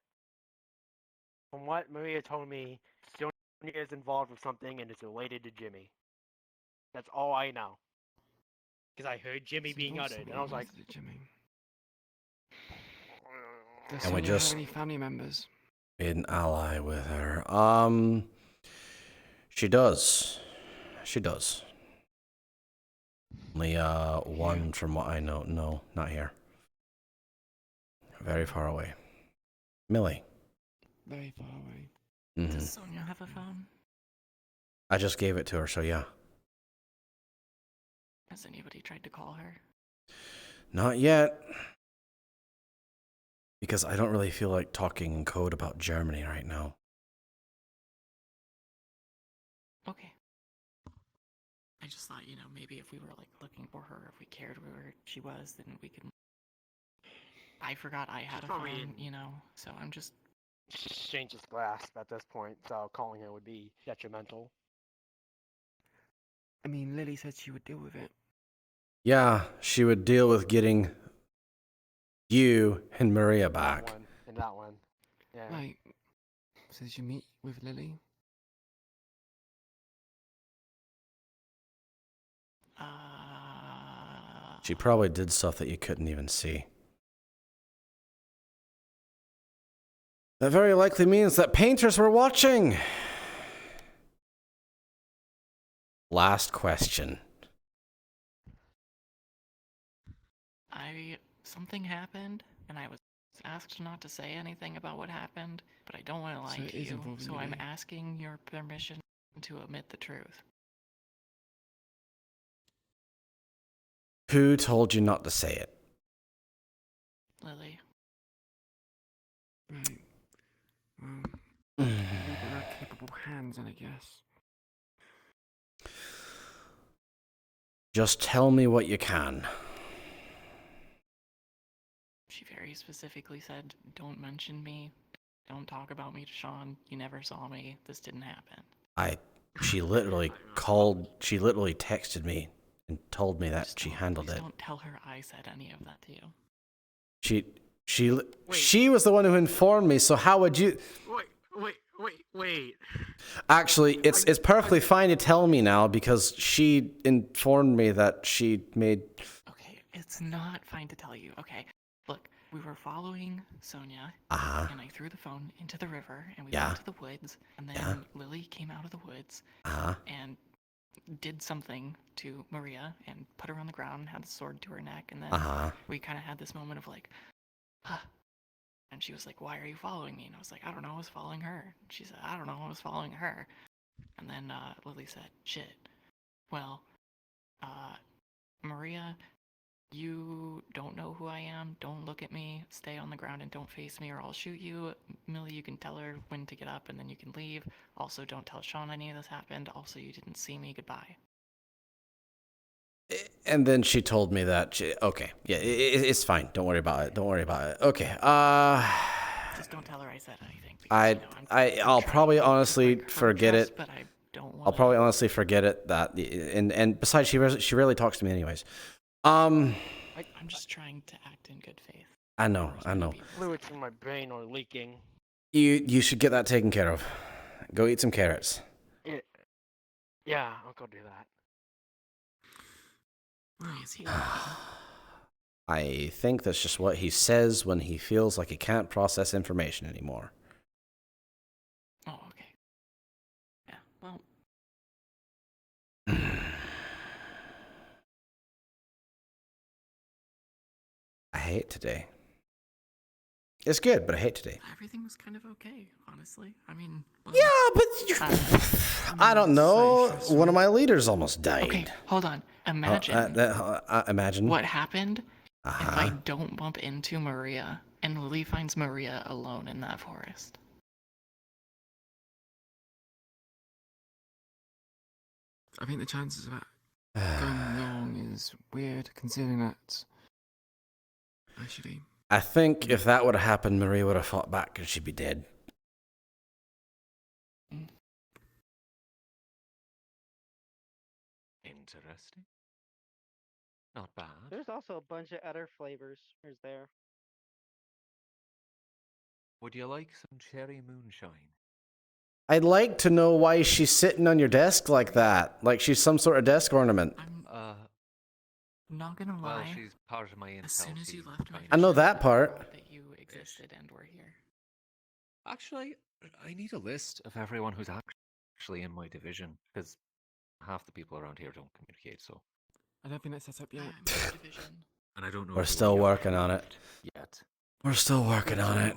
from what Maria told me, Sonia is involved with something and it's related to Jimmy. That's all I know. Because I heard Jimmy It's being uttered, and I was like, related to Jimmy. Does And we Sonia have just- any family members? An ally with her. She does. She does. Only one from what I know. No, not here. Very far away. Millie. Very far away. Does Sonia have a phone? I just gave it to her, so yeah. Has anybody tried to call her? Not yet. Because I don't really feel like talking in code about Germany right now. Okay. I just thought, maybe if we were like looking for her, if we cared where she was, then we could. I forgot I had a phone, so I'm just. Strange's grasp at this point, so calling her would be detrimental. I mean, Lily said she would deal with it. Yeah, she would deal with getting you and Maria back. That one. Yeah. Right. So did you meet with Lily? She probably did stuff that you couldn't even see. That very likely means that painters were watching. Last question. Something happened, and I was asked not to say anything about what happened, but I don't want to lie So it to is you, involving so I'm Lily. asking your permission to admit the truth. Who told you not to say it? Lily. Right. Leave it in our capable hands, I guess. Just tell me what you can. She very specifically said, don't mention me, don't talk about me to Sean, you never saw me, this didn't happen. She literally texted me and told me that she handled it. Don't tell her I said any of that to you. She was the one who informed me, so how would you... Wait. Actually, it's perfectly fine to tell me now because she informed me that she made... Okay, it's not fine to tell you, okay? Look, we were following Sonia, Uh-huh. and I threw the phone into the river, and we Yeah. went to the woods, and then Yeah. Lily came out of the woods, Uh-huh. and did something to Maria, and put her on the ground, and had the sword to her neck, and then Uh-huh. we kind of had this moment of like, huh. And she was like, why are you following me? And I was like, I don't know, I was following her. She said, I don't know, I was following her. And then Lily said, shit. Well, Maria, you don't know who I am. Don't look at me. Stay on the ground and don't face me or I'll shoot you. Millie, you can tell her when to get up and then you can leave. Also, don't tell Sean any of this happened. Also, you didn't see me. Goodbye. And then she told me that okay, yeah, it's fine. Don't worry about it. Okay. Just don't tell her I said anything. Because, I'll probably honestly forget trust, it. But I don't want. I'll probably honestly forget it. And besides, she rarely talks to me anyways. I'm just trying to act in good faith. I know. Fluids in my brain are leaking. You should get that taken care of. Go eat some carrots. Yeah, I'll go do that. Why is he? I think that's just what he says when he feels like he can't process information anymore. Oh, okay. Yeah, well. I hate today. It's good, but I hate today. Everything was kind of okay, honestly. I mean, well, yeah, but I don't know. One of my leaders almost died. Okay, hold on. Imagine. Imagine what happened if I don't bump into Maria and Lily finds Maria alone in that forest. I think the chances of that going wrong is weird, considering that actually. I think if that would have happened, Maria would have fought back and she'd be dead. Interesting. Not bad. There's also a bunch of other flavors. There's there. Would you like some cherry moonshine? I'd like to know why she's sitting on your desk like that. Like she's some sort of desk ornament. Not gonna lie. Well, she's part of my intel. As soon as you left my I know that part. that you existed and were here. Actually, I need a list of everyone who's actually in my division, because half the people around here don't communicate, so. I don't think that's set up yet. And I don't know. We're still working on it. Yet. We're still working on it.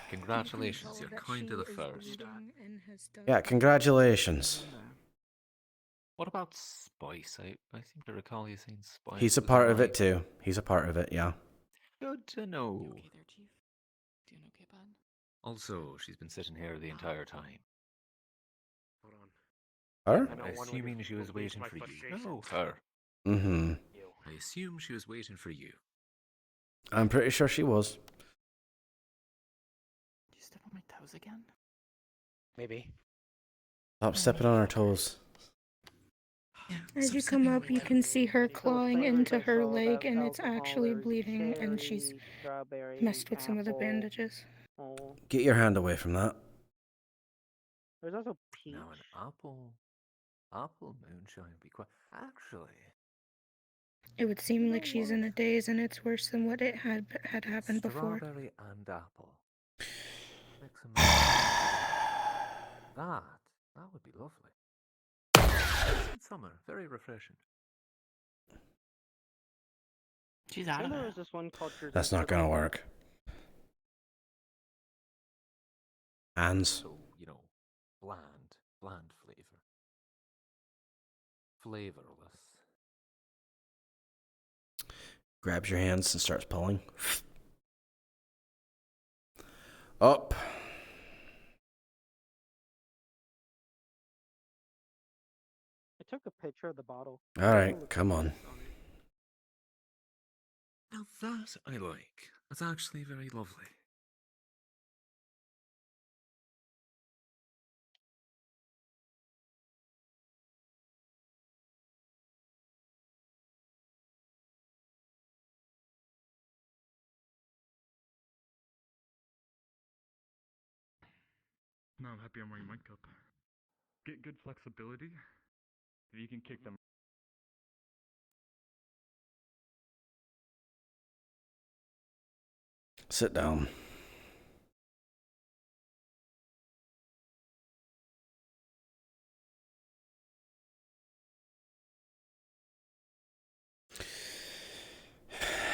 Congratulations, you're kind of the first. Yeah, congratulations. What about Spice? I seem to recall you saying Spice. He's a part of it too. He's a part of it, yeah. Good to know. You okay there, Chief? Do you know okay, bud? Also, she's been sitting here the entire time. Hold on. Her? Assuming she was waiting for you. No, her. Mm-hmm. I assume she was waiting for you. I'm pretty sure she was. Did you step on my toes again? Maybe. Stop stepping on her toes. As you come up, you can see her clawing into her leg, and it's actually bleeding, and she's messed with some of the bandages. Get your hand away from that. There's also peach. Now an apple moonshine would be quite. Actually, It would seem like she's in a daze, and it's worse than what it had happened before. strawberry and apple. Mix 'em up. That would be lovely. In summer, very refreshing. She's out of There it. was this one called That's not gonna work. Hands. So, bland flavor. Flavorless. Grabs your hands and starts pulling. Up. I took a picture of the bottle. All right, come on. Now that I like. That's actually very lovely. No, I'm happy I'm wearing my cup. Get good flexibility. If you can kick them. Sit down.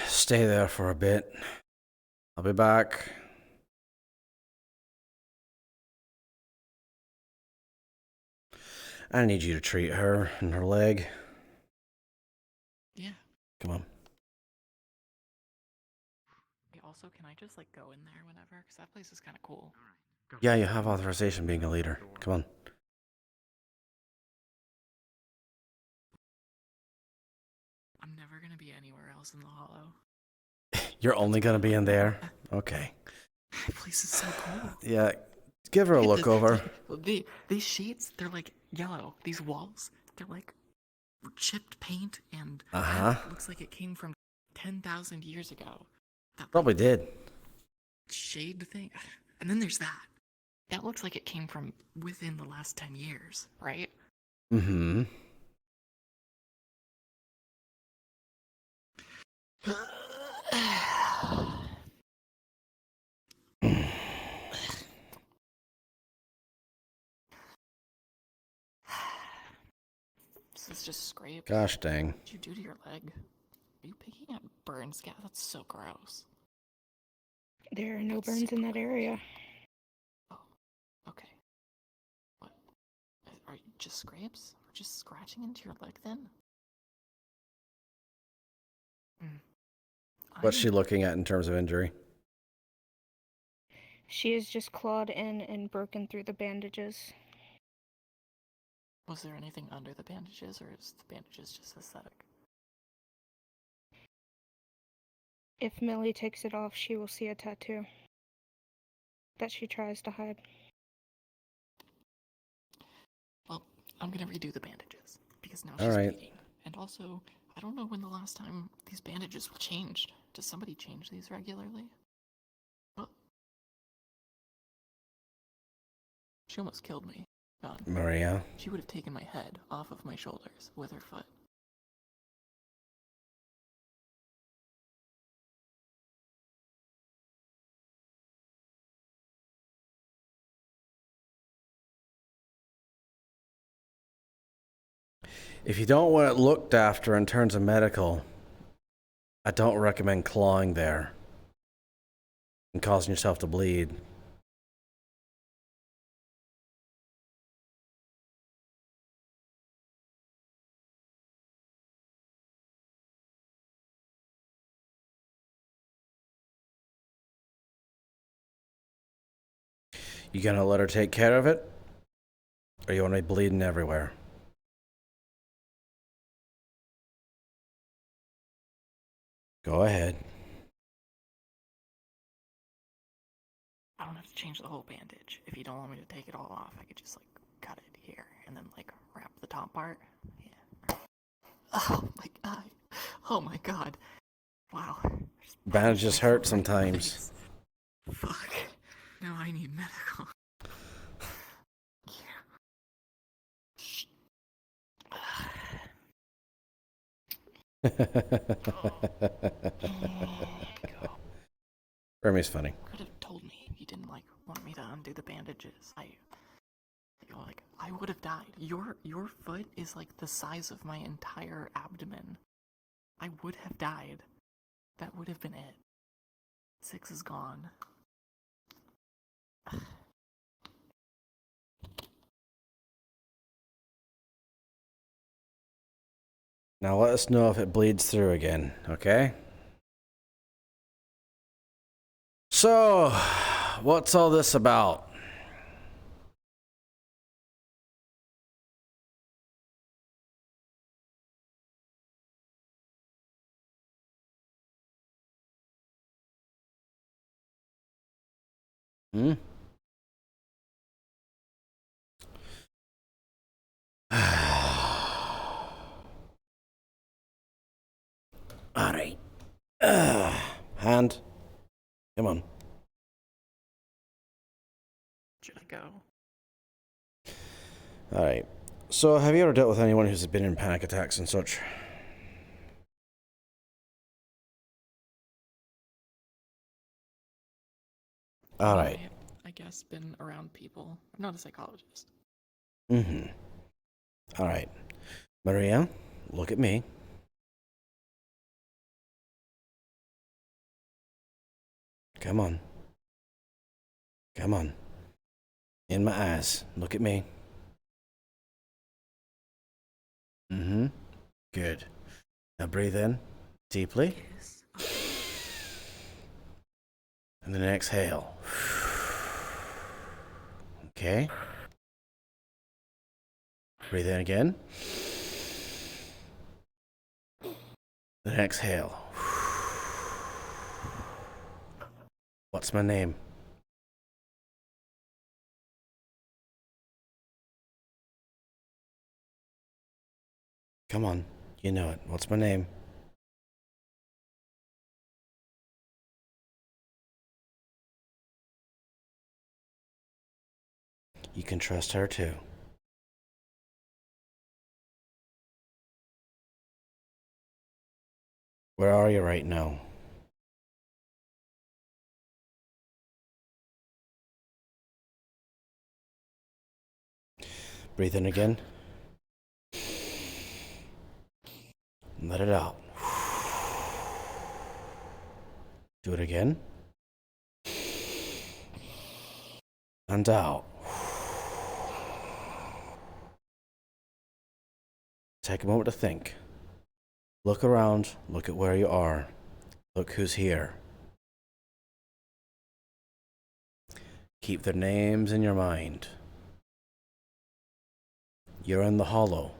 Stay there for a bit. I'll be back. I need you to treat her and her leg. Yeah. Come on. Hey, also, can I just go in there whenever? Because that place is kind of cool. Yeah, you have authorization being a leader. Come on. I'm never gonna be anywhere else in the Hollow. You're only gonna be in there? Okay. That place is so cool. Yeah, give her a look over. These sheets, they're like yellow. These walls, they're like chipped paint, and that looks like it came from 10,000 years ago. That Probably did. shade thing. And then there's that. That looks like it came from within the last 10 years, right? Mm-hmm. This is just scrapes. Gosh dang. What'd you do to your leg? Are you picking up burn scab? That's so gross. There are no burns in that area. Okay. What? Are you just scrapes? Or just scratching into your leg then? What's she looking at in terms of injury? She is just clawed in and broken through the bandages. Was there anything under the bandages, or is the bandages just aesthetic? If Millie takes it off, she will see a tattoo that she tries to hide. Well, I'm gonna redo the bandages, because now All she's right. bleeding. And also, I don't know when the last time these bandages were changed. Does somebody change these regularly? Oh. She almost killed me. God. Maria? She would have taken my head off of my shoulders with her foot. If you don't want it looked after in terms of medical, I don't recommend clawing there and causing yourself to bleed. You gonna let her take care of it? Or you want me bleeding everywhere? Go ahead. I don't have to change the whole bandage. If you don't want me to take it all off, I could just, like, cut it here and then, like, wrap the top part. Yeah. Oh my god. Oh my god. Wow. Bandages hurt sometimes. Fuck. Now I need medical. Remy's funny. Could have told me you didn't like want me to undo the bandages. I would have died. Your foot is like the size of my entire abdomen. I would have died. That would have been it. 6 is gone. Now let us know if it bleeds through again, okay? So, what's all this about? Hmm? Alright. Hand. Come on. Should I go? Alright. So, have you ever dealt with anyone who's been in panic attacks and such? Alright. I guess been around people. I'm not a psychologist. Mm-hmm. Alright. Maria, look at me. Come on. Come on. In my eyes. Look at me. Mm-hmm. Good. Now breathe in deeply. And then exhale. Okay. Breathe in again. Then exhale. What's my name? Come on, you know it. What's my name? You can trust her too. Where are you right now? Breathe in again. Let it out. Do it again. And out. Take a moment to think. Look around. Look at where you are. Look who's here. Keep their names in your mind. You're in the hollow.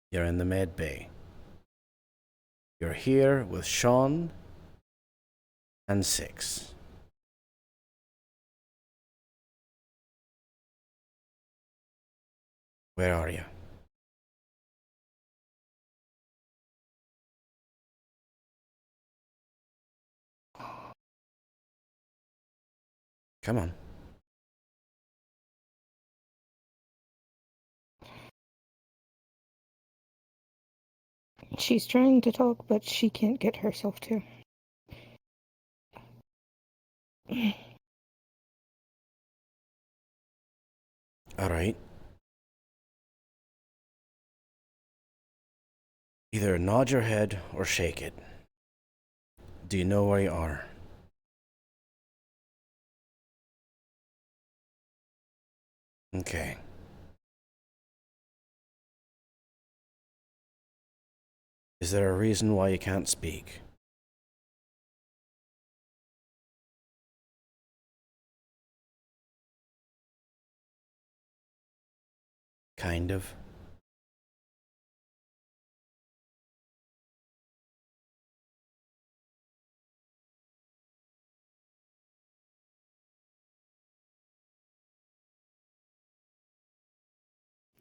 You're in the med bay. You're here with Sean and Six. Where are you? Come on. She's trying to talk, but she can't get herself to. All right. Either nod your head or shake it. Do you know where you are? Okay. Is there a reason why you can't speak? Kind of.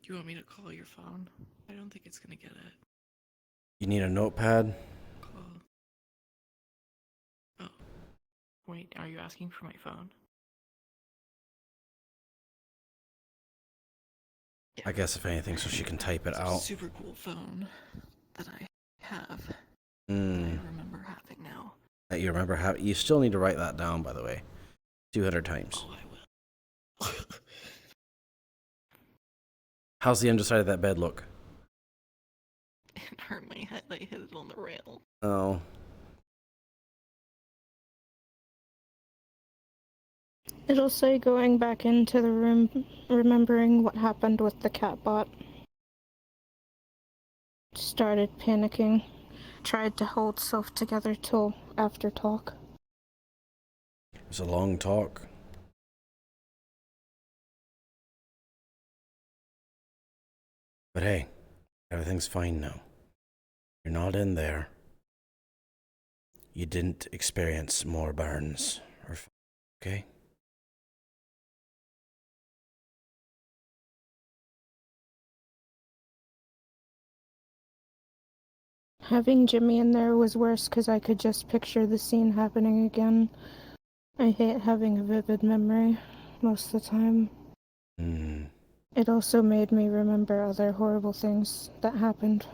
Do you want me to call your phone? I don't think it's gonna get it. You need a notepad? Call. Oh. Wait, are you asking for my phone? I guess if anything, so she can type it It's a out. super cool phone that I have. Hmm. That I remember having now. That you remember how? You still need to write that down, by the way. 200 times. Oh, I will. How's the underside of that bed look? It hurt my head. I hit it on the rail. Oh. It'll say going back into the room, remembering what happened with the catbot. Started panicking. Tried to hold self together till after talk. It was a long talk. But hey, everything's fine now. You're not in there. You didn't experience more burns. Okay? Having Jimmy in there was worse because I could just picture the scene happening again. I hate having a vivid memory most of the time. It also made me remember other horrible things that happened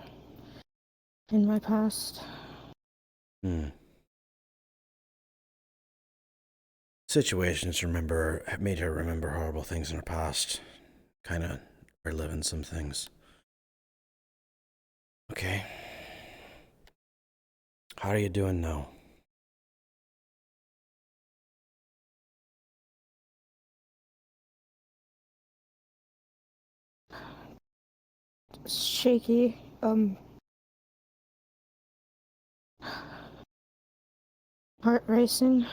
in my past. Situations made her remember horrible things in her past. Kind of reliving some things. Okay. How are you doing now? Shaky, heart racing.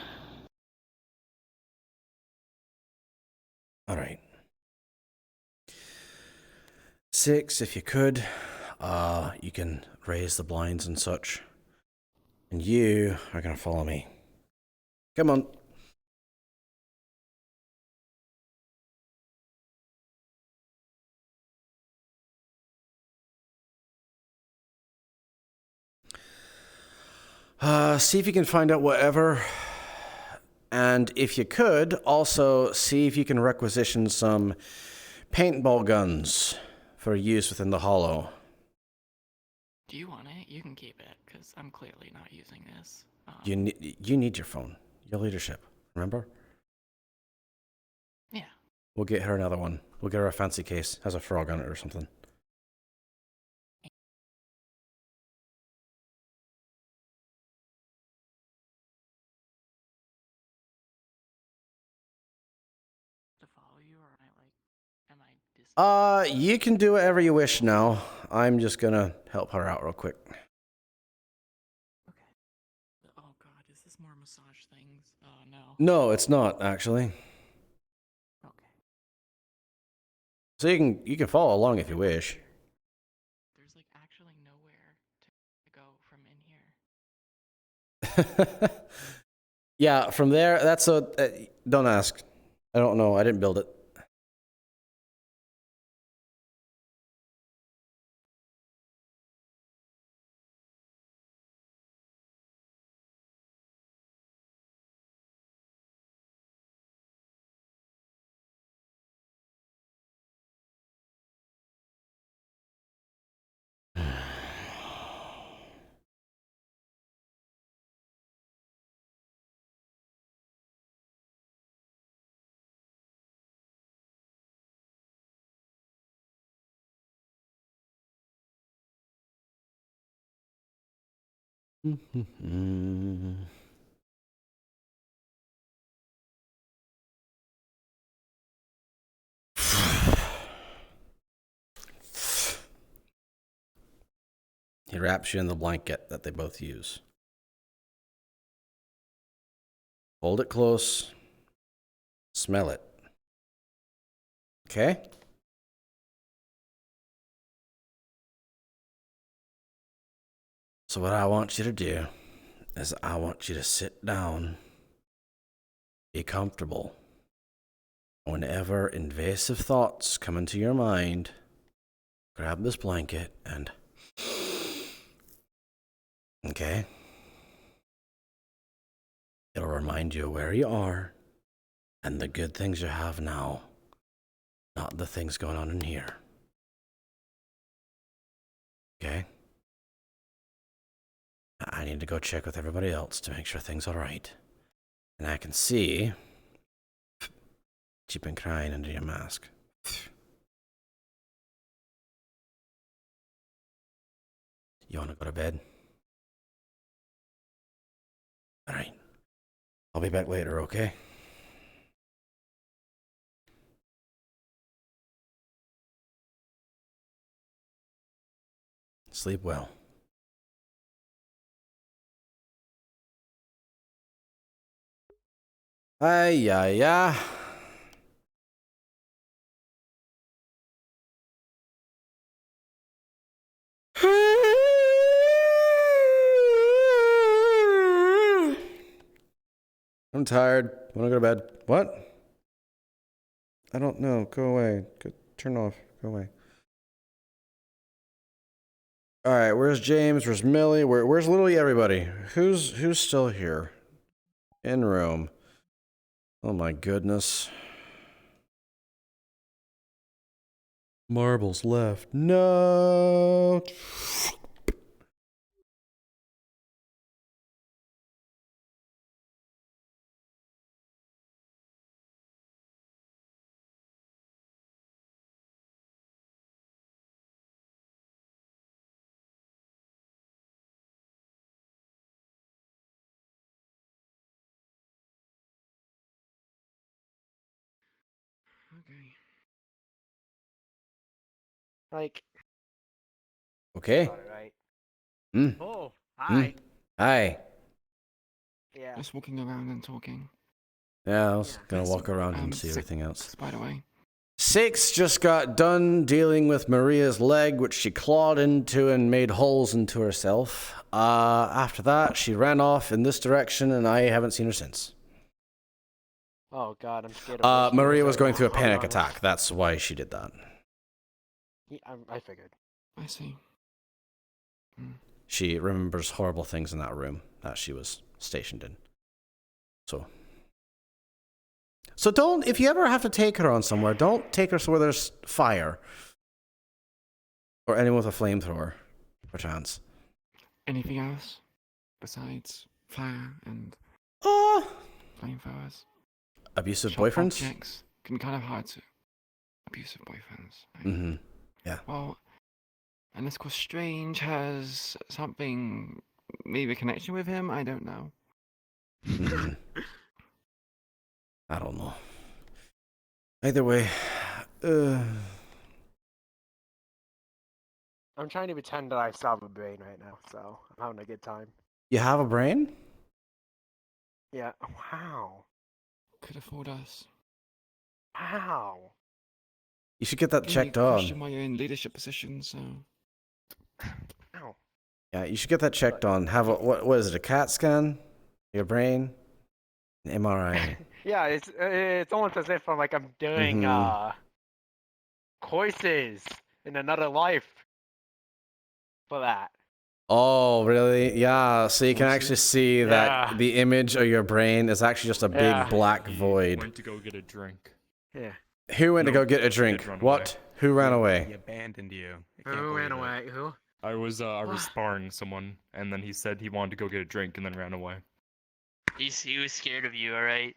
All right. 6, if you could, you can raise the blinds and such. And you are going to follow me. Come on. See if you can find out whatever. And if you could, also see if you can requisition some paintball guns for use within the hollow. Do you want it? You can keep it, because I'm clearly not using this. You need your phone. Your leadership. Remember? Yeah. We'll get her another one. We'll get her a fancy case. Has a frog on it or something. To follow you, or am I You can do whatever you wish now. I'm just gonna help her out real quick. Oh god, is this more massage things? Oh no. No, it's not actually. Okay. So you can follow along if you wish. There's like actually nowhere to go from in here. Yeah, from there, that's a... don't ask. I don't know. I didn't build it. He wraps you in the blanket that they both use. Hold it close. Smell it. Okay? So what I want you to do is I want you to sit down, be comfortable. Whenever invasive thoughts come into your mind, grab this blanket and... Okay? It'll remind you where you are and the good things you have now, not the things going on in here. Okay? I need to go check with everybody else to make sure things are right. And I can see you've been crying under your mask. You want to go to bed? All right. I'll be back later, okay? Sleep well. Ay, ay, ay. I'm tired. Want to go to bed? What? I don't know. Go away. Turn off. Go away. All right. Where's James? Where's Millie? Where's literally everybody? Who's still here? In room. Oh my goodness. Marbles left. No. Okay. Like. Okay. Right. Oh, hi. Hi. Yeah. Just walking around and talking. Yeah, I was gonna walk around and see Six, everything else. by the way. 6 just got done dealing with Maria's leg, which she clawed into and made holes into herself. After that, she ran off in this direction, and I haven't seen her since. Oh god, I'm scared of Maria was going through a panic attack. That's why she did that. I figured. I see. She remembers horrible things in that room that she was stationed in. So don't, if you ever have to take her on somewhere, don't take her where there's fire. Or anyone with a flamethrower, perchance. Anything else besides fire and flamethrowers? Abusive Sharp boyfriends? objects can be kind of hard to. Abusive boyfriends. Right? Mm-hmm. Yeah. Well, and this was strange. Has something maybe a connection with him? I don't know. Mm-hmm. I don't know. Either way, I'm trying to pretend that I still have a brain right now, so I'm having a good time. you have a brain? Yeah. Wow. Could afford us. Wow. You should get that Maybe checked question on. why you're in leadership positions. So. Ow. Yeah, you should get that checked on. Have a what is it? A CAT scan? Your brain? An MRI. Yeah, it's almost as if I'm doing courses in another life for that. Oh, really? Yeah. So you can actually see that the image of your brain is actually just a big black void. Went to go get a drink. Yeah. Who went to go get a drink? What? Who ran away? He abandoned you. I can't Who ran believe it. away? Who? I was sparring someone, and then he said he wanted to go get a drink, and then ran away. He was scared of you, alright?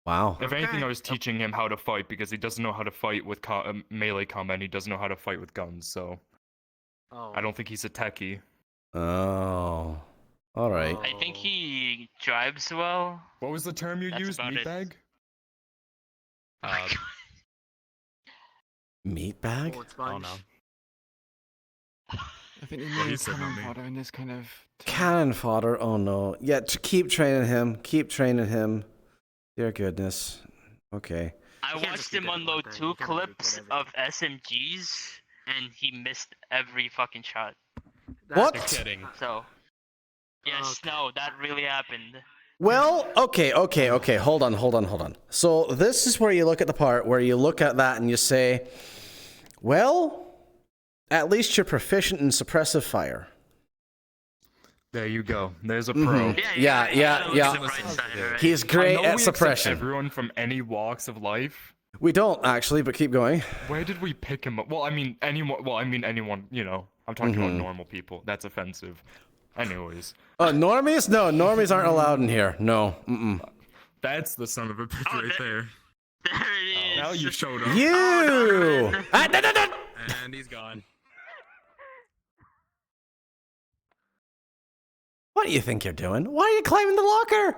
Wow. If anything, I was teaching him how to fight because he doesn't know how to fight with melee combat. And he doesn't know how to fight with guns, so I don't think he's a techie. Oh. All right. I think he drives well. What was the term you used? Meatbag? Meatbag? Oh no. I think the What do you main say, cannon Mummy? fodder in this kind of. Cannon fodder? Oh no. Yeah, keep training him. Keep training him. Dear goodness. Okay. I watched him unload 2 clips of SMGs, and he missed every fucking shot. What? You're kidding. So, yes, no, that really happened. Well, okay. Hold on. So this is where you look at the part where you look at that and you say, well, at least you're proficient in suppressive fire. There you go. There's a pro. Yeah. He's great at suppression. Everyone from any walks of life. We don't actually, but keep going. Where did we pick him up? Well, I mean anyone. Well, I mean anyone. You know, I'm talking about normal people. That's offensive. Anyways. Normies? No, normies aren't allowed in here. No. That's the son of a bitch right there. There it is. Now you showed up. You. And he's gone. What do you think you're doing? Why are you climbing the locker?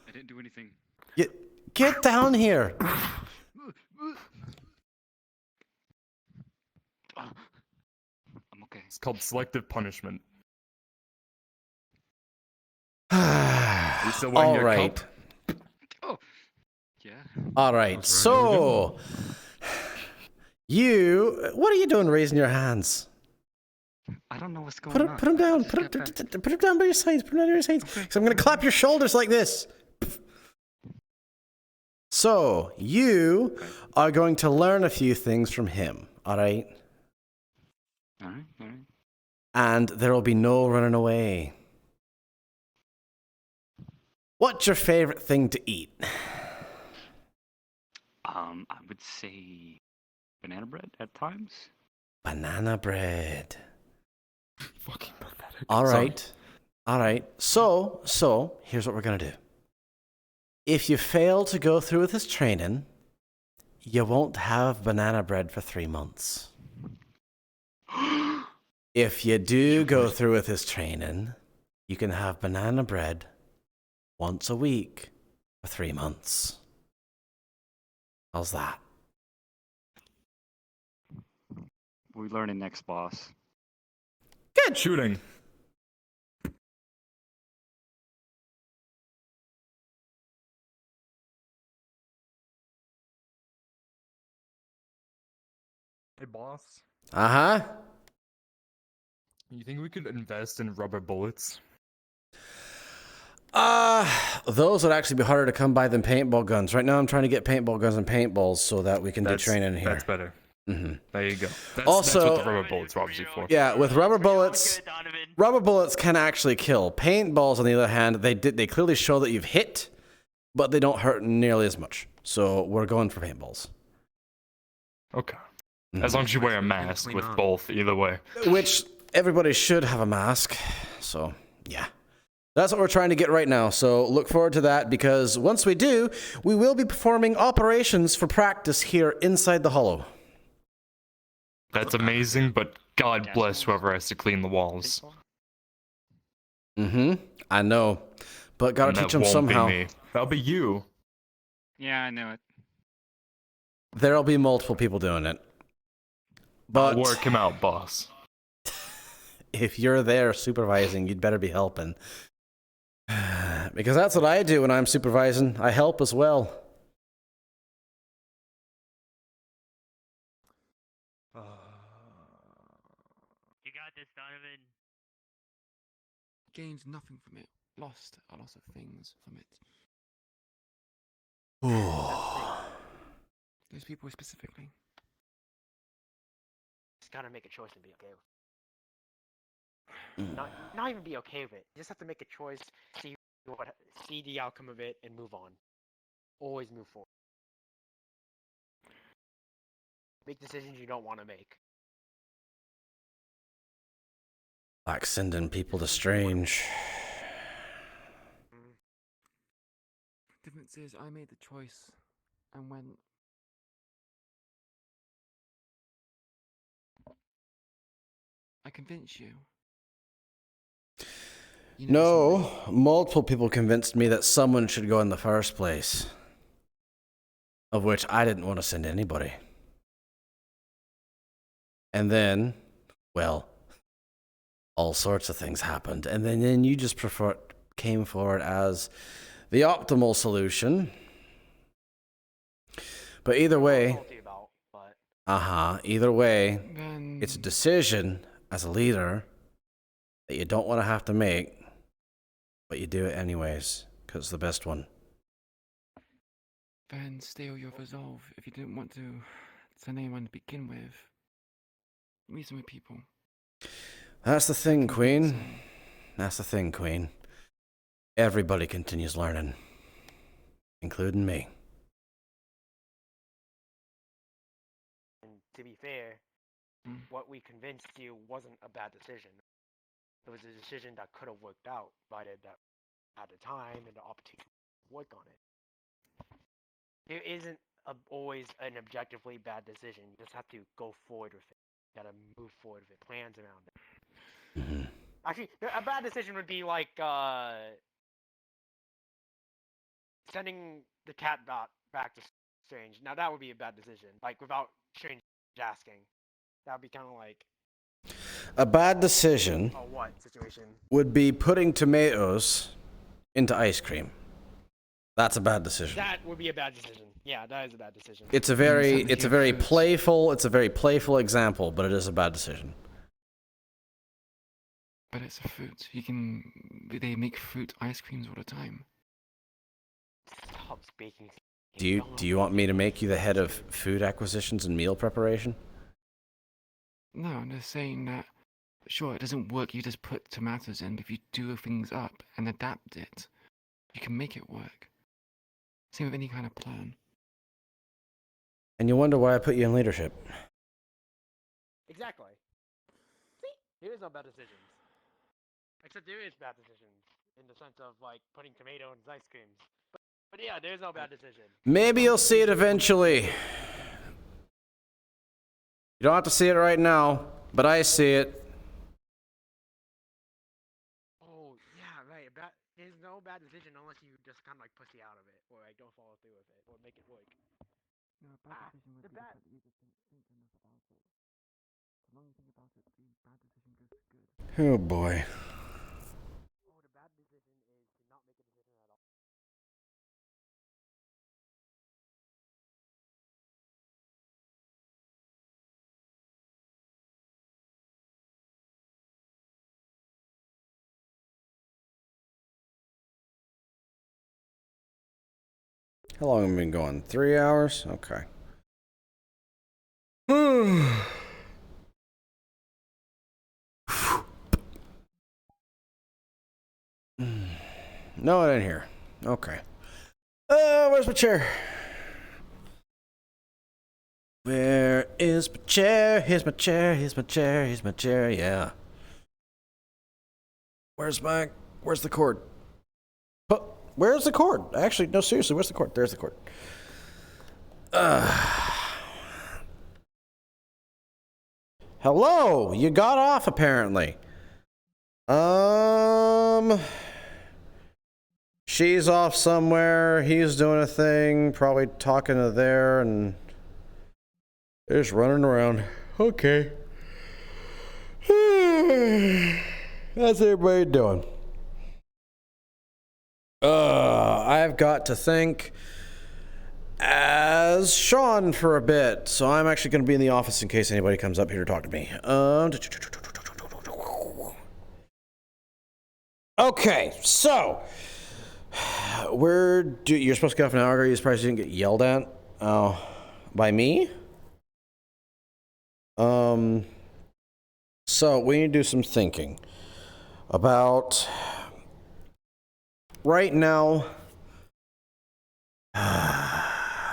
I didn't do anything. Get down here. I'm okay. It's called selective punishment. You still wearing your right. cup? Oh. Yeah. All right. So, what are you doing raising your hands? I don't know what's going on. Put them down. Put them down by your sides. Put them down by your sides. Because I'm going to clap your shoulders like this. So, you are going to learn a few things from him. All right? All right. And there will be no running away. What's your favorite thing to eat? I would say banana bread at times. Banana bread. Fucking pathetic. All right. So here's what we're gonna do. If you fail to go through with this training, you won't have banana bread for 3 months. If you do go through with this training, you can have banana bread once a week for 3 months. How's that? We learn in next boss. Good. Shooting. Hey, boss. Uh-huh. You think we could invest in rubber bullets? Those would actually be harder to come by than paintball guns. Right now I'm trying to get paintball guns and paintballs so that we can do training here. That's better. Mm-hmm. There you go. That's Also, what the rubber bullets were obviously for. Yeah, with rubber bullets, rubber bullets can actually kill. Paintballs, on the other hand, they clearly show that you've hit, but they don't hurt nearly as much. So we're going for paintballs. Okay. As long as you wear a mask with both, either way. Which everybody should have a mask. So, yeah. That's what we're trying to get right now. So look forward to that, because once we do, we will be performing operations for practice here inside the Hollow. That's amazing, but God bless whoever has to clean the walls. Mm-hmm. I know. But gotta And teach that them won't somehow. Be me. That'll be you. Yeah, I knew it. There'll be multiple people doing it. But I'll work him out, boss. If you're there supervising, you'd better be helping. Because that's what I do when I'm supervising. I help as well. You got this, Donovan. Gained nothing from it. Lost a lot of things from it. Those people specifically. Just gotta make a choice and be okay with it. Not even be okay with it. You just have to make a choice, see the outcome of it, and move on. Always move forward. Make decisions you don't want to make. Like sending people to Strange. The difference is, I made the choice and went. I convinced you. No, multiple people convinced me that someone should go in the first place. Of which I didn't want to send anybody. And then, well, all sorts of things happened. And then you just came forward as the optimal solution. But either way, either way, it's a decision as a leader that you don't want to have to make, but you do it anyways, because it's the best one. Then steal your resolve if you didn't want to send anyone to begin with. Reason with people. That's the thing, Queen. That's the thing, Queen. Everybody continues learning, including me. And to be fair, what we convinced you wasn't a bad decision. It was a decision that could have worked out, provided that at the time and the opportunity to work on it. There isn't always an objectively bad decision. You just have to go forward with it. You gotta move forward with it. Plans around it. Actually, a bad decision would be like sending the cat back to Strange. Now that would be a bad decision. Like without Strange asking, that would be kind of like a bad decision. Oh, what situation? Would be putting tomatoes into ice cream. That's a bad decision. That would be a bad decision. Yeah, that is a bad decision. It's a very playful example, but it is a bad decision. But it's a fruit. They make fruit ice creams all the time. Stop speaking. Do you want me to make you the head of food acquisitions and meal preparation? No, I'm just saying that, sure, it doesn't work, you just put tomatoes in, but if you do things up and adapt it, you can make it work. Same with any kind of plan. And you wonder why I put you in leadership. Exactly. See? There is no bad decisions. Except there is bad decisions, in the sense of, like, putting tomato in ice creams. But yeah, there's no bad decision. Maybe you'll see it eventually. You don't have to see it right now, but I see it. Oh, yeah, right. There's no bad decision unless you just kind of like pussy out of it, or like don't follow through with it, or make it work. No, bad decision would be that you just think enough about it. The longer you think about it, the bad decision goes good. Oh boy. Oh, the bad decision is to not make a decision at all. How long have we been going? 3 hours? Okay. No one in here. Okay. Where's my chair? Where is my chair? Here's my chair. Here's my chair. Here's my chair. Yeah. Where's the cord? But where's the cord? Actually, no, seriously, where's the cord? There's the cord. Hello, you got off apparently. She's off somewhere. He's doing a thing, probably talking to there, and they're just running around. Okay. How's everybody doing? I've got to think as Sean for a bit, so I'm actually going to be in the office in case anybody comes up here to talk to me. Okay, so you're supposed to get off an hour ago. You surprised you didn't get yelled at? Oh, by me? So we need to do some thinking about right now.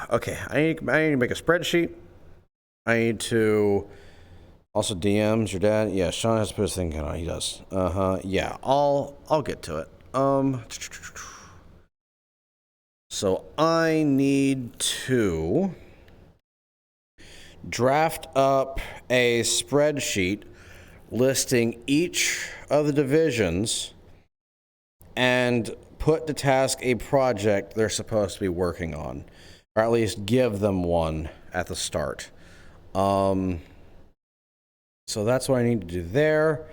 Okay, I need to make a spreadsheet. I need to also DMs your dad. Yeah, Sean has to put his thing on. He does. Yeah, I'll get to it. So I need to draft up a spreadsheet listing each of the divisions and put to task a project they're supposed to be working on, or at least give them one at the start. So that's what I need to do there.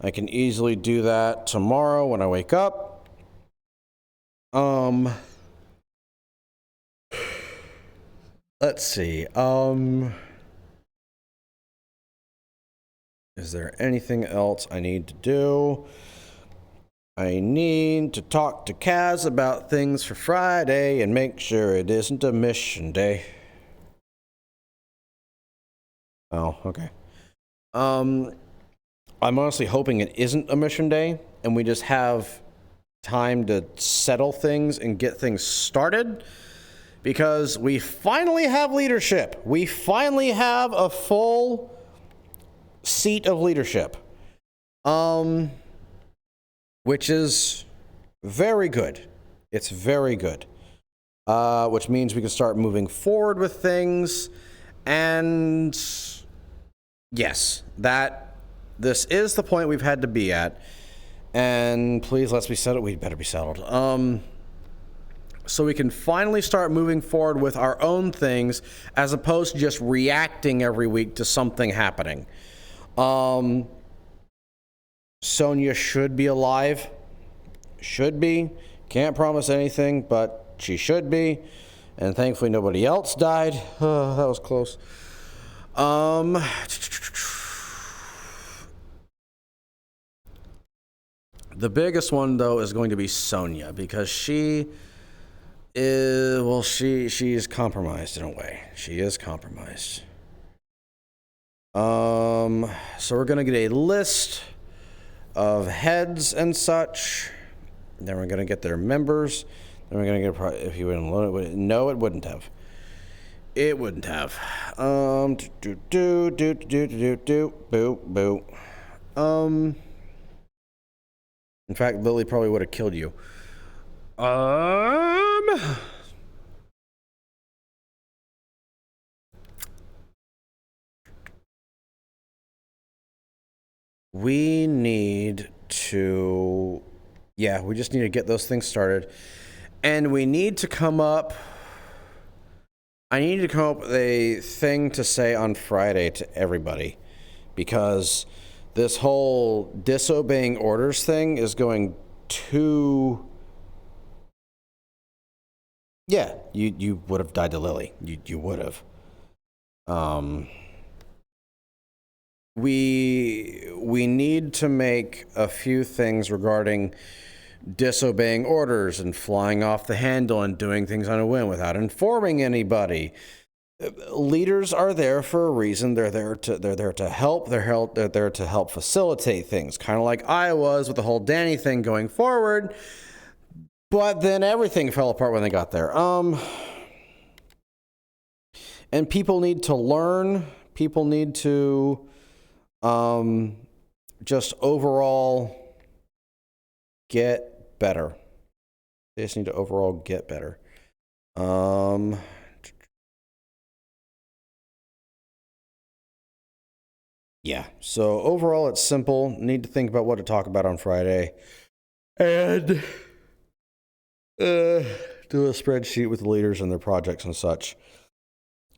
I can easily do that tomorrow when I wake up. Let's see. Is there anything else I need to do? I need to talk to Kaz about things for Friday and make sure it isn't a mission day. Oh, okay. I'm honestly hoping it isn't a mission day and we just have time to settle things and get things started, because we finally have leadership. We finally have a full seat of leadership, which is very good. It's very good, which means we can start moving forward with things. And yes, this is the point we've had to be at, and please let's be settled. We better be settled. So we can finally start moving forward with our own things as opposed to just reacting every week to something happening. Sonia should be alive. Should be. Can't promise anything, but she should be. And thankfully nobody else died. That was close. The biggest one though is going to be Sonia, because she is compromised in a way. She is compromised. So we're gonna get a list of heads and such. Then we're gonna get their members. Then we're gonna get if you wouldn't load it. No, it wouldn't have. It wouldn't have. Boo. In fact, Lily probably would have killed you. We need to, we just need to get those things started. And we need to come up, I need to come up with a thing to say on Friday to everybody, because this whole disobeying orders thing is going too, you would have died to Lily. You would have. We need to make a few things regarding disobeying orders and flying off the handle and doing things on a whim without informing anybody. Leaders are there for a reason. They're there to help. They're there to help facilitate things, kind of like I was with the whole Danny thing going forward. But then everything fell apart when they got there. And people need to learn. People need to just overall get better. They just need to overall get better. Yeah, so overall it's simple. Need to think about what to talk about on Friday. And do a spreadsheet with the leaders and their projects and such.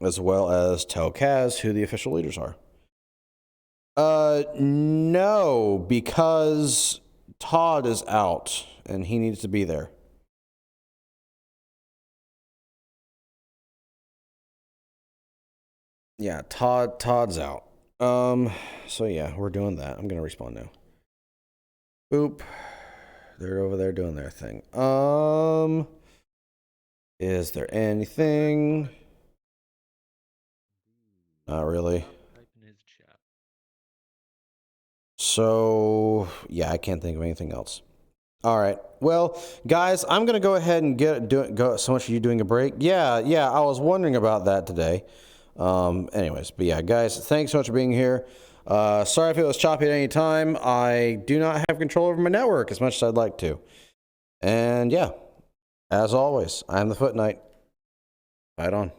As well as tell Kaz who the official leaders are. No, because Todd is out and he needs to be there. Yeah, Todd's out. So yeah, we're doing that. I'm gonna respawn now. Boop. They're over there doing their thing. Is there anything? Not really. So yeah, I can't think of anything else. All right. Well, guys, I'm gonna go ahead and go. So much for you doing a break. Yeah. I was wondering about that today. Anyways, but yeah, guys, thanks so much for being here. Sorry if it was choppy at any time. I do not have control over my network as much as I'd like to. And yeah, as always, I'm the FootKnight. Fight on.